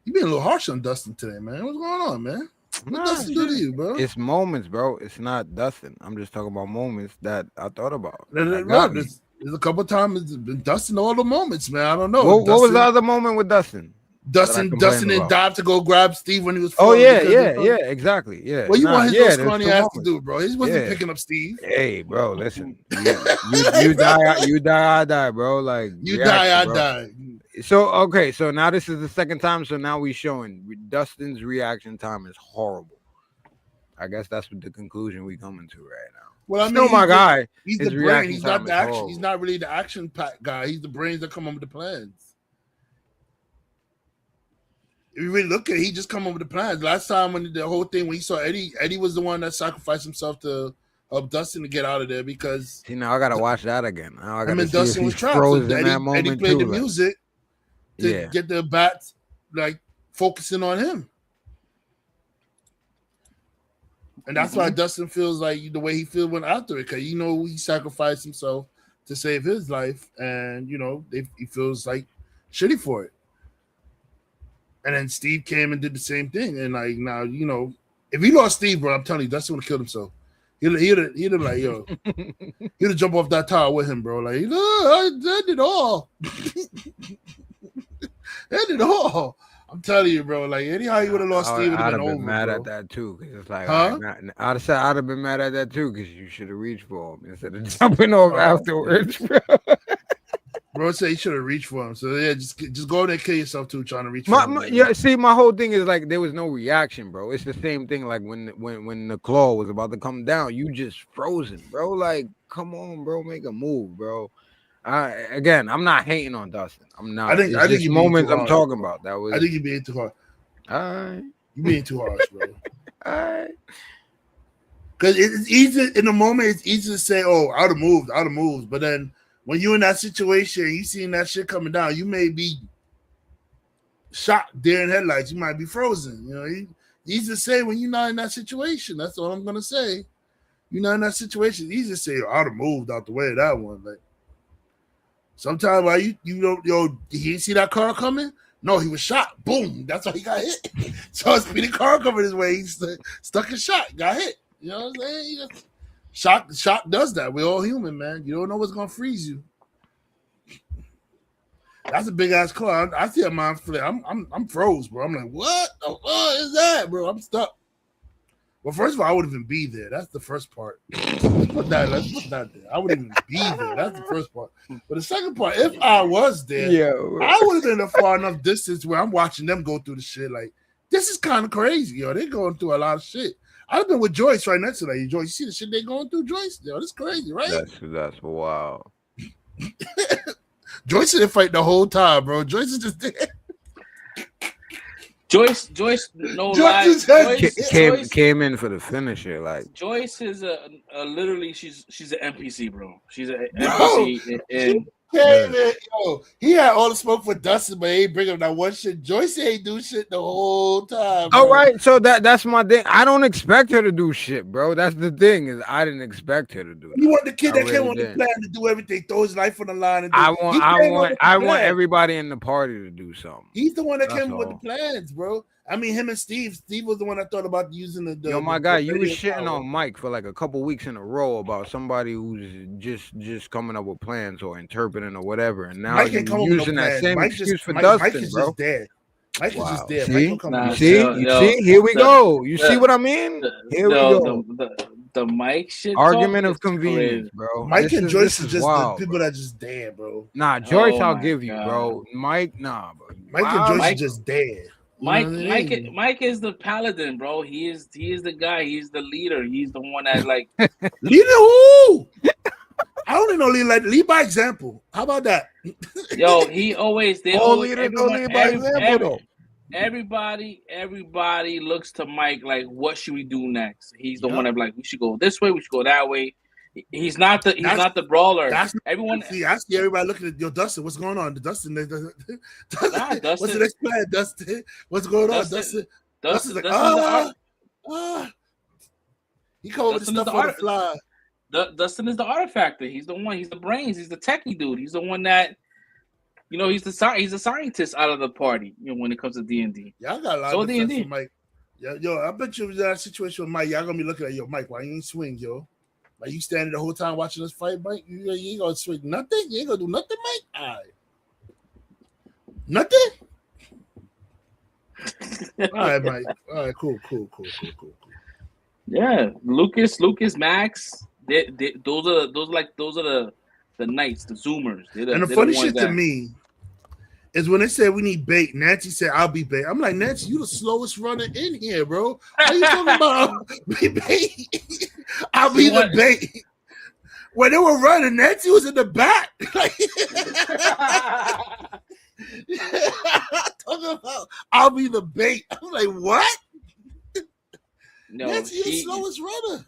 You being a little harsh on Dustin today, man. What's going on, man? What Dustin do to you, bro? It's moments, bro. It's not Dustin. I'm just talking about moments that I thought about. There's a couple of times it's been Dustin all the moments, man. I don't know. What was the other moment with Dustin? Dustin didn't dive to go grab Steve when he was. Oh yeah, exactly. Yeah. Well, you want his little scrawny ass to do, bro. He wasn't picking up Steve. Hey, bro, listen. You die, I die, bro. Like you die, I die. So okay, so now this is the second time. So now we showing Dustin's reaction time is horrible. I guess that's what the conclusion we coming to right now. Well, I mean, still my guy. He's the brain. He's not the action. Horrible. He's not really the action guy. He's the brains that come up with the plans. If you really look at it, he just come up with the plans. Last time when the whole thing, when he saw Eddie was the one that sacrificed himself to help Dustin to get out of there because. See, now I gotta watch that again. Now I gotta see Dustin was trapped. So Eddie played the music to get the bats like focusing on him, and that's why Dustin feels like the way he feels when after it, because you know he sacrificed himself to save his life, and you know he feels like shitty for it. And then Steve came and did the same thing. And like now, you know, if he lost Steve, bro, I'm telling you, Dustin would have killed himself. He'd have like, yo, he'd have jumped off that tower with him, bro. Like, no, I did it all. I did it all. I'm telling you, bro. Like, anyhow he would have lost Steve, I'd have been over, mad bro. At that too. Cause it's like, I'd have been mad at that too, because you should have reached for him instead of jumping off afterwards, bro. Bro said he should have reached for him. So yeah, just go there and kill yourself too, trying to reach for him. See, my whole thing is like there was no reaction, bro. It's the same thing like when the claw was about to come down, you just frozen, bro. Like, come on, bro, make a move, bro. Again, I'm not hating on Dustin. I'm not. I think you moments I'm talking about. That was. I think you're being too hard. All right, you being too harsh, bro. All right. Because it's easy in the moment. It's easy to say, "Oh, out of moves," but then. When you're in that situation, you seeing that shit coming down, you may be shot deer in headlights. You might be frozen. You know, easy to say when you're not in that situation. That's all I'm gonna say. You're not in that situation. It's easy to say, I'd have moved out the way of that one. Like sometimes, why you don't, did he see that car coming? No, he was shot. Boom. That's why he got hit. So a speeding car coming his way. He's stuck and shot. Got hit. You know what I'm saying? Shock does that. We're all human, man. You don't know what's gonna freeze you. That's a big ass car. I see a mind flip. I'm froze, bro. I'm like, what? What is that, bro? I'm stuck. Well, first of all, I wouldn't even be there. That's the first part. Let's put that there. I wouldn't even be there. That's the first part. But the second part, if I was there, I would have been a far enough distance where I'm watching them go through the shit. Like, this is kind of crazy, yo. They're going through a lot of shit. I've been with Joyce right next to that. Joyce, you see the shit they going through, Joyce? Yo, this crazy, right? That's wow. Joyce didn't fight the whole time, bro. Joyce is just there. Joyce, no lie. Joyce came in for the finisher. Like Joyce is a literally she's an NPC, bro. She's an NPC Yo, he had all the smoke for Dustin, but he ain't bring him that one shit. Joyce ain't do shit the whole time. All right, so that's my thing. I don't expect her to do shit, bro. That's the thing is I didn't expect her to do. You want the kid that came on the plan to do everything, throw his life on the line. And I want everybody in the party to do something. He's the one that came up with the plans, bro. I mean, him and Steve. Steve was the one that thought about using the. Yo, my guy, you was shitting on Mike for like a couple weeks in a row about somebody who's just coming up with plans or interpreting or whatever, and now you're using that same excuse for Dustin, Mike is bro. Just dead. Mike is just dead. See, here we go. You see what I mean? Here we go. The Mike shit. Argument of convenience, bro. Mike and Joyce is just the people that just dead, bro. Nah, Joyce, I'll give you, bro. Mike, nah, bro. Mike and Joyce is just dead. Mike is the paladin, bro. He is the guy. He's the leader. He's the one that like leader who? I don't even know lead by example. How about that? Yo, he always lead by example. Everybody looks to Mike like, what should we do next? He's the one that like we should go this way, we should go that way. He's not the brawler. Everyone see everybody looking at Dustin. What's going on? Dustin. Dustin. What's the next plan, Dustin? What's going on, Dustin? Dustin's like, he come up with stuff on the fly. Dustin is the artifactor. He's the one. He's the brains. He's the techie dude. He's the one that, he's the scientist out of the party. When it comes to D&D. Y'all got a lot of defense for Mike. Yo, I bet you that situation with Mike. Y'all gonna be looking at Mike. Why you ain't swing, yo? Like you standing the whole time watching us fight, Mike? You ain't gonna swing nothing? You ain't gonna do nothing, Mike? All right. Nothing? All right, Mike. All right, cool. Yeah, Lucas, Max. Those are the knights, the zoomers. And the funny shit to me is when they said we need bait, Nancy said, I'll be bait. I'm like, Nancy, you the slowest runner in here, bro. What are you talking about? Be bait. I'll be the bait. When they were running, Nancy was in the back. Talking about, I'll be the bait. I'm like, what? No, Nancy, you're the slowest runner.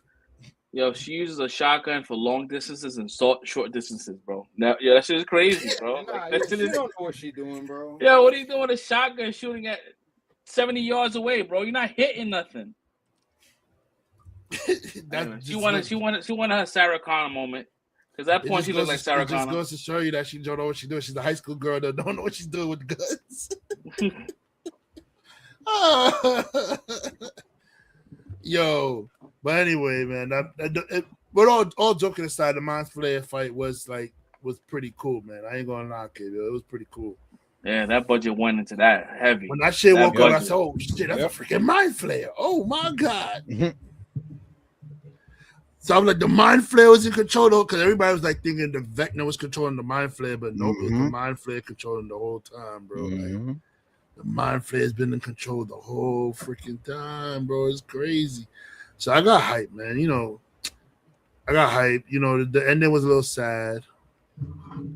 Yo, she uses a shotgun for long distances and short distances, bro. Now, that shit is crazy, bro. She don't know what she's doing, bro. Yo, what are you doing with a shotgun shooting at 70 yards away, bro? You're not hitting nothing. She wanted her Sarah Connor moment. Because at that point, she looked like Sarah Connor. It just goes to show you that she don't know what she's doing. She's a high school girl that don't know what she's doing with guns. Yo, but anyway, man, but all joking aside, the Mind Flayer fight was pretty cool, man. I ain't gonna knock it. It was pretty cool. Yeah, that budget went into that heavy. When that shit woke up, I said, "Oh shit, that's a freaking Mind Flayer!" Oh my god. So I'm like, the Mind Flayer was in control though, because everybody was like thinking the Vecna was controlling the Mind Flayer, but no, the Mind Flayer controlling the whole time, bro. Like, the Mind Flayer has been in control the whole freaking time, bro. It's crazy. So I got hype, man. I got hype. The ending was a little sad.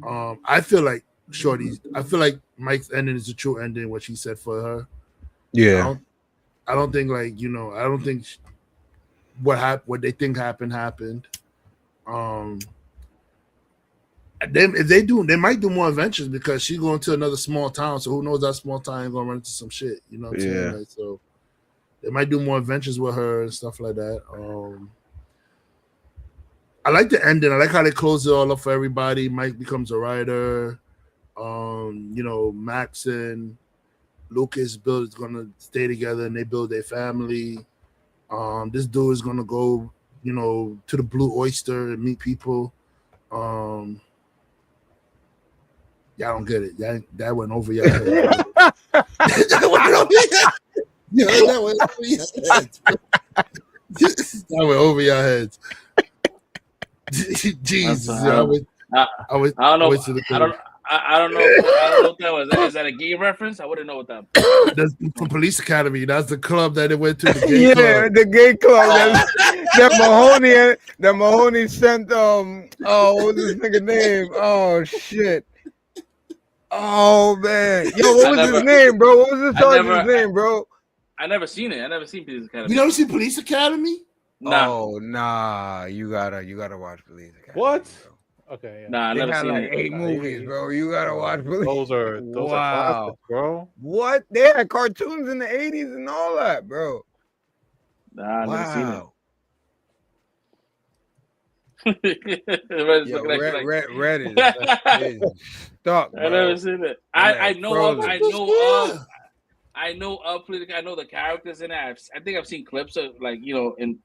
I feel like Mike's ending is the true ending, what she said for her. Yeah. I don't think what they think happened. If they do, they might do more adventures because she's going to another small town. So who knows, that small town ain't gonna run into some shit. You know what I'm saying? Like, so they might do more adventures with her and stuff like that. I like the ending. I like how they close it all up for everybody. Mike becomes a writer. Max and Lucas is gonna stay together and they build their family. This dude is gonna go, to the Blue Oyster and meet people. Y'all don't get it. That went over your head. That went over your heads. Jesus. I don't know. I don't know what that was. Is that a gay reference? I wouldn't know what that was. That's from Police Academy. That's the club that they went to. The gay club. The gay club. that Mahoney sent. What's this nigga name? Oh shit. Oh man, yo, what was his name, bro? What was his sergeant's name, bro? I never seen it. I never seen Police Academy. You never seen Police Academy? Nah. Oh nah, you gotta watch Police Academy. What? Bro. Okay, yeah. Nah, I never seen like it. 8 movies, bro. You gotta watch Police. Those are classics, bro. What? They had cartoons in the 80s and all that, bro. Nah, I never seen it. Red is stuck, bro. I never seen it. I know politically. I know the characters in it. I think I've seen clips of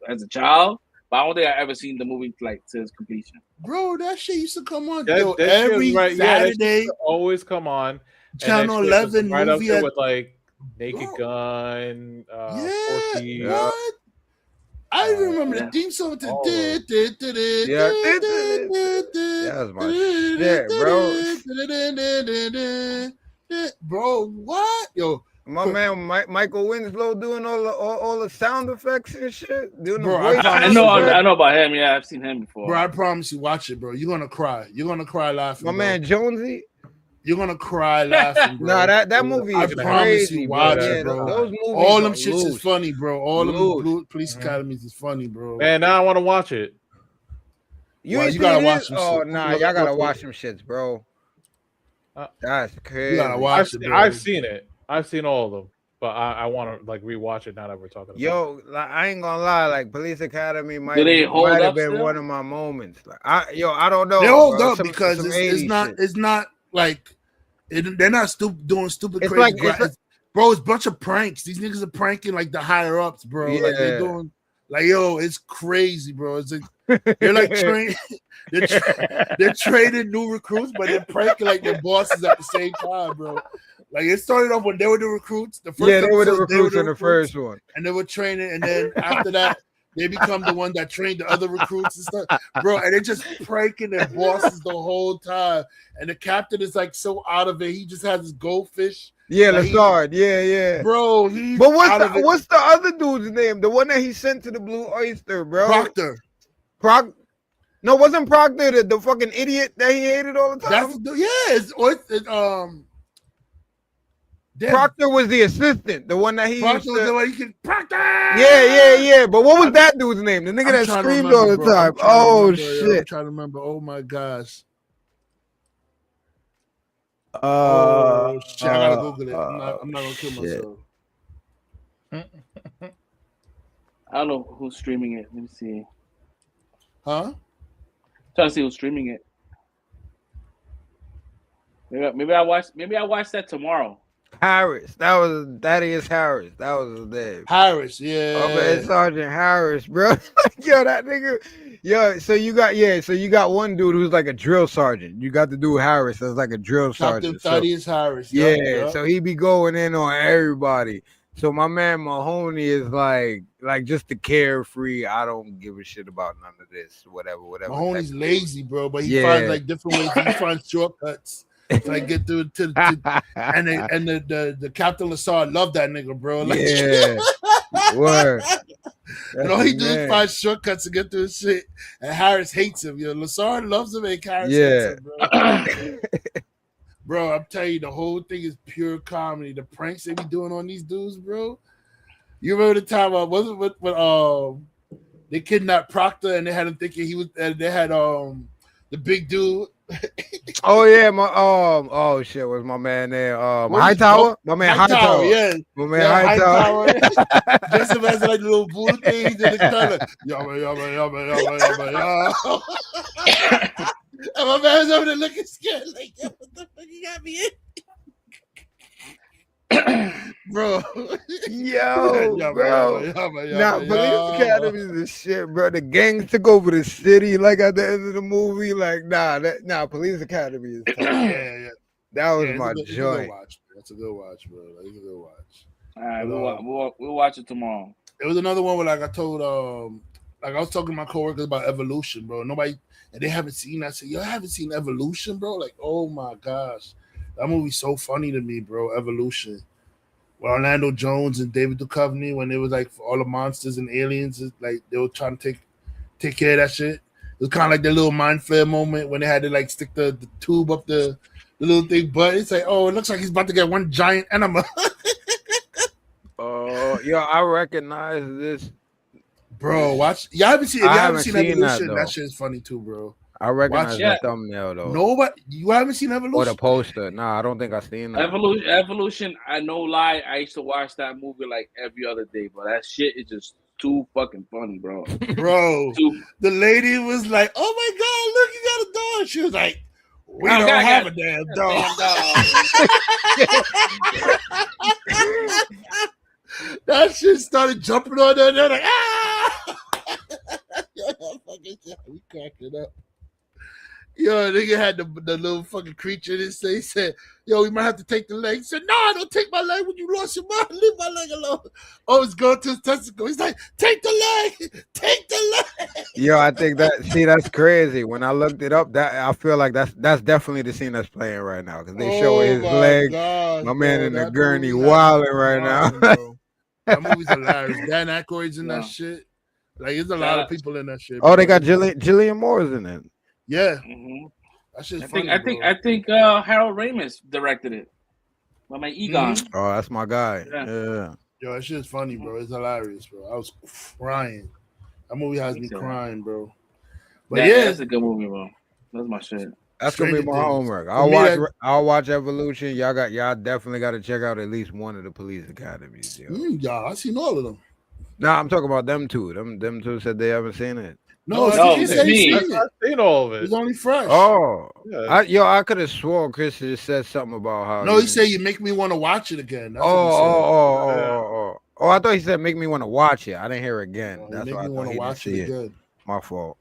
as a child, but I don't think I've ever seen the movie to its completion. Bro, that shit used to come on every Saturday. Always come on. Channel 11 right movie up there with like Naked Gun. Porky, what? I remember the theme song to that was my shit, bro. Bro, what? Yo, my man Michael Winslow doing all the sound effects and shit. Doing bro, I know about him. Yeah, I've seen him before. Bro, I promise you, watch it, bro. You're gonna cry. You're gonna cry laughing. My man Jonesy. You're gonna cry laughing, bro. Nah, that movie is crazy. I promise you, watch it, bro. Those movies all them shits is funny, bro. All them Police Academies is funny, bro. Man, now I want to watch it. You gotta watch them. Oh, nah, y'all gotta watch them shits, bro. That's crazy. You gotta watch it, bro. I've seen it. I've seen all of them, but I want to like rewatch it now that we're talking about. Yo, like, I ain't gonna lie, like Police Academy might have been one of my moments. Like, I don't know. They hold up because it's not like they're not doing stupid crazy. Bro, it's a bunch of pranks. These niggas are pranking like the higher ups, bro. Yeah. Like they're doing, like, yo, it's crazy, bro. It's like they're like training. They're training new recruits, but they're pranking like their bosses at the same time, bro. Like it started off when they were the recruits. They were the recruits in the first one, and they were training, and then after that, they become the one that trained the other recruits and stuff, bro. And they're just pranking their bosses the whole time. And the captain is like so out of it. He just has his goldfish. Yeah, Lazard. Yeah. Bro, but what's the other dude's name? The one that he sent to the Blue Oyster, bro. Proctor. No, wasn't Proctor the fucking idiot that he hated all the time? Proctor was the assistant, the one that he Proctor was the one you could Proctor. Yeah. But what was that dude's name? The nigga that screamed all the time. Oh shit! I'm trying to remember. Oh my gosh. Shit! I gotta Google it. I'm not gonna kill myself. I don't know who's streaming it. Let me see. Huh? I'm trying to see who's streaming it. Maybe I watch that tomorrow. Harris. That is Harris. That was his name. Harris, yeah. Okay, Sergeant Harris, bro. Yo, that nigga. Yo, so you got one dude who's like a drill sergeant. You got the dude Harris that's like a drill sergeant. Captain Thaddeus Harris. Yeah, so he be going in on everybody. So my man Mahoney is like just the carefree. I don't give a shit about none of this. Whatever. Mahoney's lazy, bro, but he finds like different ways. He finds shortcuts. So I get through and the Captain Lassard loved that nigga, bro. Like, word. And all he do is find shortcuts to get through his shit. And Harris hates him. Yo, Lassard loves him and Harris hates him, bro. Bro, I'm telling you, the whole thing is pure comedy. The pranks they be doing on these dudes, bro. You remember the time when they kidnapped Proctor and they had him thinking he was. They had the big dude. Oh yeah, oh shit, was my man there? Hightower, my man Hightower, yeah, my man Hightower. Just imagine like the little bull things in the color, yabba. And my man's over there looking scared, like, what the fuck you got me in? Bro, nah, Police Academy is the shit, bro. The gangs took over the city, like at the end of the movie. Like, Police Academy is tough. Yeah. That was my joint. That's a good watch, bro. That's a good watch. All right, we'll watch it tomorrow. It was another one where, like, I told, like, I was talking to my coworkers about Evolution, bro. Nobody, and they haven't seen. I said, yo, I haven't seen Evolution, bro. Like, oh my gosh, that movie's so funny to me, bro. Evolution. With Orlando Jones and David Duchovny, when it was like for all the monsters and aliens, like they were trying to take care of that shit. It was kind of like the little mind flare moment when they had to like stick the tube up the the little thing, but it's like, oh, it looks like he's about to get one giant enema. Oh, yo, I recognize this. Bro, watch. Y'all haven't seen. If you haven't seen Evolution, that, that shit is funny too, bro. I recognize the thumbnail though. Nobody, you haven't seen Evolution or the poster? Nah, I don't think I've seen that. Evolution. I no lie. I used to watch that movie like every other day, but that shit is just too fucking funny, bro. Bro, the lady was like, "Oh my god, look, you got a dog." She was like, "We don't have a damn dog." That shit started jumping on there. They're like, ah! We cracked it up. Yo, nigga had the little fucking creature that he said, yo, we might have to take the leg. He said, no, don't take my leg when you lost your mind. Leave my leg alone. Oh, it's going to his testicle. He's like, take the leg. Take the leg. Yo, I think that's crazy. When I looked it up, that I feel like that's definitely the scene that's playing right now. Because they show his leg. Gosh, my man in the gurney wilding right now. That movie's hilarious. Dan Aykroyd's in that shit. Like, there's a lot of people in that shit. Oh, they got Jillian Moore's in it. Yeah. Mm-hmm. That shit's funny, I think Harold Ramis directed it. By my Egon. Mm-hmm. Oh, that's my guy. Yeah. Yo, that shit's funny, bro. It's hilarious, bro. I was crying. That movie has me crying, bro. But that's a good movie, bro. That's my shit. That's gonna be my homework. I'll watch Evolution. Y'all definitely got to check out at least one of the police academies. Y'all, I seen all of them. Nah, I'm talking about them two. Them two said they haven't seen it. No, he said I've seen all of it. It's only fresh. Oh, yeah. I could have sworn Chris just said something about how. No, he said you make me want to watch it again. That's Oh, I thought he said make me want to watch it. I didn't hear it again. That's why I thought he watch it again. My fault.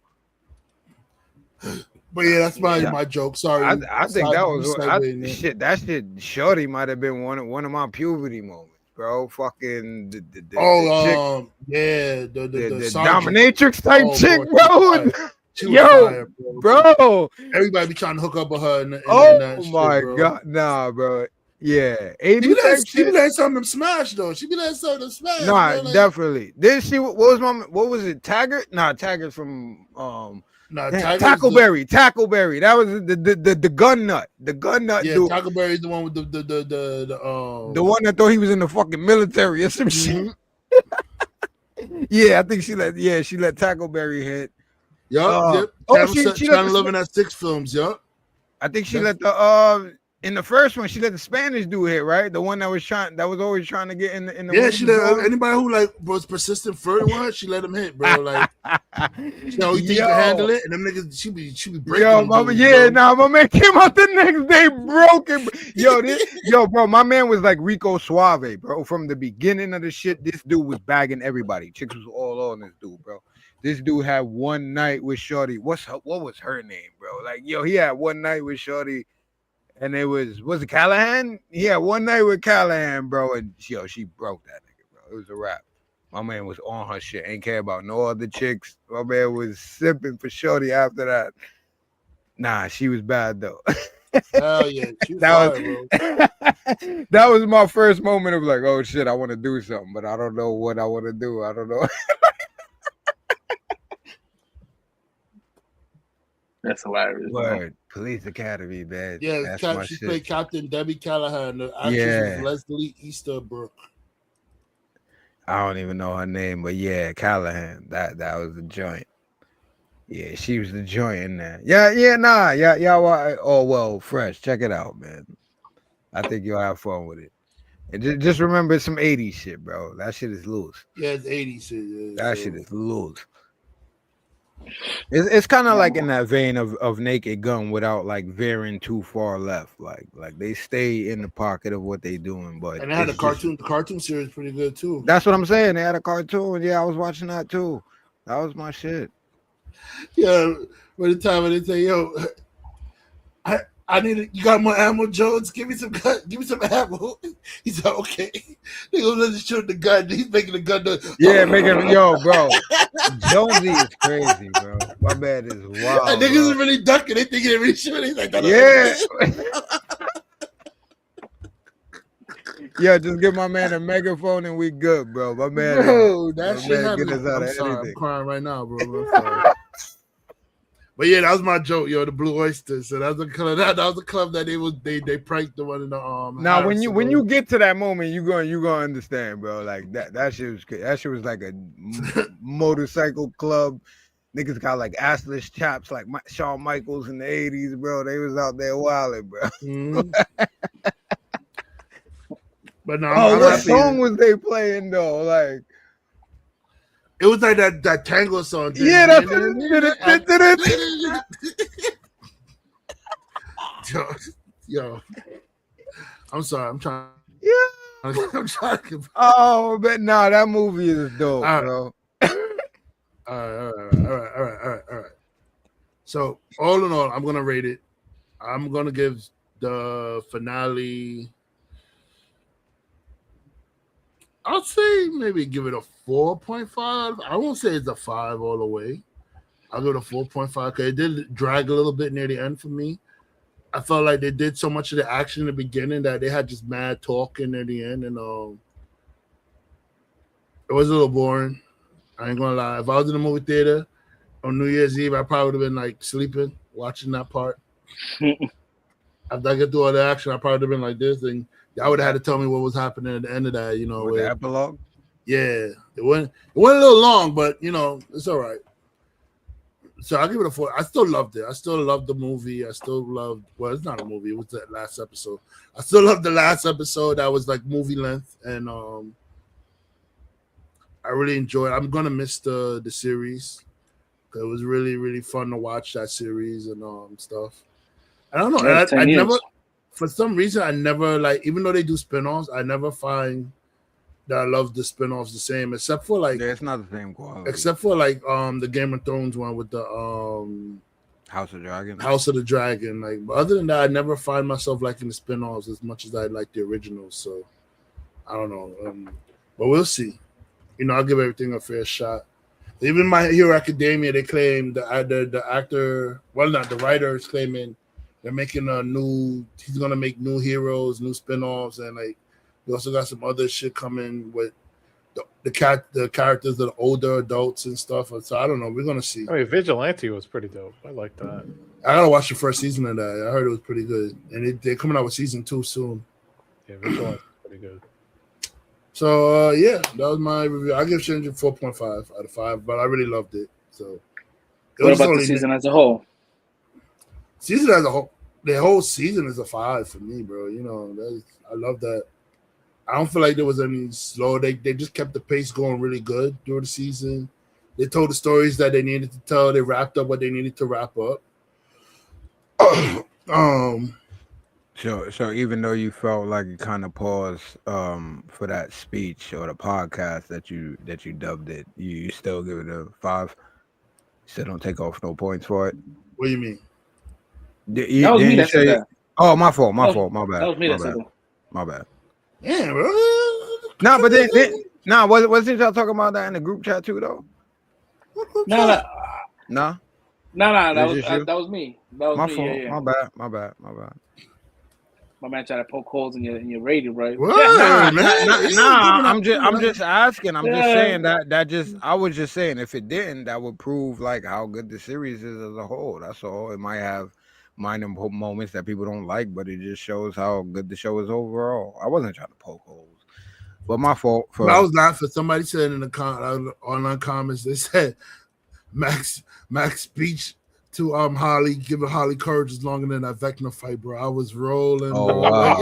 But yeah, that's my joke. Sorry. I think that was that shit. Shorty might have been one of my puberty moments. Bro, fucking the dominatrix type chick, bro. Yo, bro. Everybody be trying to hook up with her. My god, nah, bro. Yeah, 80. She be letting some of them smash though. She be letting some of them smash. Nah, definitely. Did she? What was it? Taggart? Nah, Taggart from Tackleberry. Tackleberry. That was the gun nut. The gun nut. Yeah, dude. Tackleberry's the one with the one that thought he was in the fucking military or some shit. Yeah, I think she let Tackleberry hit. Yep. She let living at 6 films. Yup. I think she let the in the first one, she let the Spanish dude hit, right? The one that was always trying to get in the yeah. She let anybody who was persistent further one. She let him hit, bro. Like, you think you can handle it, and them niggas, she be breaking. Yo, my man came out the next day broken. Yo, bro, my man was like Rico Suave, bro. From the beginning of the shit, this dude was bagging everybody. Chicks was all on this dude, bro. This dude had one night with Shorty. What was her name, bro? Like, yo, he had one night with Shorty. And it was it Callahan? Yeah, one night with Callahan, bro. And she broke that nigga, bro. It was a wrap. My man was on her shit. Ain't care about no other chicks. My man was sipping for Shorty after that. Nah, she was bad though. Hell yeah. She was bro. That was my first moment of like, oh shit, I want to do something, but I don't know what I want to do. I don't know. That's hilarious. Word. Police Academy, man. Yeah, she played Captain Debbie Callahan. The actress was Leslie Easterbrook. I don't even know her name, but yeah, Callahan. That was the joint. Yeah, she was the joint in there. Yeah. Fresh. Check it out, man. I think you'll have fun with it. And just remember, it's some 80s shit, bro. That shit is loose. Yeah, it's 80s shit. Yeah, that shit is loose. It's kind of like in that vein of Naked Gun without like veering too far left. Like they stay in the pocket of what they doing. But and they had a cartoon. The cartoon series pretty good too. That's what I'm saying. They had a cartoon. Yeah, I was watching that too. That was my shit. Yeah, by the time when they say, "Yo, I need it. You got more ammo, Jones? Give me some ammo." He said, "Okay." They gonna let him shoot the gun. He's making the gun. Yeah, bro. Jonesy is crazy, bro. My man is wild. And niggas is really ducking. They thinking they really shooting. He's like, yeah. Yeah, just give my man a megaphone and we good, bro. My man. Bro, that shit happened. I'm sorry, I'm crying right now, bro. But yeah, that was my joke, yo. The Blue Oyster. So that was the club. That was the club that they pranked the one in the Now when you get to that moment, you gonna understand, bro. Like that shit was like a motorcycle club. Niggas got like assless chaps like Shawn Michaels in the 80s, bro. They was out there wilding, bro. Mm-hmm. But no, what song was they playing though? Like it was like that tango song. Yeah, yo. I'm sorry. I'm trying. Yeah. I'm trying to. Oh, but nah, that movie is dope, bro. All right. So all in all, I'm gonna rate it. I'm gonna give the finale. I'll say maybe give it a 4.5. I won't say it's a 5 all the way. I'll give it a 4.5 because it did drag a little bit near the end for me. I felt like they did so much of the action in the beginning that they had just mad talking at the end, and it was a little boring. I ain't gonna lie. If I was in the movie theater on New Year's Eve, I probably would have been like sleeping, watching that part. After I get through all the action, I probably would have been like this, and I would have had to tell me what was happening at the end of that, you know. With the epilogue? Yeah. It went a little long, but you know, it's all right. So I'll give it a 4. I still loved it. I still loved the movie. I still loved it's not a movie, it was that last episode. I still loved the last episode that was like movie length, and I really enjoyed it. I'm gonna miss the series. It was really, really fun to watch that series and stuff. I don't know. I never, for some reason, I never like, even though they do spinoffs, I never find that I love the spinoffs the same, except for like it's not the same quality. Except for like the Game of Thrones one with the House of Dragon. House of the Dragon. Like, but other than that, I never find myself liking the spinoffs as much as I like the originals. So I don't know, but we'll see. You know, I'll give everything a fair shot. Even My Hero Academia, they claim the actor, well, not the writer is claiming they're making he's gonna make new heroes, new spinoffs, and like we also got some other shit coming with the characters that are older adults and stuff. So I don't know. We're gonna see. I mean, Vigilante was pretty dope. I like that. I gotta watch the first season of that. I heard it was pretty good, and they're coming out with season 2 soon. Yeah, Vigilante was pretty good. So yeah, that was my review. I give Stranger 4.5 out of 5, but I really loved it. So what about the season as a whole? Season as a whole, the whole season is a 5 for me, bro. You know, I love that. I don't feel like there was any slow. They just kept the pace going really good during the season. They told the stories that they needed to tell. They wrapped up what they needed to wrap up. So even though you felt like you kind of paused for that speech or the podcast that you dubbed it, you still give it a 5. Still don't take off no points for it. What do you mean? That was me that said that. Oh, my fault. My bad. That was me that said that. My bad. Yeah, bro. Nah, but then wasn't y'all talking about that in the group chat too, though? No. That was me. That was my me. fault. Yeah. My bad. My man tried to poke holes in your rating, right? Nah. I'm just asking. I'm just saying that I was just saying if it didn't, that would prove like how good the series is as a whole. That's all. It might have minor moments that people don't like, but it just shows how good the show is overall. I wasn't trying to poke holes, but my fault. I was laughing. Somebody said in the online comments, they said Max speech to Holly, giving Holly courage is longer than that Vecna fight, bro. I was rolling. Oh, bro. wow.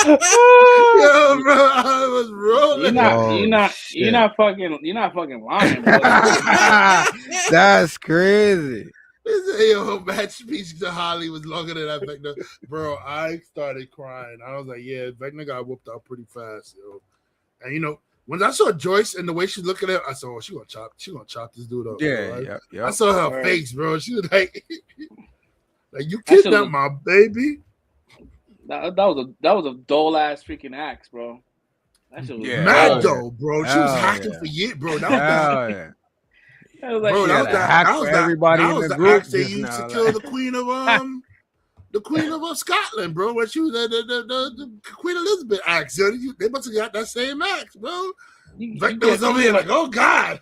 Yo, bro, I was rolling. You're not fucking lying, bro. That's crazy. Yo, match speech to Holly was longer than that Vecna. Bro, I started crying. I was like, yeah, Vecna got whooped out pretty fast, yo. And you know, when I saw Joyce and the way she's looking at it, I said, "Oh, she gonna chop this dude up." Yeah, right? yeah. I saw her face, bro. She was like, you kidnapped my baby." That was a dull ass freaking axe, bro. That shit was mad though, bro. She was hacking for years, bro. That was that was everybody in the group. They used to kill the queen of Scotland, bro. When she was the Queen Elizabeth axe, they must have got that same axe, bro. Vector was over here like, oh God,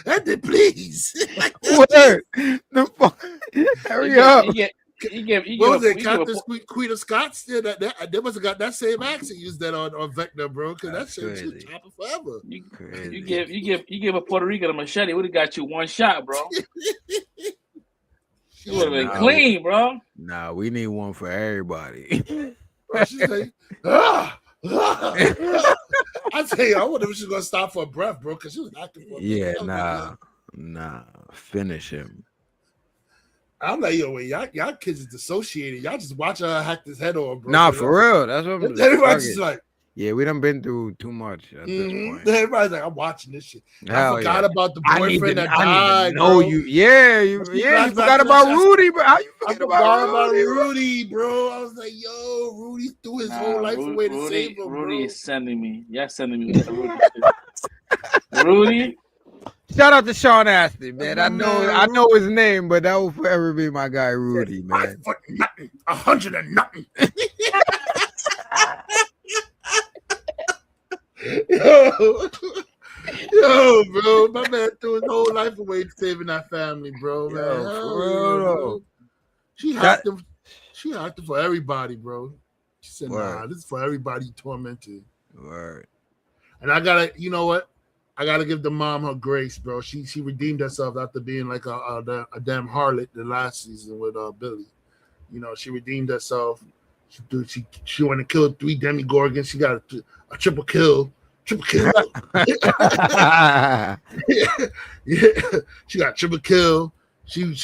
Andy, please. What? The fuck? Hurry up. What was it, Captain Queen of Scots? Yeah, they must have got that same accent used that on Vector, bro. Because that shit was chopping forever. You give a Puerto Rican a machete, would have got you one shot, bro. You would have been clean, bro. Nah, we need one for everybody. Bro, she's like, I tell you, I wonder if she's gonna stop for a breath, bro, because she was acting for a breath. Nah, finish him. I'm like, yo, wait, y'all kids is dissociated. Y'all just watch her hack this head on, bro. Nah, for real. That's what I'm everybody's just like, yeah, we done been through too much at this point. Everybody's like, I'm watching this shit. I forgot about the boyfriend that died. No, you forgot about Rudy, bro. How you forget about Rudy, bro? I was like, yo, Rudy threw his whole life away to save him, bro. Rudy is sending me. Y'all sending me with the Rudy shit. Rudy. Shout out to Sean Astin, man. I know his name, but that will forever be my guy, Rudy, man. 100 and nothing. Yo, bro, my man threw his whole life away saving that family, bro, man. Bro. She hacked him for everybody, bro. She said, nah, this is for everybody tormented. Word. And I gotta, you know what? I gotta give the mom her grace, bro. She redeemed herself after being like a damn harlot the last season with Billy. You know, she redeemed herself. She went and killed 3 Demigorgons. She got a triple kill. Yeah. She got triple kill. She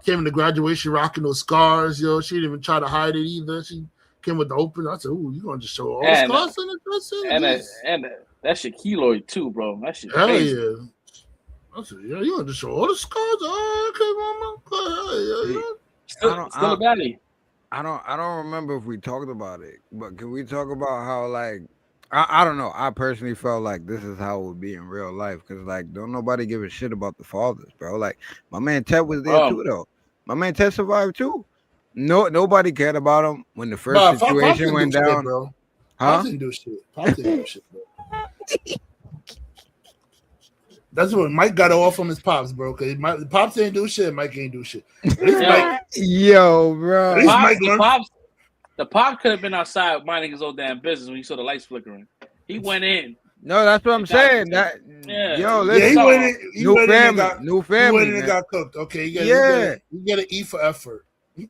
came into graduation rocking those scars, yo. She didn't even try to hide it either. She came with the open. I said, "Ooh, you gonna just show all the scars in it?" And that shit keloid too, bro. That shit hell crazy. Yeah. I said, "Yeah, you gonna just show all the scars?" Oh, okay, mama. Still a baddie. I don't remember if we talked about it, but can we talk about how like I don't know. I personally felt like this is how it would be in real life because like don't nobody give a shit about the fathers, bro. Like my man Ted was there too, though. My man Ted survived too. Nobody cared about him when the first situation went down. Shit, bro. Pops didn't do shit. Pops didn't do shit, bro. That's what Mike got off from his pops, bro. Because Pops ain't do shit, Mike ain't do shit. Yo, bro. The pop could have been outside minding his old damn business when he saw the lights flickering. He went in. No, that's what I'm saying. Yo, listen. He went in. New family. He went in and got cooked. Okay, you get an E for effort. He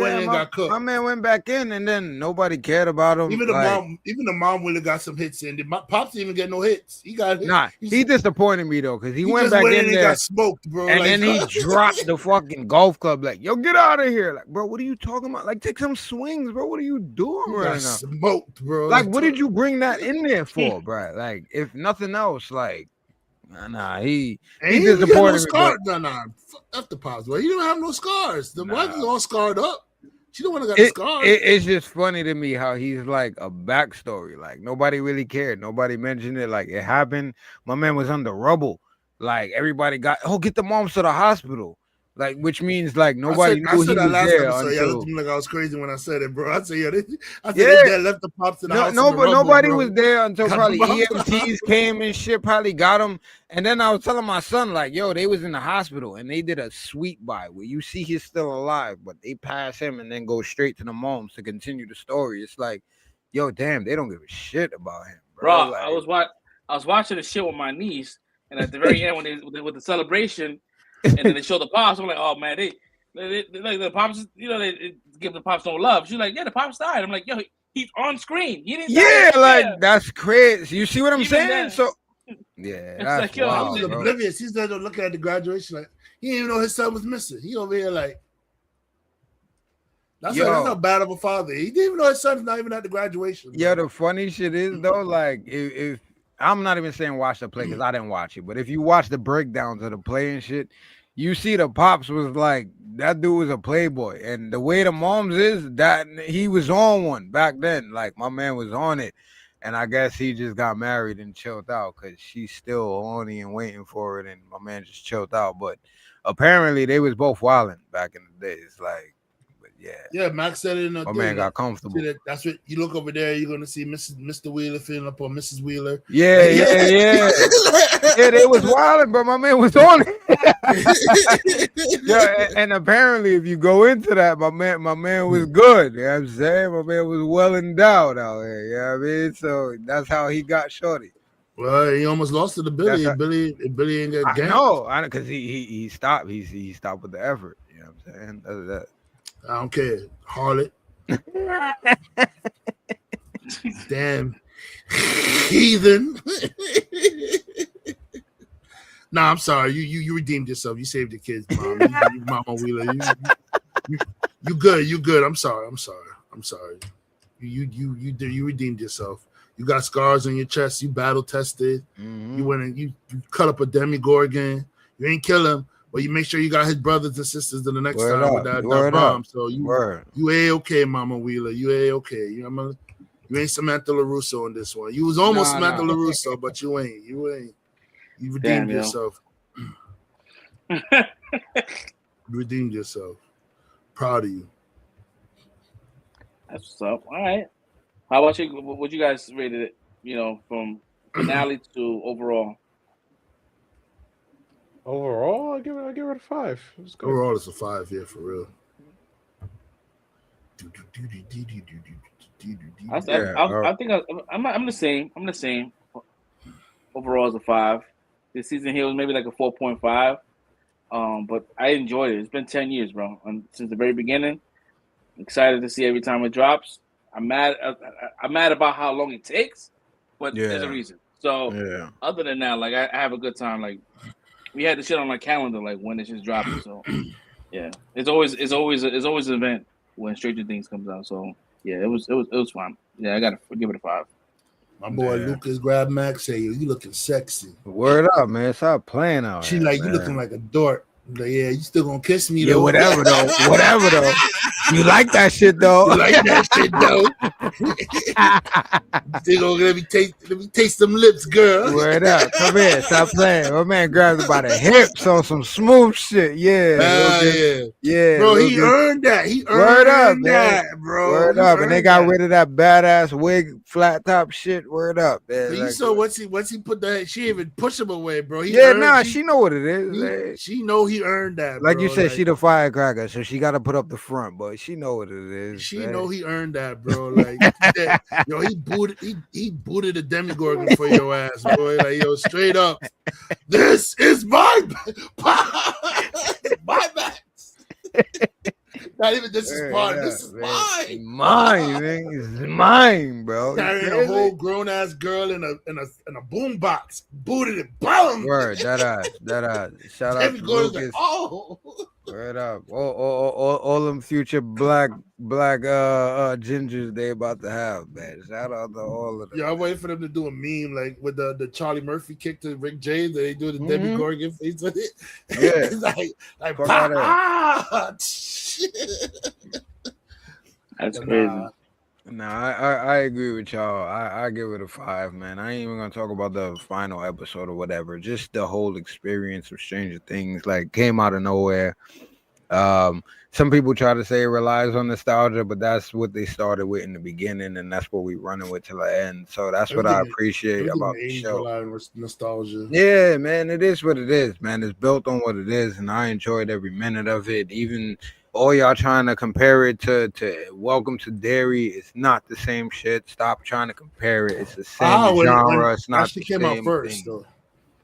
went in and got cooked. My man went back in, and then nobody cared about him. Even the mom would have got some hits in. Pops didn't even get no hits. He got hits. Nah, he disappointed me though, because he went back in there, got smoked, bro. And then he dropped the fucking golf club. Like, yo, get out of here! Like, bro, what are you talking about? Like, take some swings, bro. What are you doing right now? Smoked, bro. Like, what did you bring that in there for, bro? Like, if nothing else, like. Nah, he disappointed me. Nah, fuck the Pops, bro. He don't have no scars. The wife is all scarred up. She don't want to got the scars. It's just funny to me how he's like a backstory. Like nobody really cared. Nobody mentioned it. Like it happened. My man was under rubble. Like everybody get the moms to the hospital. Like, which means like nobody knew he was there. I looked at me like I was crazy when I said it, bro. I said, they left the Pops in the house. Nobody was there until probably EMTs came and shit. Probably got him. And then I was telling my son, like, yo, they was in the hospital and they did a sweep by where you see he's still alive, but they pass him and then go straight to the moms to continue the story. It's like, yo, damn, they don't give a shit about him, bro. Like, I was watching the shit with my niece, and at the very end with the celebration. And then they show the Pops. I'm like, oh man, they like the Pops, they give the Pops no love. She's like, yeah, the Pops died. I'm like, yo, he's on screen. He didn't die. That's crazy. You see what I'm saying? So yeah, that's like, yo, I was oblivious. He's there looking at the graduation, like he didn't even know his son was missing. He over here like that's not bad of a father. He didn't even know his son's not even at the graduation. Yeah, the funny shit is though, like if I'm not even saying watch the play because I didn't watch it, but if you watch the breakdowns of the play and shit, you see the Pops was like, that dude was a playboy. And the way the moms is, that he was on one back then. Like, my man was on it. And I guess he just got married and chilled out because she's still horny and waiting for it. And my man just chilled out. But apparently, they was both wilding back in the days. Like, but Yeah, Max said it in a my man got comfortable. That's what you look over there. You're gonna see Mr. Wheeler feeling up on Mrs. Wheeler. Yeah. Yeah, they was wilding, but my man was on it. Yeah, and apparently, if you go into that, my man was good. You know what I'm saying? My man was well endowed out here. You know what I mean? So that's how he got shorty. Well, he almost lost to the Billy. Billy ain't got ganked. I know, because he stopped. He stopped with the effort. You know what I'm saying? That. I don't care, harlot. Damn heathen. Nah, I'm sorry. You redeemed yourself. You saved the kids, Mom. You Mama Wheeler. You good. You good. I'm sorry. You redeemed yourself. You got scars on your chest. You battle tested. Mm-hmm. You went and you cut up a Demigorgon. You ain't kill him, but you make sure you got his brothers and sisters in the next time with that bomb. So you A-okay, Mama Wheeler. You A-okay. You ain't Samantha LaRusso on this one. You was almost Samantha LaRusso, but you ain't. You redeemed yourself. You redeemed yourself. Proud of you. That's what's up. All right. How about you? What you guys rated it? You know, from finale to overall. Overall, I give it a 5. It was good. Overall, it's a 5. Yeah, for real. I think I'm the same. I'm the same. Overall, it's a 5. This season here was maybe like a 4.5. But I enjoyed it. It's been 10 years, bro, since the very beginning. Excited to see every time it drops. I'm mad about how long it takes, but there's a reason. So other than that, like I have a good time. Like we had the shit on my calendar, like when it's just dropping. So yeah, it's always an event when Stranger Things comes out. So yeah, it was fun. Yeah, I gotta give it a 5. My boy Lucas grabbed Max, say, "You looking sexy." Word up, man! Stop playing out. She like, "You looking like a dork." Like, yeah, you still gonna kiss me though? Whatever though. You like that shit though. Still gonna let me taste some lips, girl. Word up. Come here. Stop playing. My man grabs by the hips on some smooth shit. Yeah. Bro, he earned that. He earned that, bro. Word up. And they got rid of that badass wig, flat top shit. Word up, man. So you saw once he put that, she even push him away, bro. She know what it is. She know he earned that, like bro. You said, she the firecracker, so she got to put up the front, but she know what it is. She know he earned that, bro. Like, he booted a Demigorgon for your ass, boy. Like, yo, straight up, this is my back. Not even this is mine. This is mine. Man. It's mine, bro. Carrying a whole grown ass girl in a boom box, booted it, boom. Word, that ass. Shout out to Lucas. Word up. All them future black gingers they about to have, man. Shout out to all of them. Yeah, I'm waiting for them to do a meme like with the Charlie Murphy kick to Rick James. They do the Demigorgon face with it. Yeah, it's like that's crazy. I agree with y'all. I give it a 5, man. I ain't even gonna talk about the final episode or whatever. Just the whole experience of Stranger Things, like, came out of nowhere. Some people try to say it relies on nostalgia, but that's what they started with in the beginning, and that's what we running with till the end. So that's what I appreciate about the show. Nostalgia. Yeah, man, it is what it is, man. It's built on what it is, and I enjoyed every minute of it. Even all y'all trying to compare it to Welcome to Derry, it's not the same shit. Stop trying to compare it. It's the same genre. It's not the same out first, thing. Though.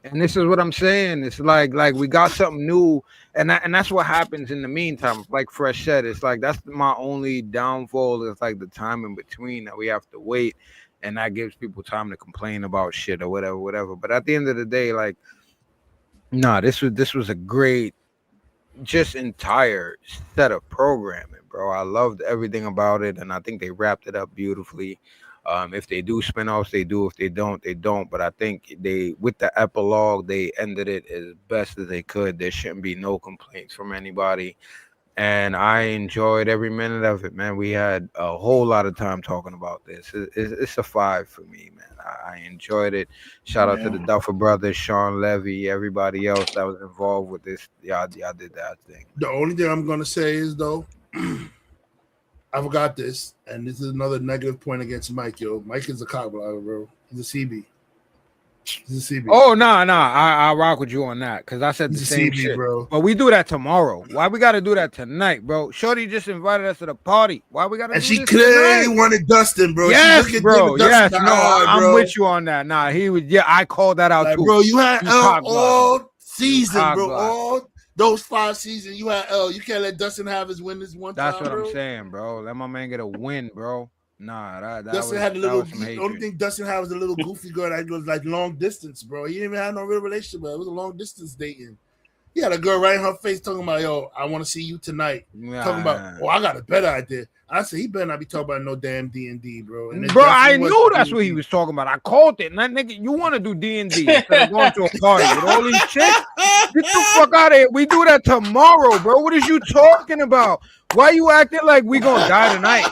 And this is what I'm saying. It's like we got something new, and that's what happens in the meantime. Like Fresh said, it's like that's my only downfall. Is like the time in between that we have to wait, and that gives people time to complain about shit or whatever. But at the end of the day, like, this was a great, just entire set of programming, bro. I loved everything about it, and I think they wrapped it up beautifully. If they do spinoffs, they do. If they don't, they don't. But I think with the epilogue, they ended it as best as they could. There shouldn't be no complaints from anybody. And I enjoyed every minute of it, man. We had a whole lot of time talking about this. It's a 5 for me, man. I enjoyed it. Shout out to the Duffer Brothers, Sean Levy, everybody else that was involved with this. Y'all did that thing. The only thing I'm going to say is, though, I forgot this, and this is another negative point against Mike, yo. Mike is a cock blocker, bro. He's a CB. He's a CB. Oh, no. I rock with you on that because I said the same CB, shit. bro. But we do that tomorrow. Why we got to do that tonight, bro? Shorty just invited us to the party. Why we got to do this? And she clearly wanted Dustin, bro. Yes, bro. Yes, no, I'm bro. with you on that. Nah, he was. Yeah, I called that out like, too. Bro, you had L all season, bro. Block. All those 5 seasons, you had L. You can't let Dustin have his win this one That's time. That's what bro. I'm saying, bro. Let my man get a win, bro. Nah, that Dustin was, had a little. the only thing Dustin had was a little goofy girl that was like long distance, bro. He didn't even have no real relationship, but it was a long distance dating. He had a girl right in her face talking about, yo, I want to see you tonight. Talking about, oh, I got a better idea. I said, he better not be talking about no damn D&D, bro. And bro, I knew that's what he was talking about. I called it. And that nigga, you want to do D&D instead of going to a party with all these chicks? Get the fuck out of here. We do that tomorrow, bro. What is you talking about? Why you acting like we gonna die tonight?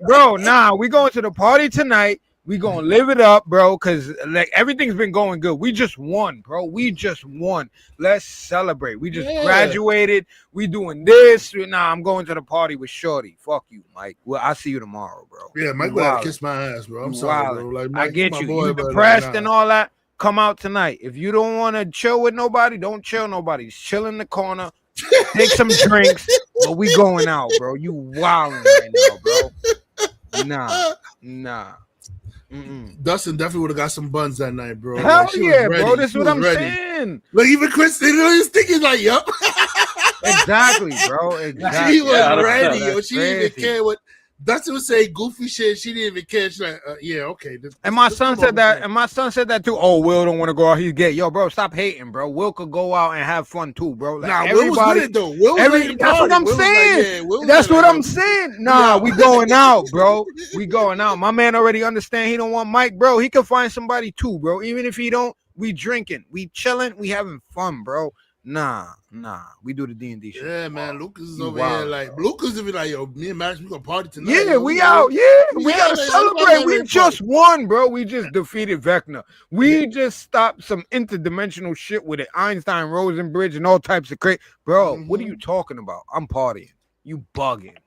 Bro, nah, we going to the party tonight. We gonna live it up, bro, because like everything's been going good. We just won, bro. We just won. Let's celebrate. We just graduated. We doing this. Nah, I'm going to the party with Shorty. Fuck you, Mike. Well, I'll see you tomorrow, bro. Yeah, Mike would have to kiss my ass, bro. I'm sorry, bro. Like, Mike, I get you. Boy, you depressed and all that. Come out tonight. If you don't want to chill with nobody, don't chill nobody. Chill in the corner. Take some drinks. But we going out, bro. You wilding right now, bro. Nah. Mm-mm. Dustin definitely would have got some buns that night, bro. Hell like, yeah, bro. This is what I'm saying. Like even Chris, he was thinking like, yup. Exactly, bro. Exactly. She was ready. She didn't even care what Dustin was saying goofy shit. She didn't even care. She's like, yeah, okay. And my son said that. And my son said that too. Oh, Will don't want to go out. He's gay. Yo, bro, stop hating, bro. Will could go out and have fun too, bro. Like, nah, Will was with it though. Will was that's what I'm saying. That's what I'm saying. Nah, we going out, bro. We going out. My man already understand. He don't want Mike, bro. He can find somebody too, bro. Even if he don't, we drinking, we chilling, we having fun, bro. Nah. We do the D&D shit. Yeah, man. Lucas is over here like Lucas is like, yo, me and Max, we gonna party tonight. Yeah, yo, we out. Yeah, we gotta celebrate. We just won, bro. We just defeated Vecna. We just stopped some interdimensional shit with it. Einstein, Rosenbridge, and all types of crazy. Bro, what are you talking about? I'm partying. You bugging.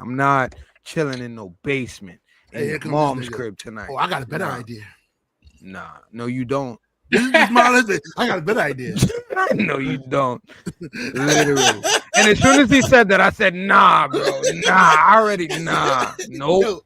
I'm not chilling in no basement in your mom's crib tonight. Oh, I got a better idea. Nah, no, you don't. This is my husband. I got a better idea. No, you don't. Literally. And as soon as he said that, I said, nah, bro. Nope.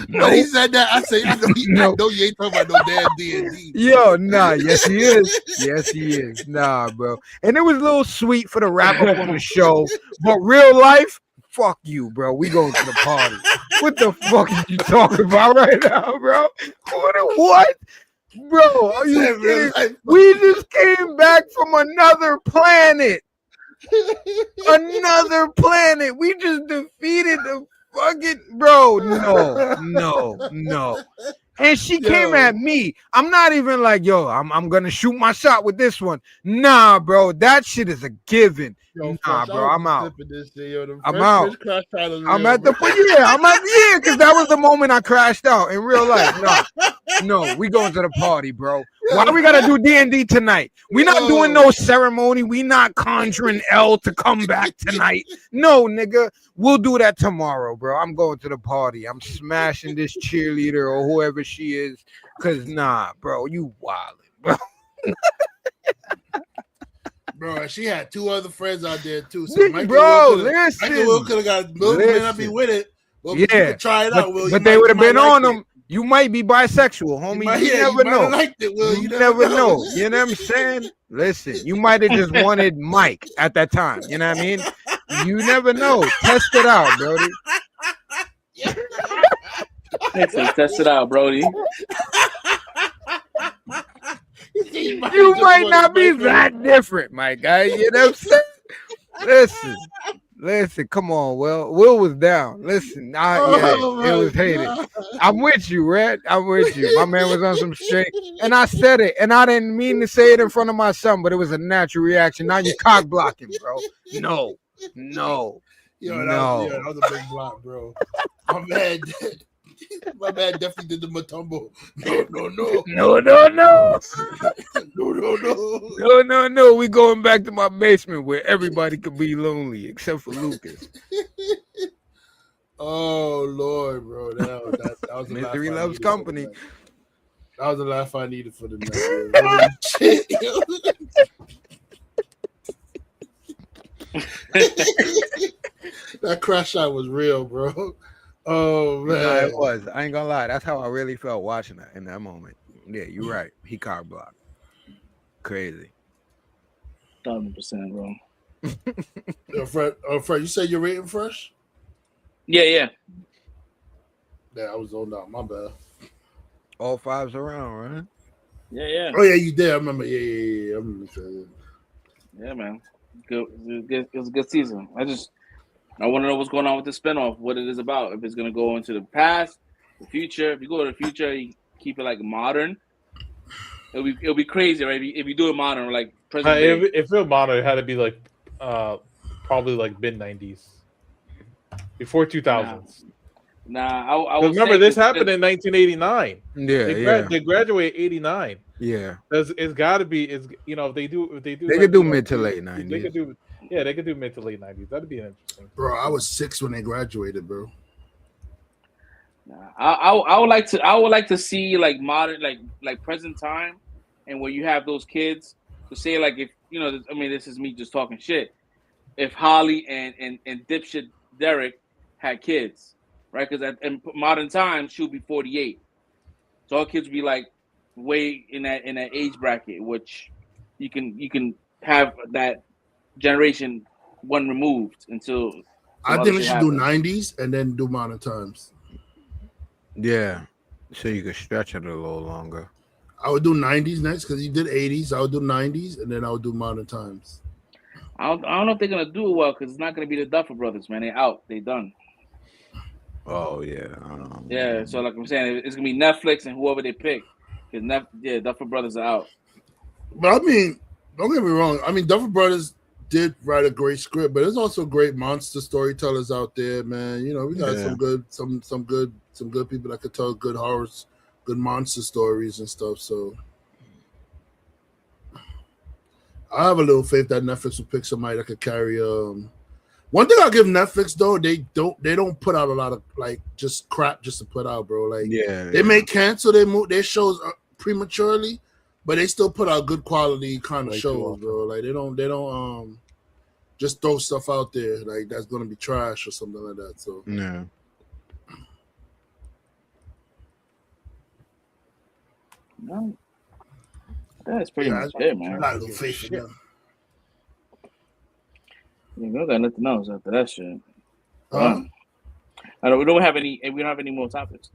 No, he said that. I said, I know you ain't talking about no damn D&D. Yo, nah. Yes, he is. Nah, bro. And it was a little sweet for the wrap up on the show. But real life, fuck you, bro. We going to the party. What the fuck are you talking about right now, bro? What? Bro, are you kidding? We just came back from another planet. We just defeated the fucking bro. No. And she came at me. I'm not even like, yo, I'm gonna shoot my shot with this one. Nah, bro, that shit is a given. Yo, nah, bro, I'm out. I'm out. I'm at the because that was the moment I crashed out in real life. No, we going to the party, bro. Why we gotta do D&D tonight? We not doing no ceremony. We not conjuring L to come back tonight. No, nigga, we'll do that tomorrow, bro. I'm going to the party. I'm smashing this cheerleader or whoever she is. Cause nah, bro, you wildin', bro. Bro, she had 2 other friends out there too. So Michael Will could have got may not be with it. But yeah, try it out, Will. But they would have been on them. You might be bisexual, homie. You never know. Liked it, Will. You never know. You know what I'm saying? Listen, you might have just wanted Mike at that time. You know what I mean? You never know. Test it out, Brody. Test it out, Brody. You might not be that different, my guy. You know what I'm saying? Listen, come on, Will. Will was down. Listen, it was hated. I'm with you, Red. I'm with you. My man was on some straight. And I said it, and I didn't mean to say it in front of my son, but it was a natural reaction. Now you're cock blocking, bro. No. Yo, that was a big block, bro. My man definitely did the Matumbo. No. We going back to my basement where everybody could be lonely except for Lucas. Oh Lord, bro, that was the Misery laugh I loves needed for the company. night. That was the laugh I needed for the night. Holy shit. That crash shot was real, bro. Oh man, No, it was. I ain't gonna lie. That's how I really felt watching that in that moment. Yeah, you're right. He card blocked. Crazy. 1,000%, bro. Fred, you said you're rating Fresh? Yeah. Yeah, I was zoned out. My bad. All fives around, right? Yeah. Oh yeah, you did. I remember. Yeah. I remember saying that. Yeah, man. Good. It was a good season. I want to know what's going on with the spinoff, what it is about. If it's going to go into the past, the future. If you go to the future, you keep it like modern. It'll be crazy, right? If you do it modern, like present day. If it modern, it had to be like probably like mid 90s, before 2000s. Nah, I would remember this happened in 1989. Yeah, they graduate 89. Yeah, it's got to be. It's if they do they like, could do mid to late 90s. They could do mid to late 90s. That'd be interesting. Bro, I was 6 when they graduated, bro. I would like to see like modern, like present time, and where you have those kids to say, like, if this is me just talking shit. If Holly and dipshit Derek had kids, right? Because in modern times she'll be 48, so our kids will be like way in that age bracket, which you can have that generation one removed until. I think we should do 90s and then do modern times. Yeah, so you could stretch it a little longer. I would do 90s next because you did 80s. I would do 90s and then I would do modern times. I don't know if they're gonna do it well because it's not gonna be the Duffer Brothers, man. They're out. They done. Oh yeah. Yeah. So like I'm saying, it's gonna be Netflix and whoever they pick. Because Duffer Brothers are out. But I mean, don't get me wrong. I mean, Duffer Brothers did write a great script, but there's also great monster storytellers out there, man. We got some good people that could tell good horrors, good monster stories and stuff. So I have a little faith that Netflix will pick somebody that could carry. One thing I'll give Netflix though, they don't put out a lot of like just crap just to put out, bro. Like they may cancel their shows prematurely, but they still put out good quality kind of shows, bro. Like they don't just throw stuff out there like that's gonna be trash or something like that. So yeah. No. That's pretty much it, man. I got a little faith in them. We don't got nothing else after that shit. We don't have any more topics.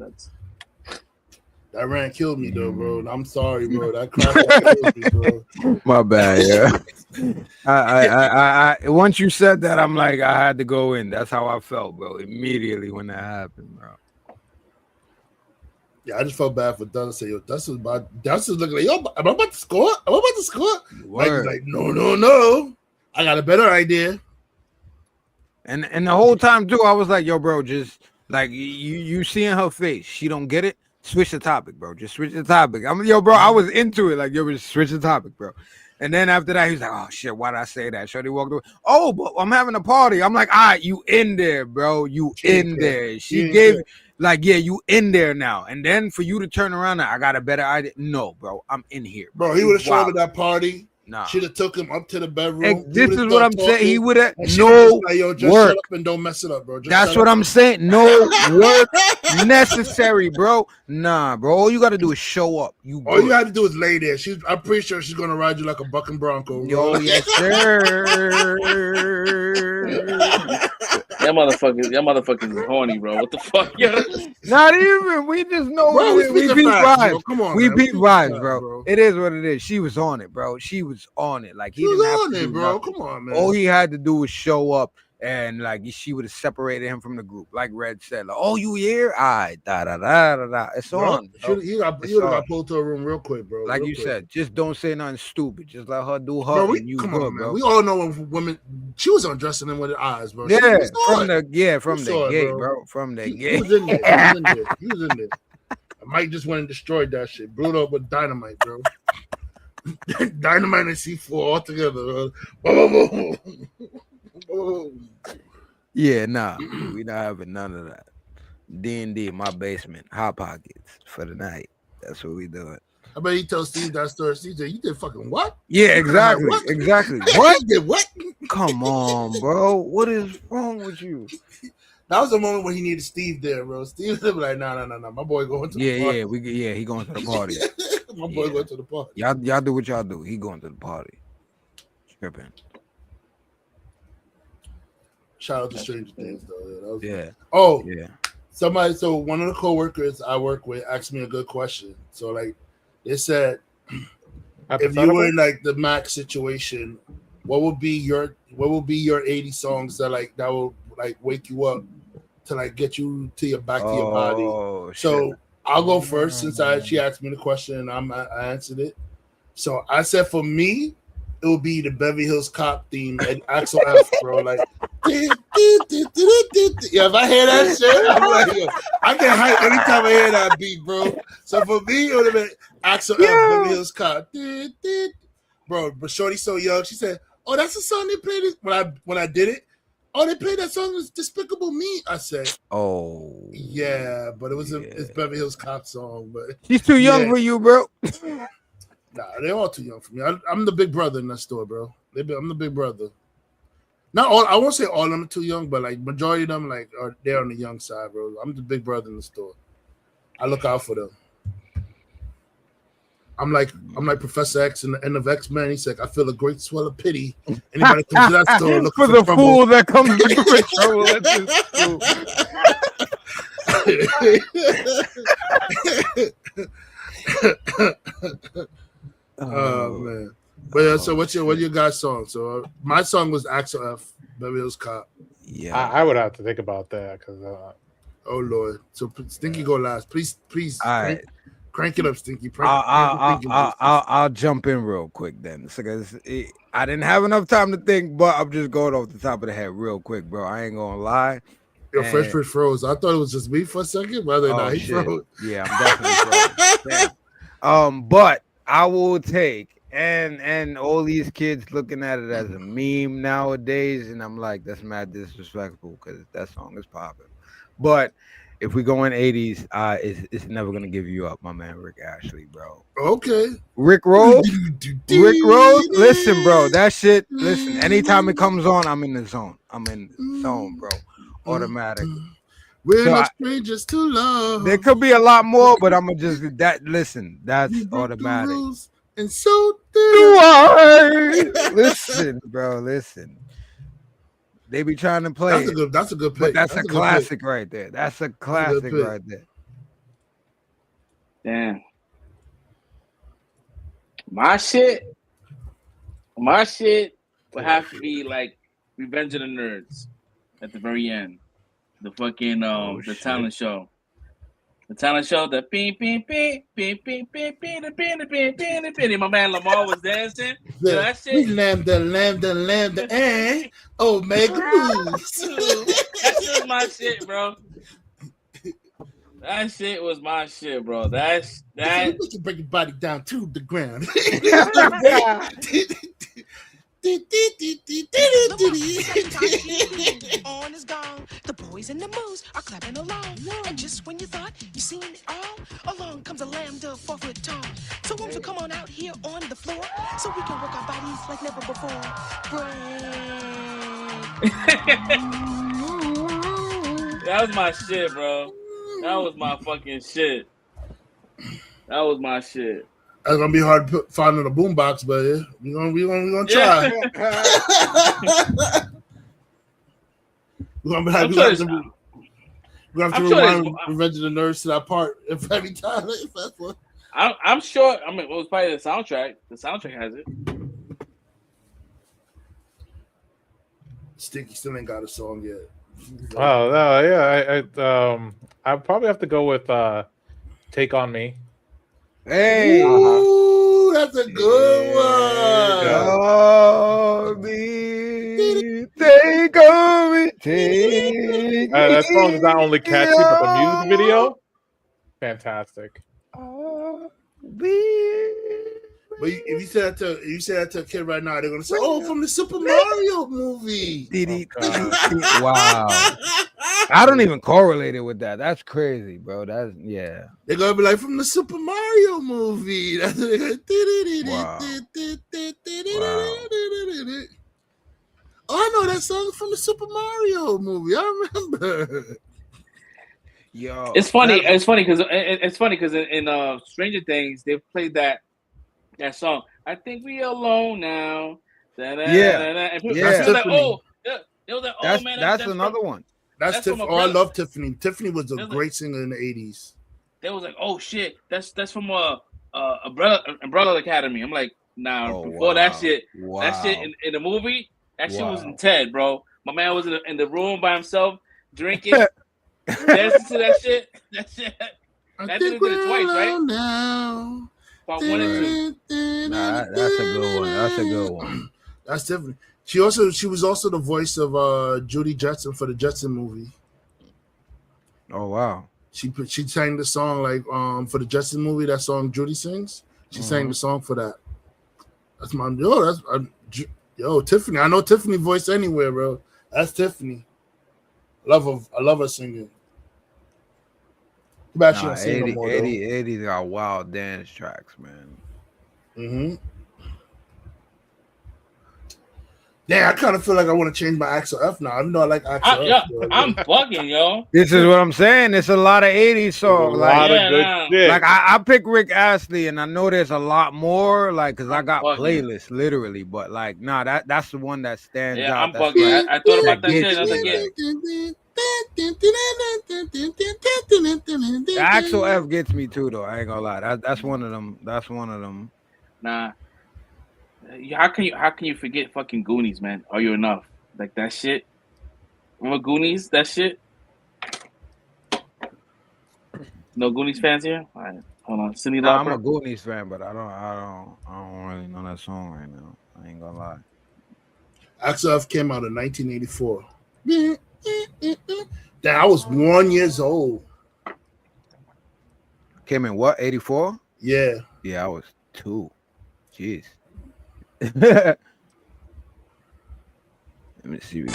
That rant killed me though, bro. I'm sorry, bro. That crash killed me, bro. My bad, yeah. I once you said that, I'm like, I had to go in. That's how I felt, bro. Immediately when that happened, bro. Yeah, I just felt bad for Dust. Say, yo, Dust was looking like, yo, am I about to score? Like, no. I got a better idea. And the whole time too, I was like, yo, bro, just like you seeing her face. She don't get it. Switch the topic, bro. Just switch the topic. I was into it. Like, yo, just switch the topic, bro. And then after that, he was like, oh shit, why did I say that? Shorty walked away. Oh, but I'm having a party. I'm like, all right, you in there, bro. You in there. She gave like, yeah, you in there now. And then for you to turn around, I got a better idea. No, bro, I'm in here. Bro, he would have shown up at that party. Nah. Should have took him up to the bedroom. This is what I'm saying. He would have just work. Shut up and don't mess it up, bro. That's what I'm saying. No work necessary, bro. Nah, bro. All you got to do is show up. All you have to do is lay there. I'm pretty sure she's gonna ride you like a bucking bronco. Yo, yes, sir. That motherfucker is horny, bro. What the fuck? Not even. We just know. Bro, we peep vibes. Come on, we peep vibes, bro. It is what it is. She was on it, bro. She was on it. Like he was on it, bro. Come on, man. All he had to do was show up, and like she would have separated him from the group. Like Red said, like, "Oh, you here? Alright, da. It's bro, on." You got pulled to a room real quick, bro. Like you said, just don't say nothing stupid. Just let her do her. Bro, come on, man. Bro. We all know when women. She was undressing him with her eyes, bro. Yeah, from the gate, bro. From the gate. He was in there. He was in there. Mike just went and destroyed that shit. Blew it up with dynamite, bro. Dynamite and C4 all together. Yeah, nah, we not having none of that. D&D, my basement, hot pockets for the night. That's what we doing. I bet he tells Steve that story. Steve said, "You did fucking what? Yeah, exactly, What? exactly. What? You did what? Come on, bro. What is wrong with you? That was the moment when he needed Steve there, bro. Steve would be like, "No, my boy going to the party." He going to the party. My boy going to the party. Y'all do what y'all do. He going to the party. Tripping. Shout out to Stranger Things, though. Yeah. Yeah. Somebody. So one of the coworkers I work with asked me a good question. So like, they said, if you were in like the Max situation, what would be your 80 songs that will like wake you up to like get you to your back to your body? So shit. I'll go first since she asked me the question and I answered it. So I said for me, it would be the Beverly Hills Cop theme and Axel F, bro. Like, yeah, if I hear that shit, I'm like, yo, I get hyped every time I hear that beat, bro. So for me, it would have been Axel F, Beverly Hills Cop, bro. But Shorty's so young, she said, "Oh, that's the song they played when I did it. Oh, they played that song was Despicable Me." I said, "Oh, yeah," but it's Beverly Hills Cop song, but she's too young for you, bro. Nah, they're all too young for me. I'm the big brother in that store, bro. I'm the big brother. Not all. I won't say all of them are too young, but like majority of them, like they're on the young side, bro. I'm the big brother in the store. I look out for them. I'm like Professor X in the end of X-Men. He's like, I feel a great swell of pity. Anybody comes to that store looking for the trouble. Fool that comes looking for trouble at this school. Oh man. But yeah, so what's your guys' song? So my song was Axel F, Beverly Hills Cop. Yeah, I would have to think about that because. Oh Lord! So Stinky go last, please. All right. Crank it up, Stinky. I'll jump in real quick then. Because I didn't have enough time to think, but I'm just going off the top of the head real quick, bro. I ain't gonna lie. Your Fresh Prince froze. I thought it was just me for a second, but he froze. Yeah, I'm definitely froze. But I will take and all these kids looking at it as a meme nowadays, and I'm like, that's mad disrespectful because that song is popping. But if we go in 80s, it's never gonna give you up, my man Rick Ashley, bro. Okay. Rick Ross. Listen, bro, that shit. Listen, anytime it comes on, I'm in the zone. Bro. Automatic. We're not strangers to love. There could be a lot more, but I'm gonna just listen. That's automatic. And so do I. Listen, bro. Listen. They be trying to play. That's a good pick. That's a classic right there. That's a classic right there. Damn. My shit would have to be like Revenge of the Nerds at the very end. The fucking the talent show. The talent show, the beep beep beep beep beep beep beep beep beep beep beep. My man Lamar was dancing. That shit. Lambda, and Omega moves. That shit was my shit, bro. That shit was my shit, bro. That. You can bring your body down to the ground. On is gone. The boys and the moves are clapping along. And just when you thought you seen it all, along comes a lambda 4-foot tall. So won't you come on out here on the floor so we can work our bodies like never before? That was my shit, bro. That was my fucking shit. That was my shit. That's gonna be hard finding a boombox, but yeah, we gonna try. We're gonna have to rewind Revenge of the Nerds to that part every time. I'm sure. I mean, it was probably the soundtrack. The soundtrack has it. Stinky still ain't got a song yet. Oh no, yeah. I probably have to go with "Take on Me." Hey, ooh, that's a good one. Take on me, take. That song is not only catchy, but the music video, fantastic. But if you say that to a kid right now, they're gonna say, "Oh, from the Super Mario movie." Wow. I don't even correlate it with that. That's crazy, bro. That's They're gonna be like, "From the Super Mario movie." That's what they're Wow. Oh, I know that song from the Super Mario movie. I remember. Yo, it's funny because in Stranger Things they played that song. I think we alone now. Yeah. And people Yeah. were like, oh, they was like, oh man, that's another one. That's Tiffany. Oh, I love Tiffany. Tiffany was a great singer in the 80s. They was like, oh shit, that's from Umbrella Academy. I'm like, nah, before that shit in the movie, that shit was in Ted, bro. My man was in the room by himself drinking, dancing to that shit. That shit. That did it twice, right? Now. Part 1 and 2. Nah, that's a good one. That's a good one. That's Tiffany. She was also the voice of Judy Jetson for the Jetson movie. Oh wow. She sang the song like for the Jetson movie, that song Judy sings. She sang the song for that. That's my Tiffany. I know Tiffany voice anywhere, bro. That's Tiffany. I love her singing. Too bad she don't sing no more, 80s got wild dance tracks, man. Mm-hmm. Yeah, I kind of feel like I want to change my Axel F now. Even though I like Axel F. Yeah, I'm bugging, yo. This is what I'm saying. It's a lot of 80s songs. Like I pick Rick Astley, and I know there's a lot more, like, because I got playlists, literally. But, like, that's the one that stands out. I'm bugging. I thought about that shit. I was like, The Axel F gets me, too, though. I ain't gonna lie. That's one of them. That's one of them. Nah. How can you forget fucking Goonies, man? Are You Enough? Like that shit. Remember Goonies? That shit. No Goonies fans here? All right, hold on. Sidney Lauper. I'm a Goonies fan, but I don't really know that song right now. I ain't gonna lie. Axel F came out in 1984. Damn, I was 1 year old. Came in what? 84? Yeah. Yeah, I was 2. Jeez. Let me see.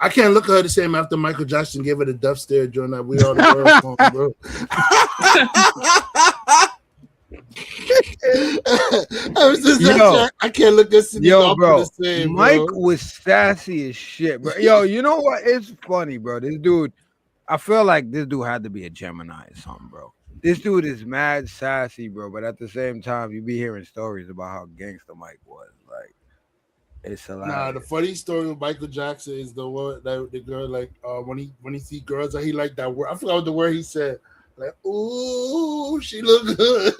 I can't look at her the same after Michael Jackson gave her the death stare during that We Are the World song, bro. I can't look at Sidney bro, the same, Mike bro. was sassy as shit, bro. Yo, you know what? It's funny, bro. This dude, I feel like this dude had to be a Gemini or something, bro. This dude is mad sassy, bro. But at the same time, you be hearing stories about how gangster Mike was. Like, it's a lot. Nah, the funny story with Michael Jackson is the one that the girl like when he see girls that he like that word. I forgot what the word he said. Like, ooh, she look good.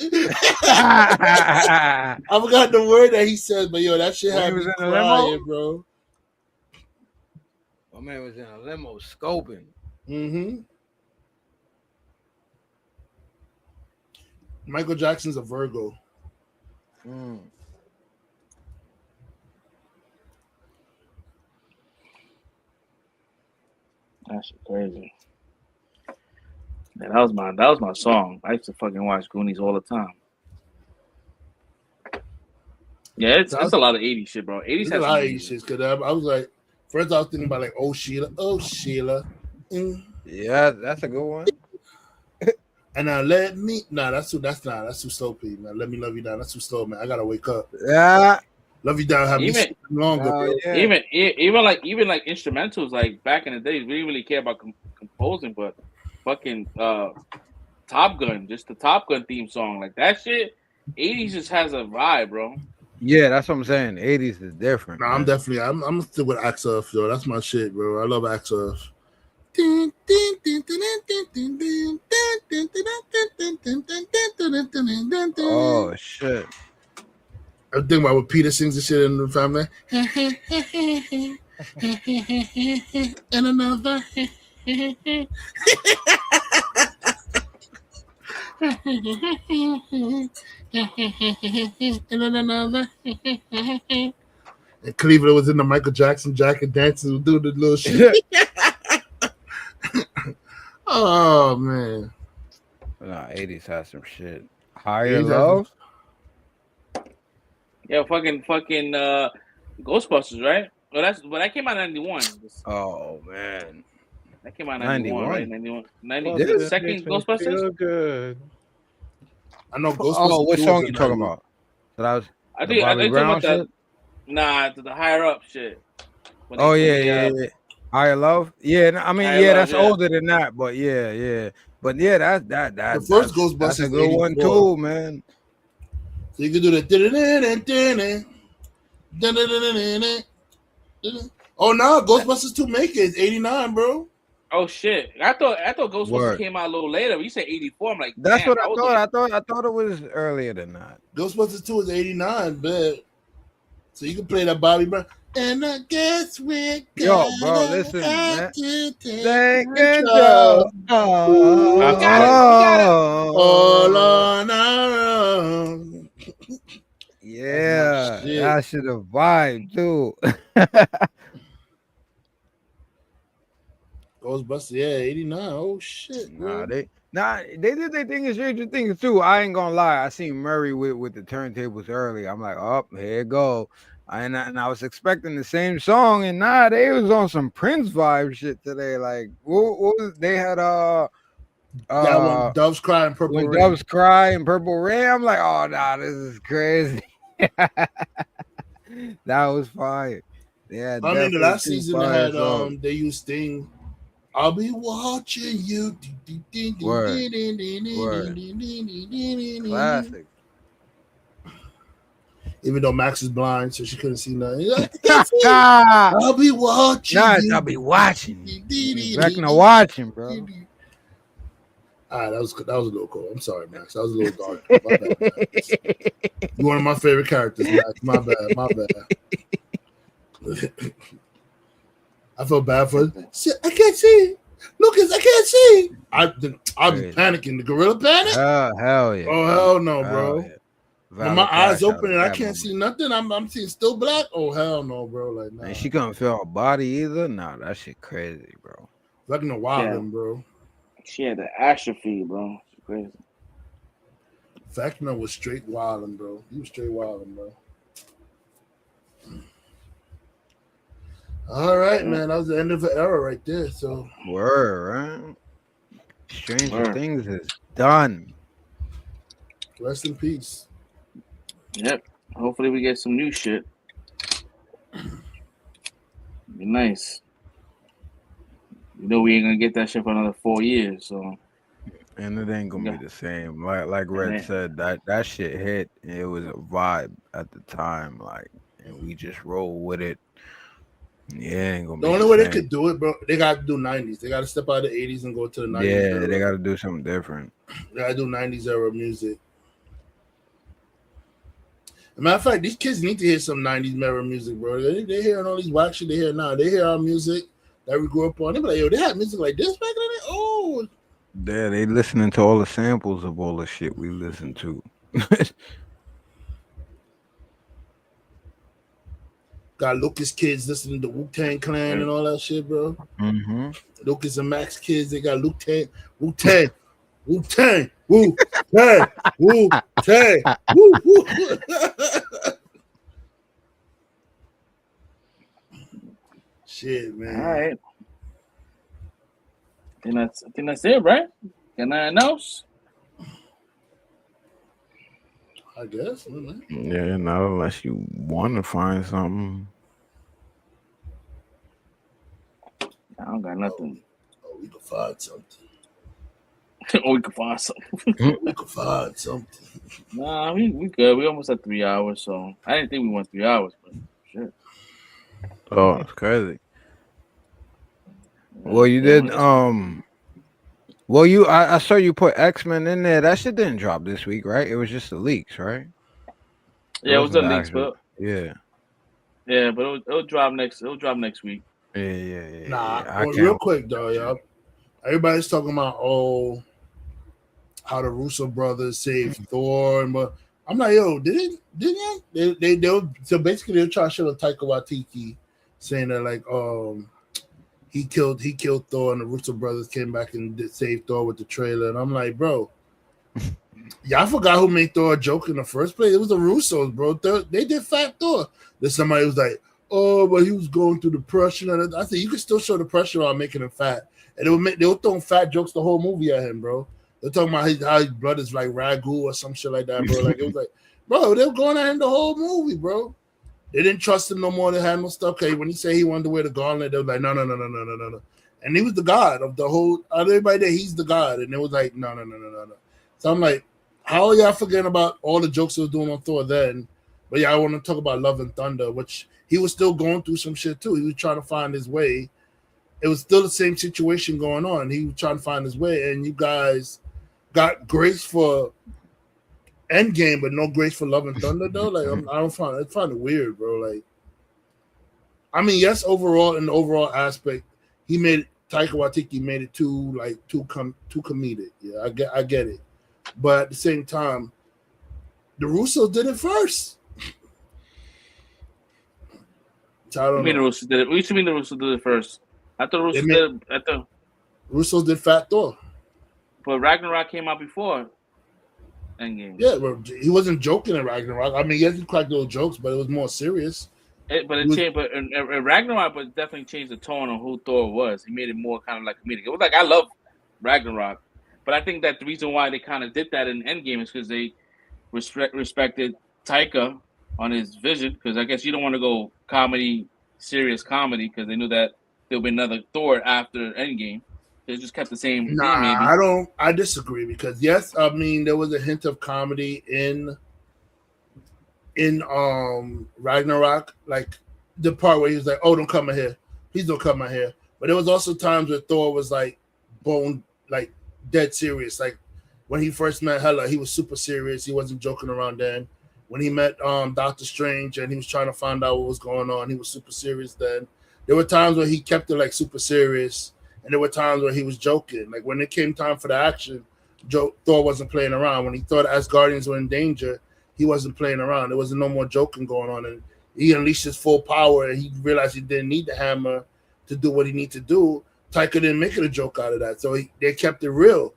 I forgot the word that he said, but yo, that shit had me crying, bro. My man was in a limo scoping. Mm-hmm. Michael Jackson's a Virgo. That's crazy. Yeah, that was my song. I used to fucking watch Goonies all the time. Yeah, it's a lot of 80s shit, bro. 80s has a lot of 80s shit. Because I was like, first I was thinking about like, oh Sheila. Yeah, that's a good one. And now that's too slow, Pete. Now let me love you down. That's too slow, man. I gotta wake up. Yeah. Love you down. Have me longer, bro. Yeah. Even like instrumentals, like back in the days, we didn't really care about composing, but fucking Top Gun, just the Top Gun theme song, like that shit. 80s just has a vibe, bro. Yeah, that's what I'm saying. 80s is different. No, I'm still with Axel F, though. That's my shit, bro. I love Axel F. Oh shit. I'm thinking about what Peter sings and shit in the family. And another. And Cleveland was in the Michael Jackson jacket dancing, doing the little shit. Oh man. Nah, 80s has some shit. Higher Love. Yeah, fucking Ghostbusters, right? Well, that came out in 91. Oh man, that came out in 91, right? 91, 90. This second Ghostbusters. Feel good. I know Ghostbusters. Oh, what song you talking about? So that was I think Bobby Brown shit. The higher up shit. Oh yeah. Higher Love. Yeah, I mean, that's older than that, but yeah. But yeah, that the first Ghostbusters. That's a good one too, man. So you can do the. Oh no, Ghostbusters 2 make it. It's 89, bro. Oh shit! I thought Ghostbusters came out a little later. You said 84. I'm like, that's what I thought. I thought it was earlier than that. Ghostbusters 2 is 89, but so you can play that Bobby Brown. And I guess we're bro, listen, man. Thank you. All on our own. Yeah, that should have vibe too. Ghostbusters, 89. Oh shit. Nah, they did their thing in Stranger Things too. I ain't gonna lie. I seen Murray with the turntables early. I'm like, oh, here it go. And I was expecting the same song, and they was on some Prince vibe shit today. Like, what was, they had when Doves Cry and Purple Rain. Doves Cry and Purple Rain. I'm like, oh this is crazy. That was fire. Yeah, I mean, the last season they had they used Sting. I'll be watching you. Word. Classic. Even though Max is blind, so she couldn't see nothing. I'll be watching. I'll be watching. Back in the watching, bro. That was a little cool. I'm sorry, Max. That was a little dark. My bad, Max. You're one of my favorite characters, Max. My bad. I felt bad for it. I can't see. Lucas, I can't see. I'm panicking. The gorilla panic? Hell yeah. Oh, hell no, bro. Yeah. When my eyes open and I can't see nothing, I'm seeing still black. Oh, hell no, bro. Like, nah. And she couldn't feel her body either. Nah, that shit crazy, bro. Like in a wilding, bro. She had the atrophy, bro. It's crazy. Vecna was straight wilding, bro. He was straight wilding, bro. All right, man. That was the end of the era right there. So word, right? Stranger Things is done. Rest in peace. Yep. Hopefully we get some new shit. Be nice. You know we ain't gonna get that shit for another 4 years, so. And it ain't gonna be the same. Like Red said, that shit hit. It was a vibe at the time, like, and we just roll with it. Yeah, ain't gonna be the only way they could do it, bro. They got to do 90s. They got to step out of the 80s and go to the 90s. Yeah, era. They got to do something different. They got to do 90s era music. As a matter of fact, these kids need to hear some 90s era music, bro. They hearing all these whack shit they hear now. They hear our music that we grew up on. They be like, yo, they had music like this back in the day? Oh. Yeah, they listening to all the samples of all the shit we listen to. Got Lucas kids listening to Wu-Tang Clan and all that shit, bro. Mm-hmm. Lucas and Max kids, they got Wu-Tang, Wu-Tang, Wu-Tang, Wu-Tang, Wu-Tang, Woo-Woo. Shit, man. All right. I think that's it, right? Can I announce? I guess. Yeah, not unless you want to find something. I don't got nothing. Oh, we can find something. We can find something. We can find something. Nah, we good. We almost at 3 hours, so I didn't think we went 3 hours, but shit. Oh, it's crazy. Well, you did. Well, I saw you put X-Men in there. That shit didn't drop this week, right? It was just the leaks, right? Yeah, it was the leaks, but yeah, but it'll drop next. It'll drop next week. Yeah. Nah, real quick though, y'all. Everybody's talking about how the Russo brothers saved Thor, and but I'm like, yo, didn't they were, so basically they're trying to show Taika Waititi saying that like he killed Thor, and the Russo brothers came back and saved Thor with the trailer, and I'm like, bro, y'all forgot who made Thor a joke in the first place. It was the Russos, bro. They did Fat Thor. Then somebody was like, oh, but he was going through depression, and I said you can still show the pressure without making him fat, and they were throwing fat jokes the whole movie at him, bro. They're talking about how his blood is like ragu or some shit like that, bro. Like it was like, bro, they were going at him the whole movie, bro. They didn't trust him no more. They had no stuff. Okay, when he said he wanted to wear the gauntlet, they were like, no. And he was the god of the whole. Everybody there, he's the god, and it was like, no. So I'm like, how are y'all forgetting about all the jokes he was doing on Thor then? But yeah, I want to talk about Love and Thunder, which he was still going through some shit too. He was trying to find his way. It was still the same situation going on. He was trying to find his way, and you guys got grace for Endgame, but no grace for Love and Thunder though. Like I find it weird, bro. Like, I mean, yes, overall in the overall aspect, Taika Waititi made it too comedic. Yeah, I get it, but at the same time, the Russos did it first. So I don't know. Russos did it. What do you mean the Russos did it first? I thought Russos did Fat Thor. But Ragnarok came out before Endgame. Yeah, well, he wasn't joking in Ragnarok. I mean, yes, he cracked little jokes, but it was more serious. Changed. But in Ragnarok, but definitely changed the tone on who Thor was. He made it more kind of like comedic. It was like I love Ragnarok, but I think that the reason why they kind of did that in Endgame is because they respected Taika on his vision. Because I guess you don't want to go serious comedy, because they knew that there'll be another Thor after Endgame. They just kept the same theme, maybe. I disagree, because yes, I mean there was a hint of comedy in Ragnarok, like the part where he was like, oh, don't come in here, please don't come in here. But there was also times where Thor was like dead serious. Like when he first met Hela, he was super serious. He wasn't joking around then. When he met Doctor Strange and he was trying to find out what was going on, he was super serious then. There were times where he kept it like super serious, and there were times where he was joking. Like when it came time for the action, Thor wasn't playing around. When he thought Asgardians were in danger, he wasn't playing around. There wasn't no more joking going on. And he unleashed his full power, and he realized he didn't need the hammer to do what he needed to do. Taika didn't make it a joke out of that. So they kept it real.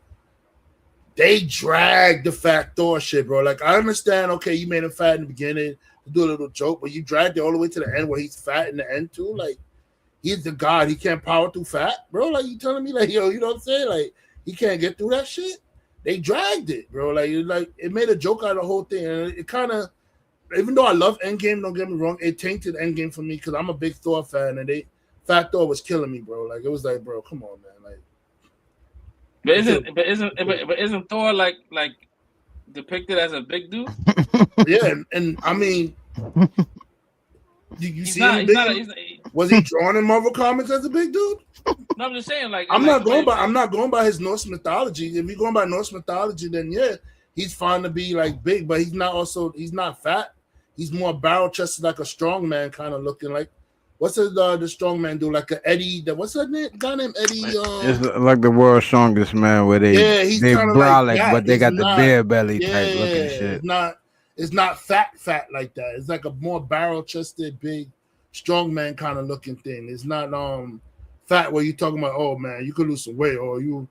They dragged the Fat Thor shit, bro. Like, I understand, okay, you made him fat in the beginning to do a little joke, but you dragged it all the way to the end where he's fat in the end too. Like, he's the god. He can't power through fat, bro. Like, you telling me, like, yo, you know what I'm saying? Like, he can't get through that shit. They dragged it, bro. Like it made a joke out of the whole thing. And it kind of, even though I love Endgame, don't get me wrong, it tainted Endgame for me because I'm a big Thor fan, and Fat Thor was killing me, bro. Like, it was like, bro, come on, man. Like, but isn't Thor like depicted as a big dude? Yeah, and I mean, you see him big? Was he drawn in Marvel Comics as a big dude? No, I'm just saying, like, I'm not going by his Norse mythology. If you're going by Norse mythology, then yeah, he's fine to be like big, but he's not fat. He's more barrel chested, like a strong man kind of looking. Like, what's the strong man do? Like a Eddie. What's that name? Guy named Eddie. It's like the world's strongest man, where he's brolic, like but they got the bear belly type looking shit. It's not fat like that. It's like a more barrel chested, big, strong man kind of looking thing. It's not fat where you talking about, oh man, you could lose some weight, or you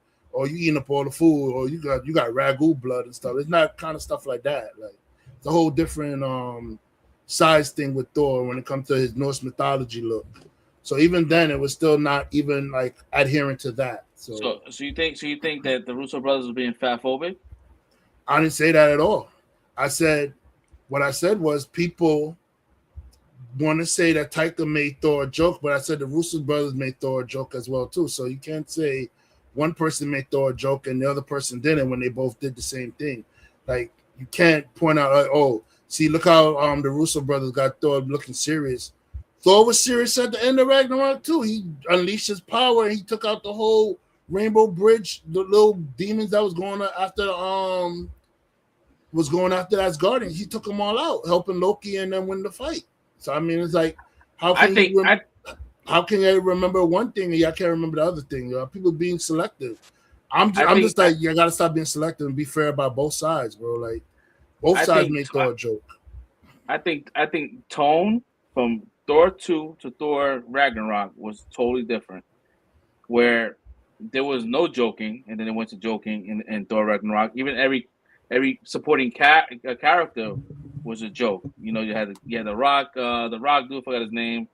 eating up all the food, or you got ragu blood and stuff. It's not kind of stuff like that. Like, it's a whole different size thing with Thor when it comes to his Norse mythology look. So even then, it was still not even like adherent to that. So you think that the Russo brothers were being fat phobic? I didn't say that at all. What I said was people want to say that Taika made Thor a joke, but I said the Russo brothers made Thor a joke as well too. So you can't say one person made Thor a joke and the other person didn't when they both did the same thing. Like, you can't point out, like, oh, see, look how the Russo brothers got Thor looking serious. Thor was serious at the end of Ragnarok too. He unleashed his power and he took out the whole Rainbow Bridge, the little demons that was going after Asgardians. He took them all out, helping Loki and then win the fight. So I mean, it's like, how can you remember one thing and y'all can't remember the other thing? People being selective. I'm just like, you gotta stop being selective and be fair about both sides, bro. Like both sides make Thor a joke. I think tone from Thor 2 to Thor Ragnarok was totally different. Where there was no joking, and then it went to joking in Thor Ragnarok. Even every supporting character was a joke. You know, you had the Rock dude, I forgot his name.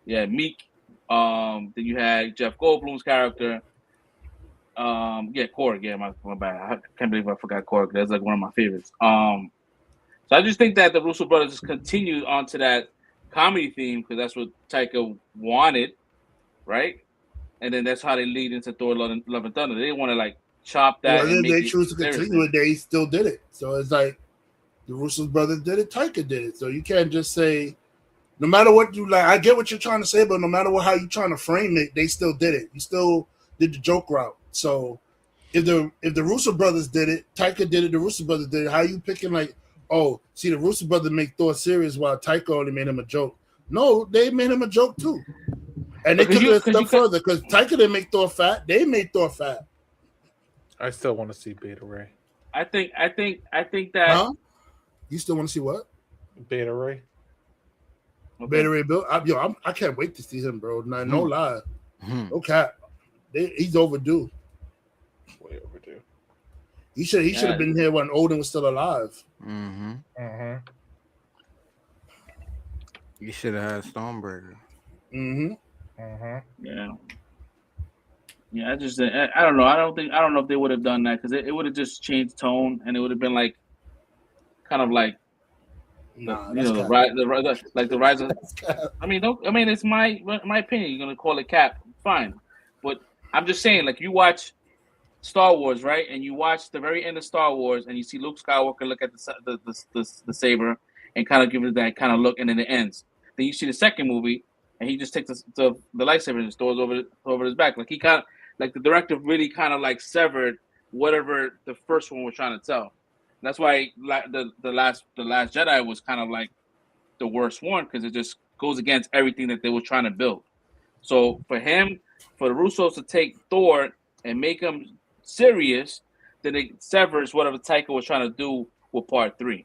Yeah, Meek. Then you had Jeff Goldblum's character. Korg. Yeah, my bad. I can't believe I forgot Korg. That's like one of my favorites. So I just think that the Russo brothers just continued onto that comedy theme because that's what Taika wanted, right? And then that's how they lead into Thor: Love and Thunder. They didn't want to like chop that. Well, then they choose to continue it. They still did it. So it's like the Russo brothers did it. Taika did it. So you can't just say, no matter what you like. I get what you're trying to say, but no matter how you're trying to frame it, they still did it. You still did the joke route. So if the Russo brothers did it, Taika did it, the Russo brothers did it, how are you picking like, oh, see, the Russo brothers make Thor serious while Taika only made him a joke? No, they made him a joke too. And they took it a step further because Taika didn't make Thor fat. They made Thor fat. I still want to see Beta Ray. I think that. Huh? You still want to see what? Beta Ray. Okay. Beta Ray Bill. I can't wait to see him, bro. No lie. No cap. He's overdue. Way overdue. He should have been here when Odin was still alive. Mm-hmm. You should have had Stormbreaker. Mm-hmm. Yeah. I don't know. I don't know if they would have done that because it would have just changed tone and it would have been like, kind of like, the rise of. I mean, it's my opinion. You're gonna call it cap, fine, but I'm just saying, like, you watch Star Wars, right? And you watch the very end of Star Wars, and you see Luke Skywalker look at the saber and kind of give it that kind of look, and then it ends. Then you see the second movie, and he just takes the lightsaber and just throws over his back, like he kind of like the director really kind of like severed whatever the first one was trying to tell. That's why the last Jedi was kind of like the worst one because it just goes against everything that they were trying to build. So for the Russos to take Thor and make him serious, then it severs whatever Taika was trying to do with Part 3.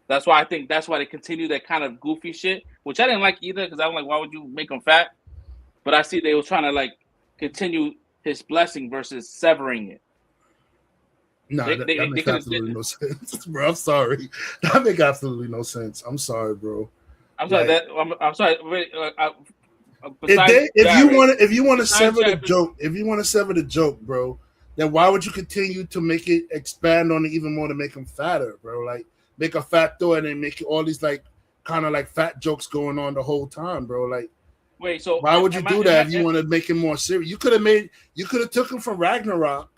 That's why they continue that kind of goofy shit, which I didn't like either because I'm like, why would you make him fat? But I see they were trying to like continue his blessing versus severing it. No, that makes absolutely no sense, bro. I'm sorry. That makes absolutely no sense. I'm sorry, bro. I'm sorry. I'm sorry. If you want to sever the joke, bro, then why would you continue to make it expand on it even more to make him fatter, bro? Like make a fat Thor and then make all these like kind of like fat jokes going on the whole time, bro. Like, wait, so why would you do that if you want to make him more serious? You could have took him from Ragnarok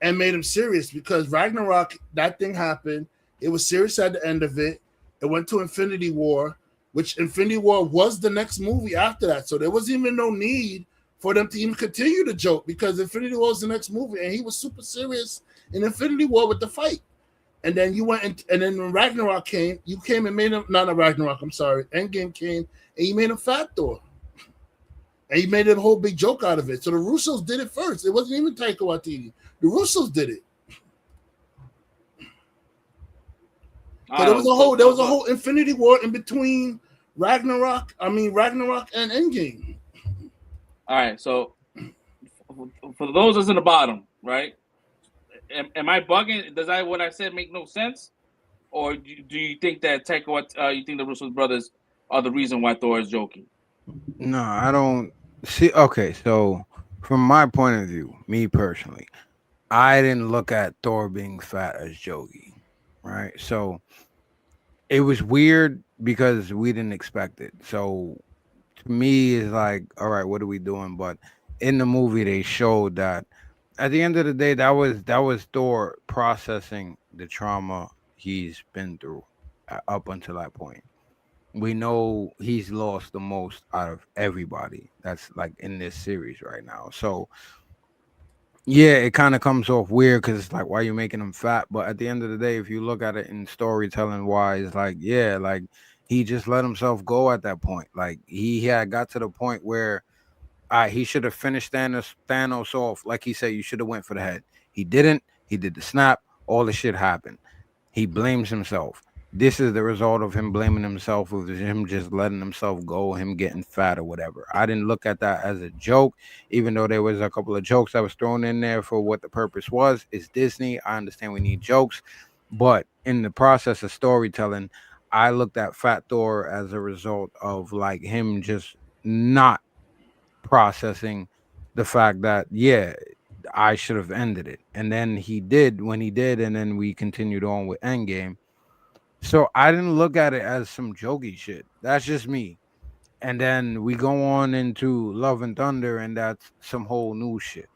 and made him serious because Ragnarok, that thing happened. It was serious at the end of it. It went to Infinity War, which Infinity War was the next movie after that. So there wasn't even no need for them to even continue the joke because Infinity War was the next movie and he was super serious in Infinity War with the fight. And then you went and then when Ragnarok came, you came and made him, not Ragnarok, I'm sorry, Endgame came and you made him fat Thor. And you made a whole big joke out of it. So the Russos did it first. It wasn't even Taika Waititi. The Russos did it. So there was a whole Infinity War in between Ragnarok and Endgame. All right, so for those that's in the bottom, right? Am I bugging? Does what I said make no sense, or do you think that you think the Russo brothers are the reason why Thor is joking? No, I don't see. Okay, so from my point of view, me personally, I didn't look at Thor being fat as jokey, right? So it was weird because we didn't expect it. So to me, it's like, all right, what are we doing? But in the movie, they showed that at the end of the day, that was Thor processing the trauma he's been through up until that point. We know he's lost the most out of everybody that's like in this series right now. So yeah, it kind of comes off weird because it's like, why are you making him fat? But at the end of the day, if you look at it in storytelling wise, like, yeah, like he just let himself go at that point. Like he had got to the point where he should have finished Thanos off. Like he said, you should have went for the head. He didn't. He did the snap. All the shit happened. He blames himself. This is the result of him blaming himself, of him just letting himself go, him getting fat or whatever. I didn't look at that as a joke, even though there was a couple of jokes that was thrown in there for what the purpose was. It's Disney. I understand we need jokes, but in the process of storytelling, I looked at Fat Thor as a result of like him just not processing the fact that, yeah, I should have ended it. And then he did when he did, and then we continued on with Endgame. So I didn't look at it as some jokey shit. That's just me. And then we go on into Love and Thunder, and that's some whole new shit.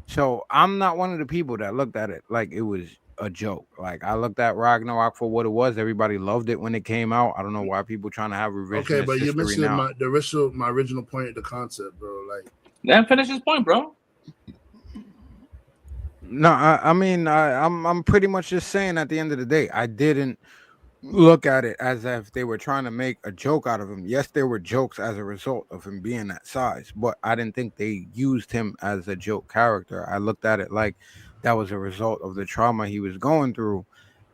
So I'm not one of the people that looked at it like it was a joke. Like I looked at Ragnarok for what it was. Everybody loved it when it came out. I don't know why people trying to have revisionist Okay, but you're history missing now. my original point of the concept, bro. Like, then finish his point, bro. No, I'm pretty much just saying at the end of the day, I didn't look at it as if they were trying to make a joke out of him. Yes, there were jokes as a result of him being that size, but I didn't think they used him as a joke character. I looked at it like that was a result of the trauma he was going through,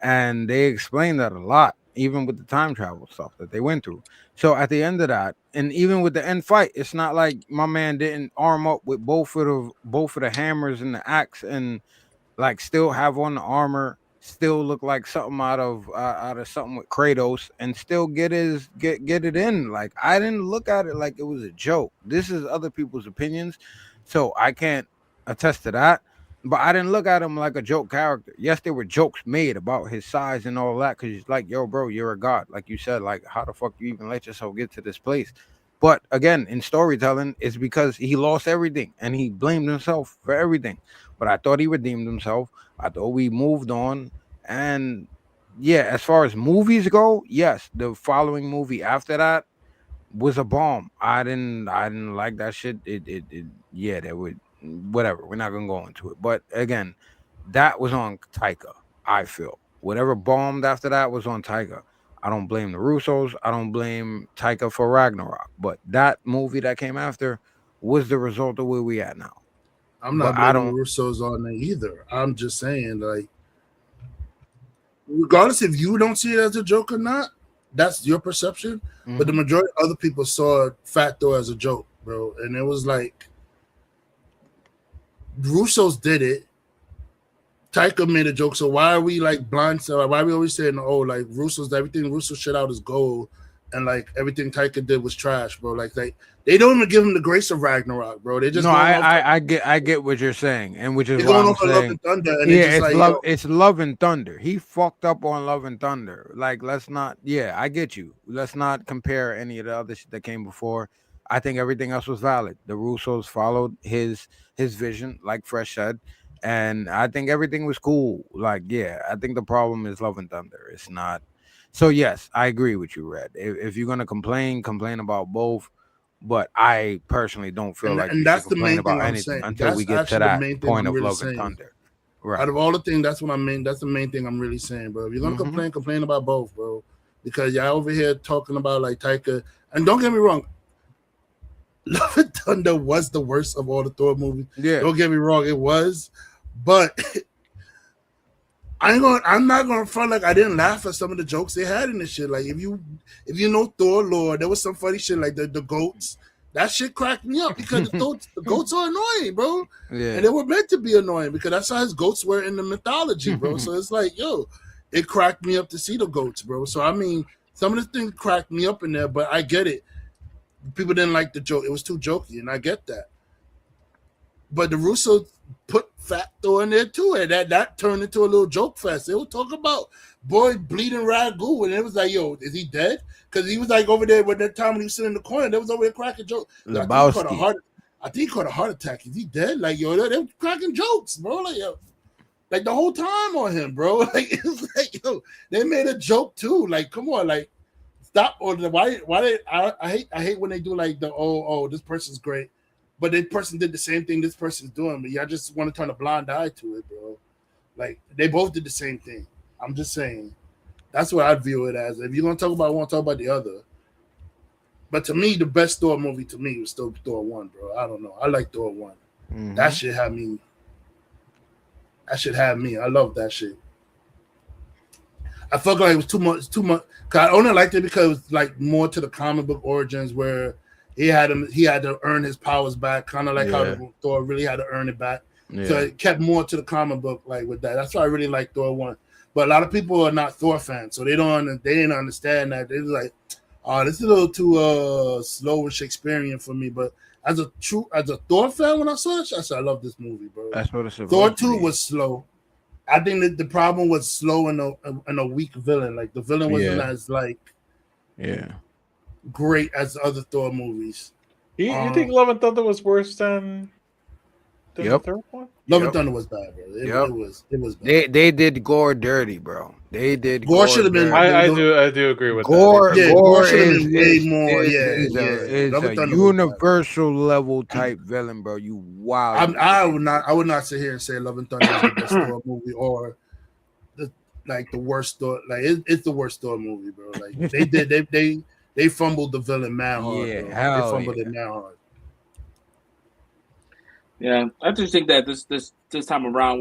and they explained that a lot, even with the time travel stuff that they went through. So at the end of that, and even with the end fight, it's not like my man didn't arm up with both of the hammers and the axe and like still have on the armor, still look like something out of something with Kratos, and still get it in. Like I didn't look at it like it was a joke. This is other people's opinions, so I can't attest to that. But I didn't look at him like a joke character. Yes, there were jokes made about his size and all that, because it's like, yo, bro, you're a god. Like you said, like how the fuck you even let yourself get to this place? But again, in storytelling, it's because he lost everything and he blamed himself for everything. But I thought he redeemed himself. I thought we moved on. And yeah, as far as movies go, yes, the following movie after that was a bomb. I didn't like that shit. It yeah, that would whatever. We're not gonna go into it. But again, that was on Taika, I feel. Whatever bombed after that was on Taika. I don't blame the Russos. I don't blame Taika for Ragnarok. But that movie that came after was the result of where we at now. I'm not But I blaming don't. Russo's on it either. I'm just saying, like, regardless if you don't see it as a joke or not, that's your perception. But the majority of other people saw Fat Thor as a joke, bro. And it was like Russo's did it. Taika made a joke. So why are we like blind? So why are we always saying, oh, like Russo's everything Russo shit out is gold, and like everything Taika did was trash, bro. Like they don't even give him the grace of Ragnarok, bro. They just No, I get what you're saying, and which is why I'm saying, Love and Thunder, and yeah, just it's like, it's Love and Thunder. He fucked up on Love and Thunder. Like, let's not. Yeah, I get you. Let's not compare any of the other shit that came before. I think everything else was valid. The Russos followed his vision, like Fresh said, and I think everything was cool. Like, yeah, I think the problem is Love and Thunder. It's not. So yes, I agree with you, Red. If you're gonna complain about both. But I personally don't feel like and you that's should the complain main thing about I'm anything saying. until we That's get to actually the that main thing point I'm of really Love and saying. Thunder. Right. Out of all the things, that's what I mean. That's the main thing I'm really saying, bro. If you're gonna complain about both, bro. Because y'all over here talking about like Taika, and don't get me wrong, Love and Thunder was the worst of all the Thor movies. Yeah. Don't get me wrong, it was, but I'm not gonna front like I didn't laugh at some of the jokes they had in this shit. Like if you know Thor lore, there was some funny shit like the goats. That shit cracked me up because the goats are annoying, bro. Yeah. And they were meant to be annoying because that's how his goats were in the mythology, bro. So it's like, yo, it cracked me up to see the goats, bro. So I mean, some of the things cracked me up in there, but I get it. People didn't like the joke. It was too jokey, and I get that. But the Russos put Fat Thor in there too, and that turned into a little joke fest. They were talking about boy bleeding ragu, and it was like, yo, is he dead? Because he was like over there when that time when he was sitting in the corner, they was over there cracking jokes. I think he caught a heart attack. Is he dead? Like, yo, they were cracking jokes, bro. Like, yo, like the whole time on him, bro. Like, it was like, yo, they made a joke too. Like, come on, like, stop. Or why they? I hate when they do like the this person's great. But this person did the same thing this person's doing, but y'all just want to turn a blind eye to it, bro. Like, they both did the same thing. I'm just saying. That's what I'd view it as. If you're going to talk about one, talk about the other. But to me, the best Thor movie to me was still Thor 1, bro. I don't know. I like Thor 1. Mm-hmm. That shit had me. That shit had me. I love that shit. I felt like it was too much. Cause I only liked it because it was like more to the comic book origins where he had to earn his powers back, kind of like how Thor really had to earn it back. Yeah. So it kept more to the comic book like with that. That's why I really like Thor 1. But a lot of people are not Thor fans, so they didn't understand that. They're like, oh, this is a little too slow and Shakespearean for me. But as a Thor fan, when I saw it, I said I love this movie, bro. That's what it's supposed Thor to 2 be. was slow. I think that the problem was slow and a weak villain. Like the villain wasn't as great as other Thor movies. You think Love and Thunder was worse than the third one? Love and Thunder was bad, bro. It was bad. They did Gore dirty, bro. They did Gore should have been. I do agree with Gore. that. Gore should have been way more. Is a universal level type villain, bro. You wow. I would not sit here and say Love and Thunder is the best Thor movie or the worst Thor. Like it's the worst Thor movie, bro. Like they fumbled the villain mad hard. Yeah, bro. They fumbled it mad hard. Yeah, I just think that this time around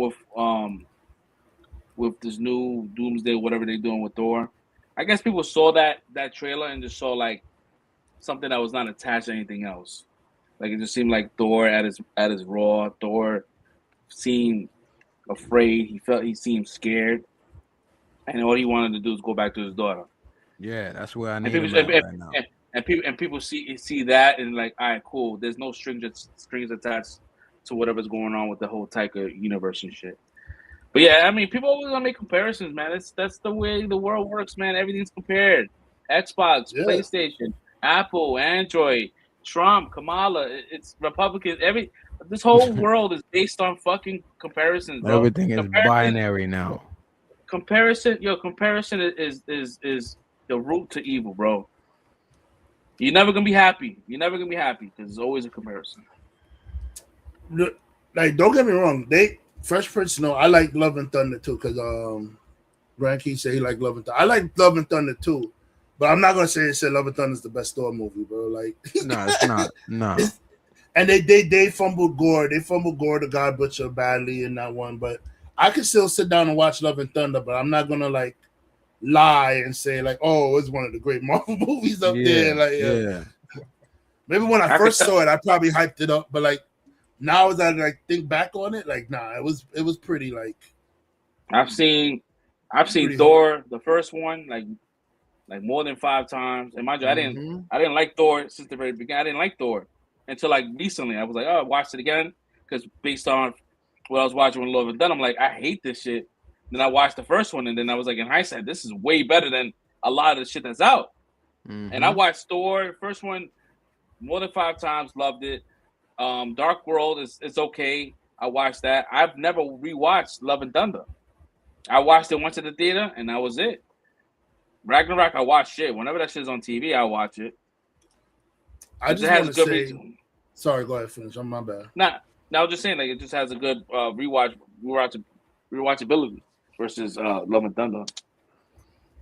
with this new Doomsday, whatever they're doing with Thor, I guess people saw that trailer and just saw like something that was not attached to anything else. Like it just seemed like Thor at his raw. Thor seemed afraid. He seemed scared, and all he wanted to do is go back to his daughter. Yeah, that's where I need him right now. And people see that and like, all right, cool. There's no strings attached to whatever's going on with the whole Taika universe and shit. But yeah, I mean, people always gonna make comparisons, man. That's the way the world works, man. Everything's compared. Xbox, PlayStation, Apple, Android, Trump, Kamala. It's Republicans. This whole world is based on fucking comparisons, bro. Everything is binary now. Comparison is the root to evil, bro. You're never gonna be happy. Because there's always a comparison. Like, don't get me wrong. Fresh Prince, I like Love and Thunder too, because Grand Key said he liked Love and Thunder. I like Love and Thunder too, but I'm not gonna say Love and Thunder is the best Thor movie, bro. Like, no, it's not. No. And they fumbled Gore. They fumbled Gore the God Butcher badly in that one, but I can still sit down and watch Love and Thunder, but I'm not gonna like lie and say like, oh, it's one of the great Marvel movies up there. Like, maybe when I first saw it, I probably hyped it up, but like now as I like think back on it, like it was pretty like. I've seen Thor the first one like more than 5 times, and mind you, I didn't like Thor since the very beginning. I didn't like Thor until like recently. I was like, oh, I watched it again because based on what I was watching with Love and Thunder, I'm like, I hate this shit. Then I watched the first one, and then I was like, in hindsight, this is way better than a lot of the shit that's out. And I watched Thor first one more than 5 times, loved it. Dark World is okay. I watched that. I've never rewatched Love and Thunder. I watched it once at the theater, and that was it. Ragnarok, I watch shit. Whenever that shit's on TV, I watch it. I just want to say, sorry, go ahead, finish. I'm my bad. Nah, I was just saying, like, it just has a good rewatchability versus Love and Thunder.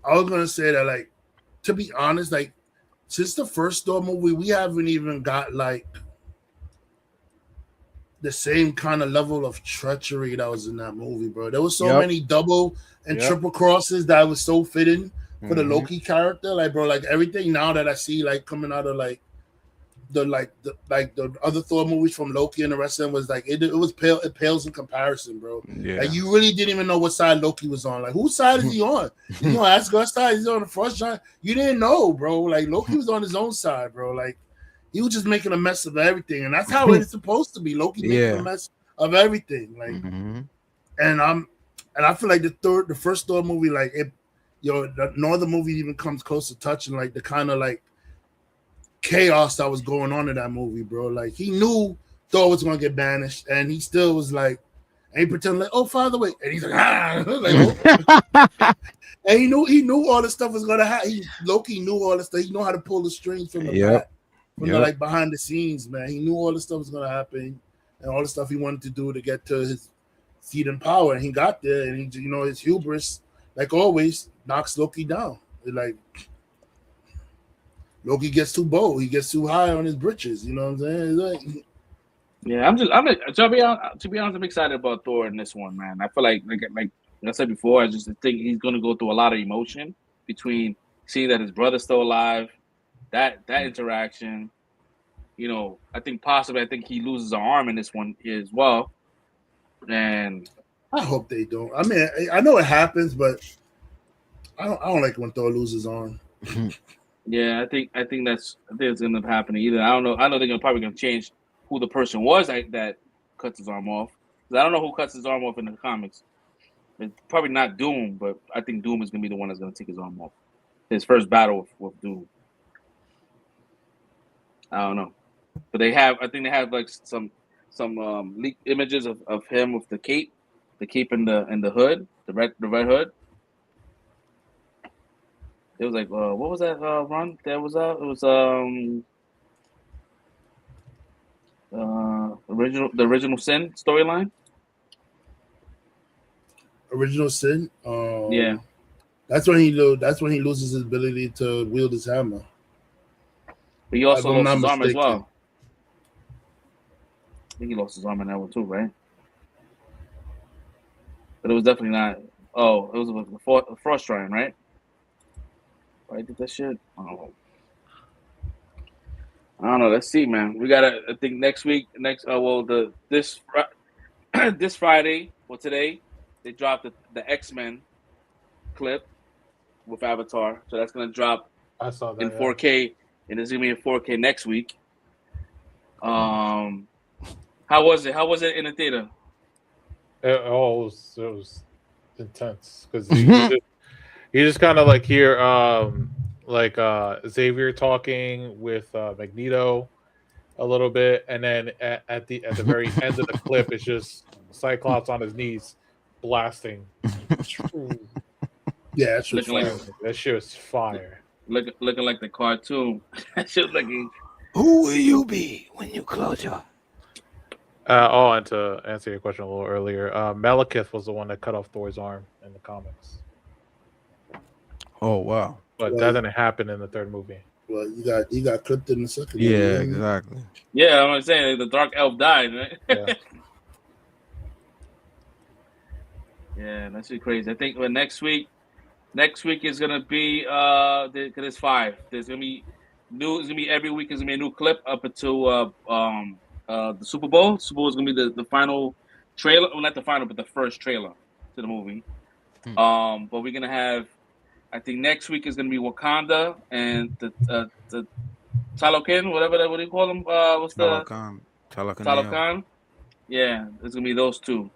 I was gonna say that, like, to be honest, like, since the first Thor movie, we haven't even got like the same kind of level of treachery that was in that movie, bro. There was so many double and triple crosses that was so fitting for the Loki character, like, bro, like everything now that I see, like, coming out of like the other Thor movies from Loki and the rest of them was like it pales in comparison, bro. Yeah. Like you really didn't even know what side Loki was on. Like whose side is he on? You know, Asgard's side, he's on the first side. You didn't know, bro. Like Loki was on his own side, bro. Like he was just making a mess of everything, and that's how it's supposed to be. Loki making a mess of everything. Like and I feel like the first Thor movie, like no other movie even comes close to touching like the kind of like chaos that was going on in that movie, bro. Like he knew Thor was gonna get banished, and he still was like, and he pretended like, oh, Father, wait, and he's like, and he knew all this stuff was gonna happen. Loki knew all this stuff. He knew how to pull the strings from the back, from the like behind the scenes, man. He knew all this stuff was gonna happen, and all the stuff he wanted to do to get to his seat in power, and he got there, and he, his hubris, like always, knocks Loki down. Loki gets too bold. He gets too high on his britches. You know what I'm saying? Like, yeah, to be honest, I'm excited about Thor in this one, man. I feel like I said before, I just think he's going to go through a lot of emotion between seeing that his brother's still alive, that interaction. You know, I think he loses an arm in this one as well. And I hope they don't. I mean, I know it happens, but I don't like when Thor loses arm. yeah, I think it's going to end up happening either. I don't know. I know they're probably going to change who the person was that cuts his arm off. I don't know who cuts his arm off in the comics. It's probably not Doom, but I think Doom is going to be the one that's going to take his arm off. His first battle with Doom. I don't know, but I think they have like some leaked images of him with the cape and the hood, the red hood. It was like, what was that run that was out? It was the original Sin storyline. Original Sin. Yeah. That's when he loses his ability to wield his hammer. But he also lost his arm as well. I think he lost his arm in that one too, right? But it was definitely not. Oh, it was a Frost Giant, right? I did that shit. Oh. I don't know. Let's see, man. We gotta. I think next this Friday. Well, today they dropped the X-Men clip with Avatar, so that's gonna drop. I saw that in 4K, and it's gonna be in 4K next week. How was it? How was it in the theater? It was intense because you just kind of like hear Xavier talking with Magneto a little bit, and then at the very end of the clip, it's just Cyclops on his knees blasting. Yeah, that's that shit was fire. Looking like the cartoon. That shit was like. Who will you be when you close your? And to answer your question a little earlier, Malekith was the one that cut off Thor's arm in the comics. Oh wow! But that didn't happen in the third movie. Well, you got clipped in the second. Yeah, exactly. Yeah, I'm saying the Dark Elf died, right? Yeah. Yeah, that's crazy. I think next week is gonna be because it's 5. There's gonna be new. It's gonna be every week. Is gonna be a new clip up until the Super Bowl. Super Bowl is gonna be the final trailer. Well, not the final, but the first trailer to the movie. But we're gonna have. I think next week is gonna be Wakanda and the Talokan, what do you call them? What's Talokan? Yeah, it's gonna be those two.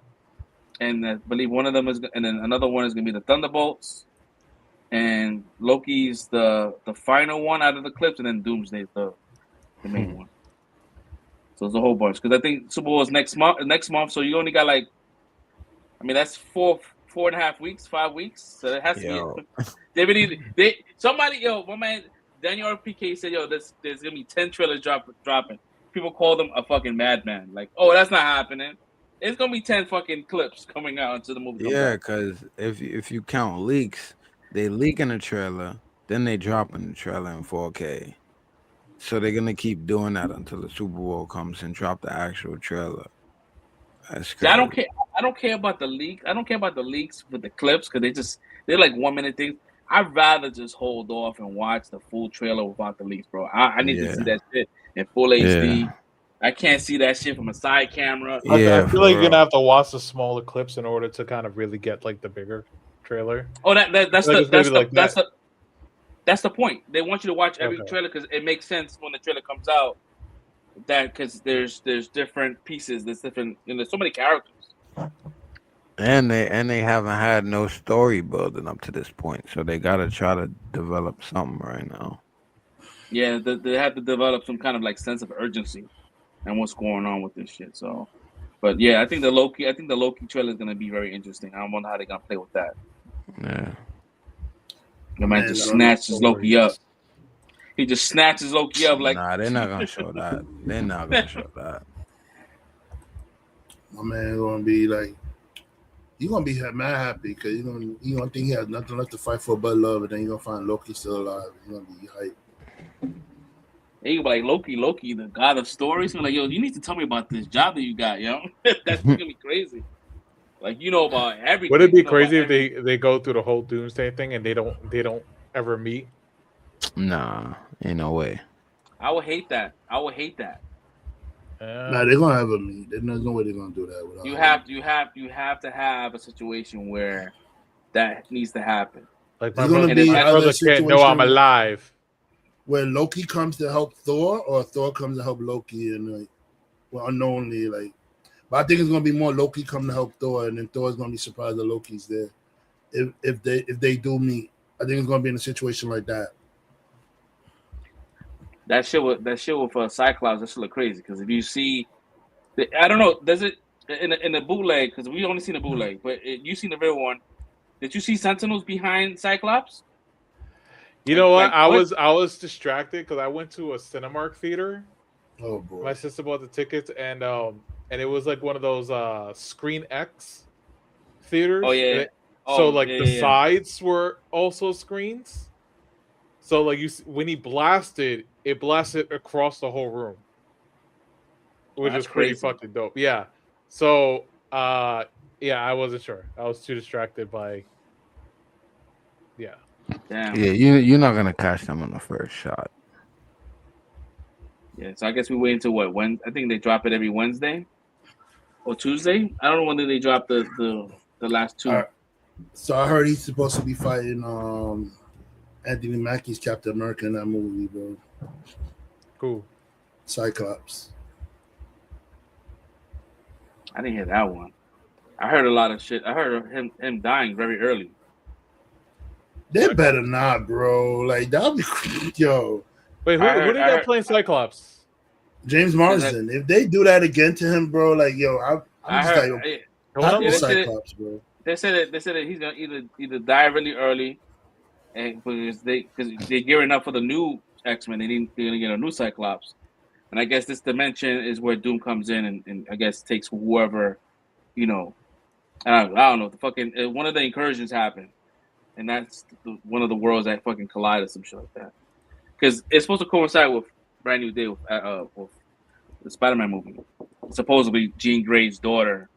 And I believe one of them is, and then another one is gonna be the Thunderbolts, and Loki's the final one out of the clips, and then Doomsday's the main one. So it's a whole bunch because I think Super Bowl is next month. So you only got that's 4.5 weeks, 5 weeks. So it has to be. My man Daniel PK said, there's gonna be 10 trailers dropping. People call them a fucking madman. Like, oh, that's not happening. It's gonna be 10 fucking clips coming out until the movie. Yeah, because if you count leaks, they leak in the trailer, then they drop in the trailer in 4K. So they're gonna keep doing that until the Super Bowl comes and drop the actual trailer. That's crazy. I don't care about the leak. I don't care about the leaks with the clips because they're like 1 minute things. I'd rather just hold off and watch the full trailer without the leaks, bro. I need to see that shit in full HD. I can't see that shit from a side camera. I feel like you're gonna have to watch the smaller clips in order to kind of really get like the bigger trailer. Oh, that's the point. They want you to watch every trailer because it makes sense when the trailer comes out. That because there's different pieces. There's different. There's so many characters. And they haven't had no story building up to this point, so they gotta try to develop something right now. Yeah, they have to develop some kind of like sense of urgency and what's going on with this shit. So, but yeah, I think the Loki trailer is gonna be very interesting. I wonder how they're gonna play with that. Yeah, the man just snatches Loki up. He just snatches Loki up like. Nah, they're not gonna show that. They're not gonna show that. My man gonna be like, you gonna be mad happy because you gonna think he has nothing left to fight for but love, and then you gonna find Loki still alive. You gonna be hyped. They be like Loki, the god of stories. I'm like, yo, you need to tell me about this job that you got, yo. That's gonna be crazy. Like, you know about everything. Would it be crazy if they go through the whole doomsday thing and they don't ever meet? Nah, ain't no way. I would hate that. Nah, they're gonna have a meet. There's no way they're gonna do that. Without you have to have a situation where that needs to happen. Like my brother can't know I'm alive. Where Loki comes to help Thor, or Thor comes to help Loki, and like, well, unknowingly, like. But I think it's gonna be more Loki come to help Thor, and then Thor's gonna be surprised that Loki's there. If they do meet, I think it's gonna be in a situation like that. That shit with Cyclops, that shit look crazy. Because if you see, I don't know, does it in the bootleg? Because we only seen the bootleg, but you seen the real one. Did you see Sentinels behind Cyclops? You know what? I was distracted because I went to a Cinemark theater. Oh boy! My sister bought the tickets, and it was like one of those Screen X theaters. Oh yeah. The sides were also screens. So like when he blasted, it blasted across the whole room, which was pretty fucking dope. Yeah. So I wasn't sure. I was too distracted by. Yeah. Damn. Yeah, you're not gonna catch them on the first shot. Yeah, so I guess we wait until what? I think they drop it every Wednesday or Tuesday. I don't know when they drop the last two. So I heard he's supposed to be fighting Anthony Mackie's Captain America in that movie, bro. Cool. Cyclops. I didn't hear that one. I heard a lot of shit. I heard of him dying very early. They better not, bro. Like that'll be yo. Wait, who do they got playing Cyclops? James Marsden. If they do that again to him, bro, like yo, I'm just like Cyclops, bro. They said that he's gonna either die really early, and because they're gearing up for the new X-Men, they're gonna get a new Cyclops, and I guess this dimension is where Doom comes in and I guess takes whoever, you know, I don't know. The fucking one of the incursions happened, and that's one of the worlds that fucking collide or some shit like that. Because it's supposed to coincide with Brand New Day with the Spider-Man movie. Supposedly Jean Grey's daughter,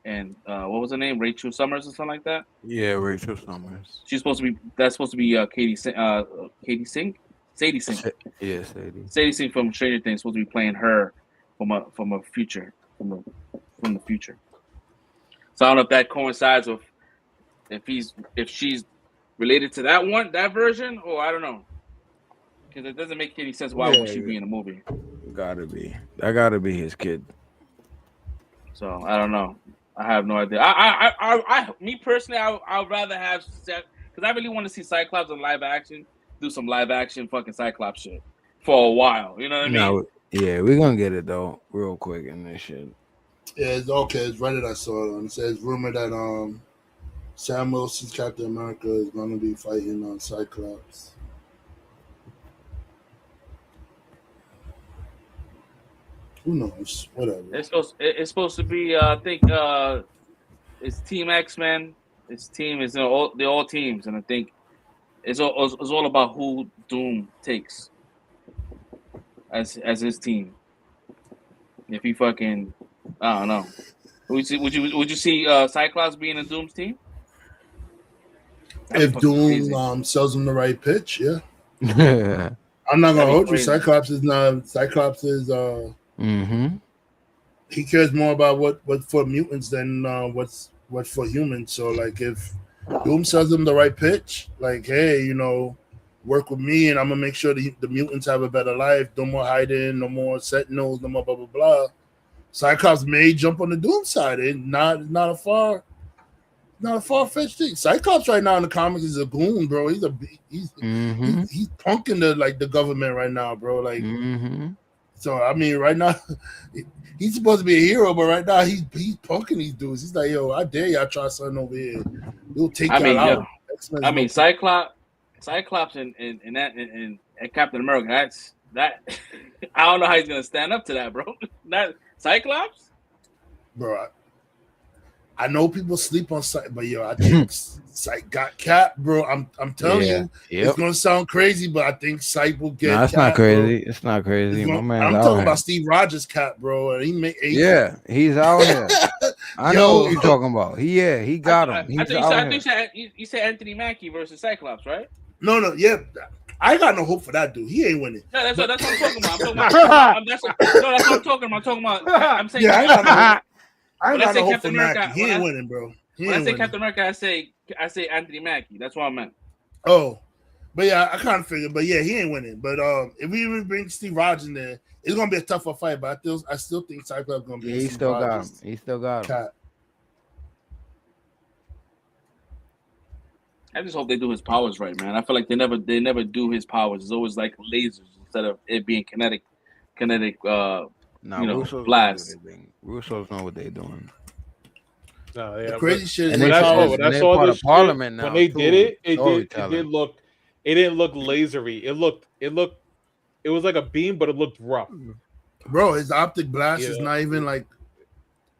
and what was her name? Rachel Summers or something like that. Yeah, Rachel Summers. She's supposed to be. That's supposed to be Sadie Sink. Yeah, Sadie. Sadie Sink from Stranger Things supposed to be playing her from the future. So I don't know if that coincides with if she's related to that version, or I don't know. Because it doesn't make any sense. Why would she be in a movie? Gotta be. That gotta be his kid. So I don't know. I have no idea. I me personally, I'd rather have because I really want to see Cyclops in live action. Do some live action fucking Cyclops shit for a while. You know what I mean? No, yeah, we're gonna get it though, real quick in this shit. Yeah, it's okay. It's Reddit. I saw it. It says rumored that Sam Wilson's Captain America is gonna be fighting on Cyclops. Who knows? Whatever. It's supposed to be. I think it's Team X-Men. It's team. They're all teams, and I think it's all about who Doom takes as his team. If he fucking, I don't know. Would you see Cyclops being in Doom's team? If Doom sells him the right pitch, yeah. I'm not gonna hold you. Cyclops is. Mm-hmm. He cares more about what for mutants than what's for humans. So like if Doom sells them the right pitch, like hey, you know, work with me and I'm gonna make sure the mutants have a better life, no more hiding, no more sentinels, no more blah blah blah. Cyclops may jump on the Doom side. It's not a far-fetched thing. Cyclops right now in the comics is a goon, bro. He's punking the government right now, bro. Like so I mean right now he's supposed to be a hero, but right now he's punking these dudes. He's like, yo, I dare y'all try something over here. We'll take y'all out. I mean, Cyclops and Captain America. That's that. I don't know how he's gonna stand up to that, bro. That Cyclops, bro. I know people sleep on Sight, but yo, I think Sight got Cap, bro. I'm telling you, it's gonna sound crazy, but I think Sight will get. No, it's Cap, not crazy. Bro. It's not crazy. I'm talking about Steve Rogers Cap, bro. He made he's out here. I know what you're talking about. He got him. You said Anthony Mackie versus Cyclops, right? No, yeah. I got no hope for that dude. He ain't winning. Yeah, that's what I'm talking about. That's what I'm talking about. I'm saying. Yeah, I got no hope Captain for America. Mackie. He ain't winning, bro. When I say Captain America, I say Anthony Mackie. That's what I meant. Oh, but yeah, I kind of figured. But yeah, he ain't winning. But if we even bring Steve Rogers in there, it's gonna be a tougher fight. But I still think Cyclops gonna be. Yeah, he still got him. He still got him. I just hope they do his powers right, man. I feel like they never do his powers. It's always like lasers instead of it being kinetic. Russo's blast. Russo's know what they're doing. No, yeah, the crazy shit. When I saw this Parliament now, when they did it, it didn't look lasery. It was like a beam, but it looked rough. Bro, his optic blast is not even like.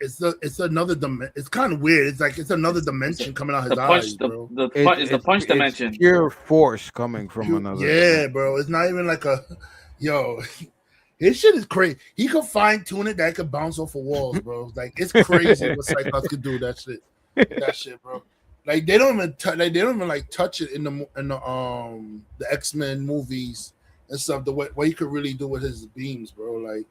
It's another dimension. It's kind of weird. It's like it's another dimension coming out his eyes, bro. It's the punch dimension. It's pure force coming from another. Yeah, dimension. Bro. It's not even like his shit is crazy. He could fine tune it that could bounce off of walls, bro. Like it's crazy what Cyclops could do. That shit, bro. Like they don't even like touch it in the X-Men movies and stuff. The way what he could really do with his beams, bro. Like,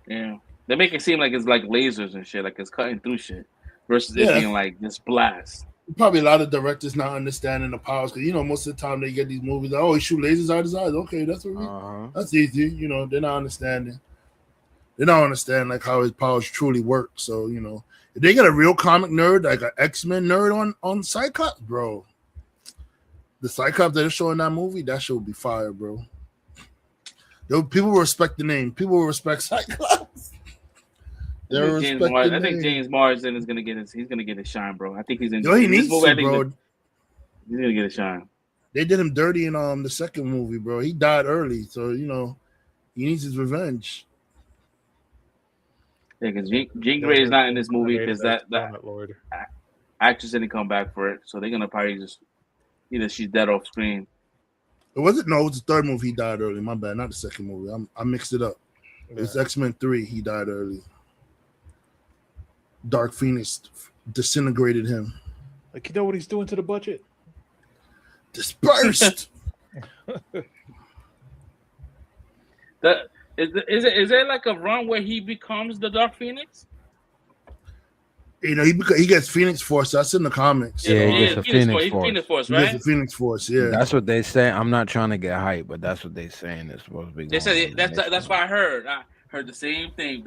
yeah. They make it seem like it's like lasers and shit, like it's cutting through shit, versus it being like this blast. Probably a lot of directors not understanding the powers because most of the time they get these movies. Like, he shoot lasers out his eyes. Okay, that's what that's easy. They're not understanding. They don't understand like how his powers truly work. So if they get a real comic nerd, like an X-Men nerd on Cyclops, bro, the Cyclops that are showing that movie, that shit will be fire, bro. People will respect the name. People will respect Cyclops. I think James Marsden is gonna get his. He's gonna get his shine, bro. I think he's in. He needs to, bro. He's gonna get a shine. They did him dirty in the second movie, bro. He died early, so he needs his revenge. Yeah, because Jean Grey is not in this movie because that actress didn't come back for it, so they're gonna probably just either she's dead off screen. It was the third movie he died early. My bad, not the second movie. I mixed it up. Yeah. It's X-Men 3. He died early. Dark Phoenix disintegrated him. Like, you know what he's doing to the budget? Dispersed. Is there like a run where he becomes the Dark Phoenix? He gets Phoenix Force. That's in the comics. Yeah, he gets the Phoenix Force. Phoenix Force, right? He gets the Phoenix Force. Yeah, that's what they say. I'm not trying to get hype, but that's what they're saying. It's supposed to be. They said that's what I heard. I heard the same thing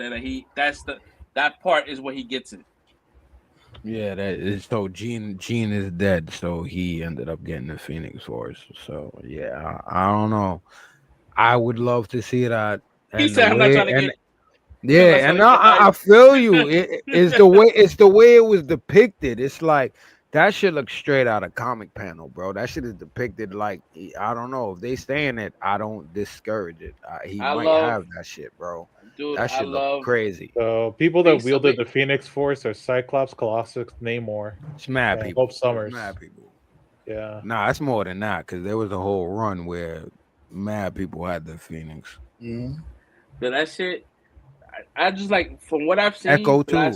that part is where he gets it. Yeah, that is so. Jean is dead, so he ended up getting the Phoenix Force. So yeah, I don't know. I would love to see that. He said, "I'm not trying to get." Yeah, and I feel you. It's the way it was depicted. It's like that shit looks straight out of comic panel, bro. That shit is depicted like I don't know if they stay in it. I don't discourage it. He might have that shit, bro. Dude, that shit look crazy. So people that wielded the Phoenix Force are Cyclops, Colossus, Namor. It's mad people. Hope Summers. Mad people. Yeah. Nah, it's more than that because there was a whole run where mad people had the Phoenix. Mm-hmm. But that shit. I just like from what I've seen. Echo too. The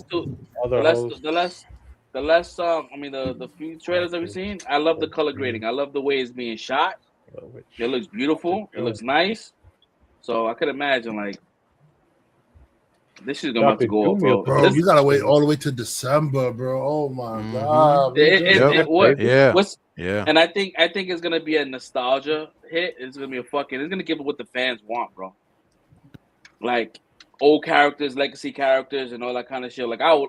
few trailers that we've seen. I love the color grading. I love the way it's being shot. It looks beautiful. It looks nice. So I could imagine like this is gonna have to go up, bro. You gotta wait all the way to December, bro. Oh my god. And I think it's gonna be a nostalgia hit. It's gonna be it's gonna give it what the fans want, bro. Like old characters, legacy characters, and all that kind of shit. Like I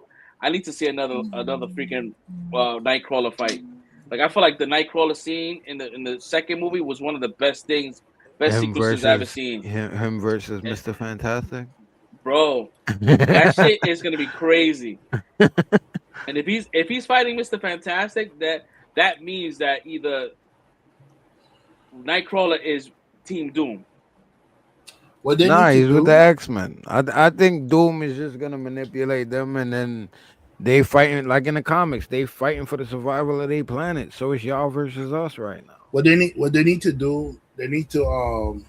need to see another freaking Nightcrawler fight. Like I feel like the Nightcrawler scene in the second movie was one of the best sequences I've ever seen. Him versus Mr. Fantastic, bro. That shit is gonna be crazy. And if he's fighting Mr. Fantastic, that means that either Nightcrawler is Team Doom. He's with the X-Men. I think Doom is just gonna manipulate them, and then They fighting like in the comics. They fighting for the survival of their planet. So it's y'all versus us right now. What they need to do, they need to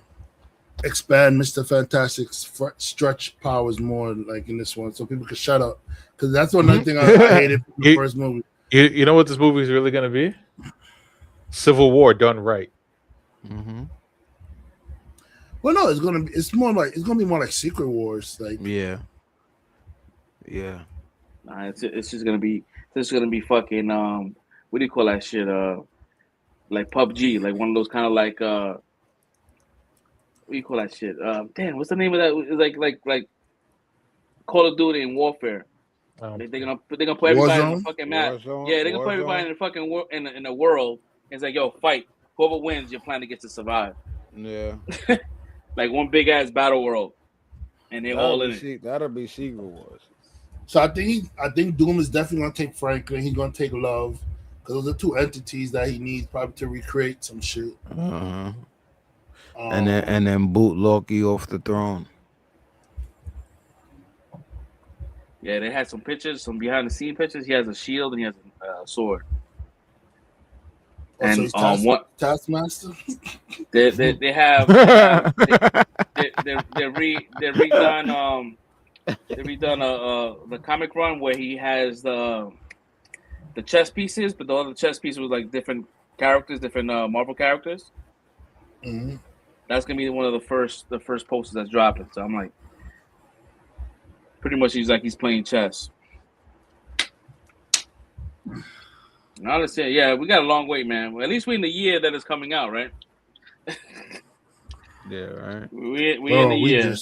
expand Mr. Fantastic's stretch powers more, like in this one, so people can shut up. Because that's one other thing I hated from the first movie. You know what this movie is really gonna be? Civil War done right. Mm-hmm. Well, no, it's gonna be more like Secret Wars, like yeah. Nah, it's just gonna be fucking what do you call that shit? Like PUBG, like one of those kind of like what do you call that shit? Damn, what's the name of that? It's like Call of Duty and Warfare. They're gonna put everybody in the fucking map. Yeah, they're gonna put everybody in the fucking in the world. It's like, yo, fight. Whoever wins, your planet gets to survive. Yeah. Like one big ass battle world, and they're all in it. That'll be Secret Wars. So I think Doom is definitely gonna take Franklin. He's gonna take Love, because those are two entities that he needs probably to recreate some shit. Uh-huh. And then boot Loki off the throne. Yeah, they had some pictures, some behind the scene pictures. He has a shield and he has a sword. And so what Taskmaster? they have they're redone the comic run where he has the chess pieces, but the other chess pieces was like different characters, different Marvel characters. Mm-hmm. That's gonna be one of the first posters that's dropping. So I'm like, pretty much he's playing chess. Honestly, yeah, we got a long wait, man. Well, at least we're in the year that it's coming out, right? Yeah, right. We in the year.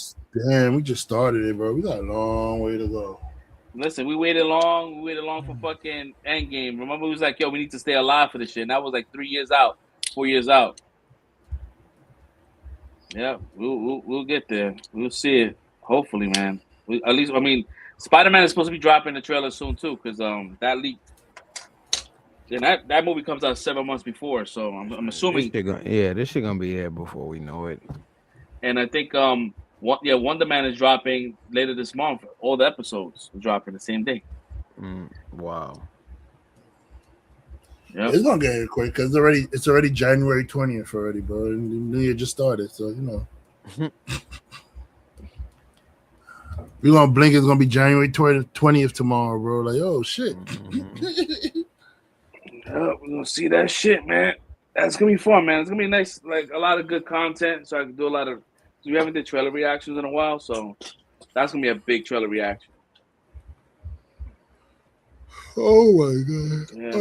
We just started it, bro. We got a long way to go. Listen, we waited long. We waited long for fucking Endgame. Remember, it was like, yo, we need to stay alive for this shit. And that was like 4 years out. Yeah, we'll get there. We'll see it. Hopefully, man. At least, I mean, Spider-Man is supposed to be dropping the trailer soon too, because that leaked. And that movie comes out 7 months before, so I'm assuming. This shit gonna be here before we know it. And I think Wonder Man is dropping later this month. All the episodes are dropping the same day. Wow. Yep. It's gonna get here quick because it's already January 20th already, bro. And the new year just started, so you know. We're gonna blink. It's gonna be January 20th tomorrow, bro. Like, oh shit. We're gonna see that shit, man. That's gonna be fun, man. It's gonna be nice, like a lot of good content. So I can do a lot of. We haven't did trailer reactions in a while, so that's gonna be a big trailer reaction. Oh my god! Yeah,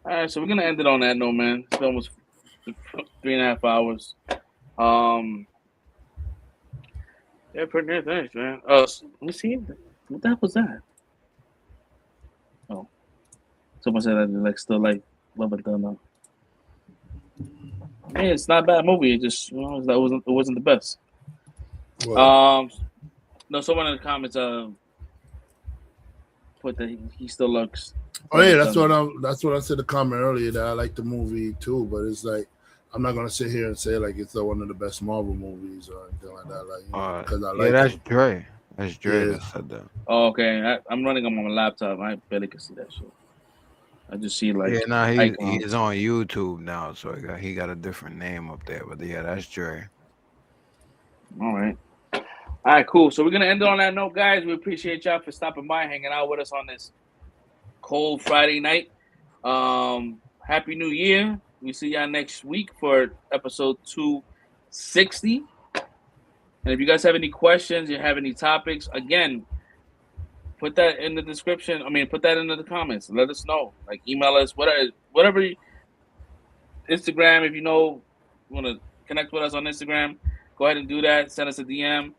all right. So we're gonna end it on that note, man. It's almost 3.5 hours. Yeah, pretty good. Thanks, man. Let me see. What the hell was that? Oh, someone said that still like Love and Thunder. Yeah, it's not a bad movie. It just it wasn't the best. What? No, someone in the comments put that he still looks. Oh yeah, that's what I said in the comment earlier, that I like the movie too, but it's like I'm not gonna sit here and say like it's one of the best Marvel movies or anything like that. Like, because I like. That's Dre. That's Dre that said that. Oh, okay. I'm running on my laptop. I barely can see that shit. I just see like. Yeah, he's on YouTube now, so he got a different name up there. But yeah, that's Dre. All right. All right, cool. So we're gonna end it on that note, guys. We appreciate y'all for stopping by, hanging out with us on this cold Friday night. Happy New Year. We see y'all next week for episode 260. And if you guys have any questions, you have any topics, again, put that in the description. Put that into the comments. Let us know. Like, email us, whatever. Instagram, if you want to connect with us on Instagram, go ahead and do that. Send us a DM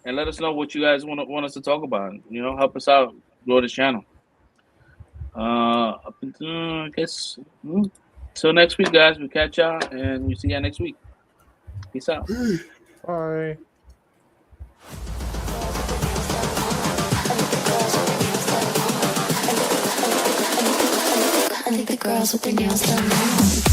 and let us know what you guys want us to talk about. Help us out, grow this channel. I guess. Till next week, guys. We'll catch y'all and we'll see y'all next week. Peace out. Bye. I think the girls with their nails done now.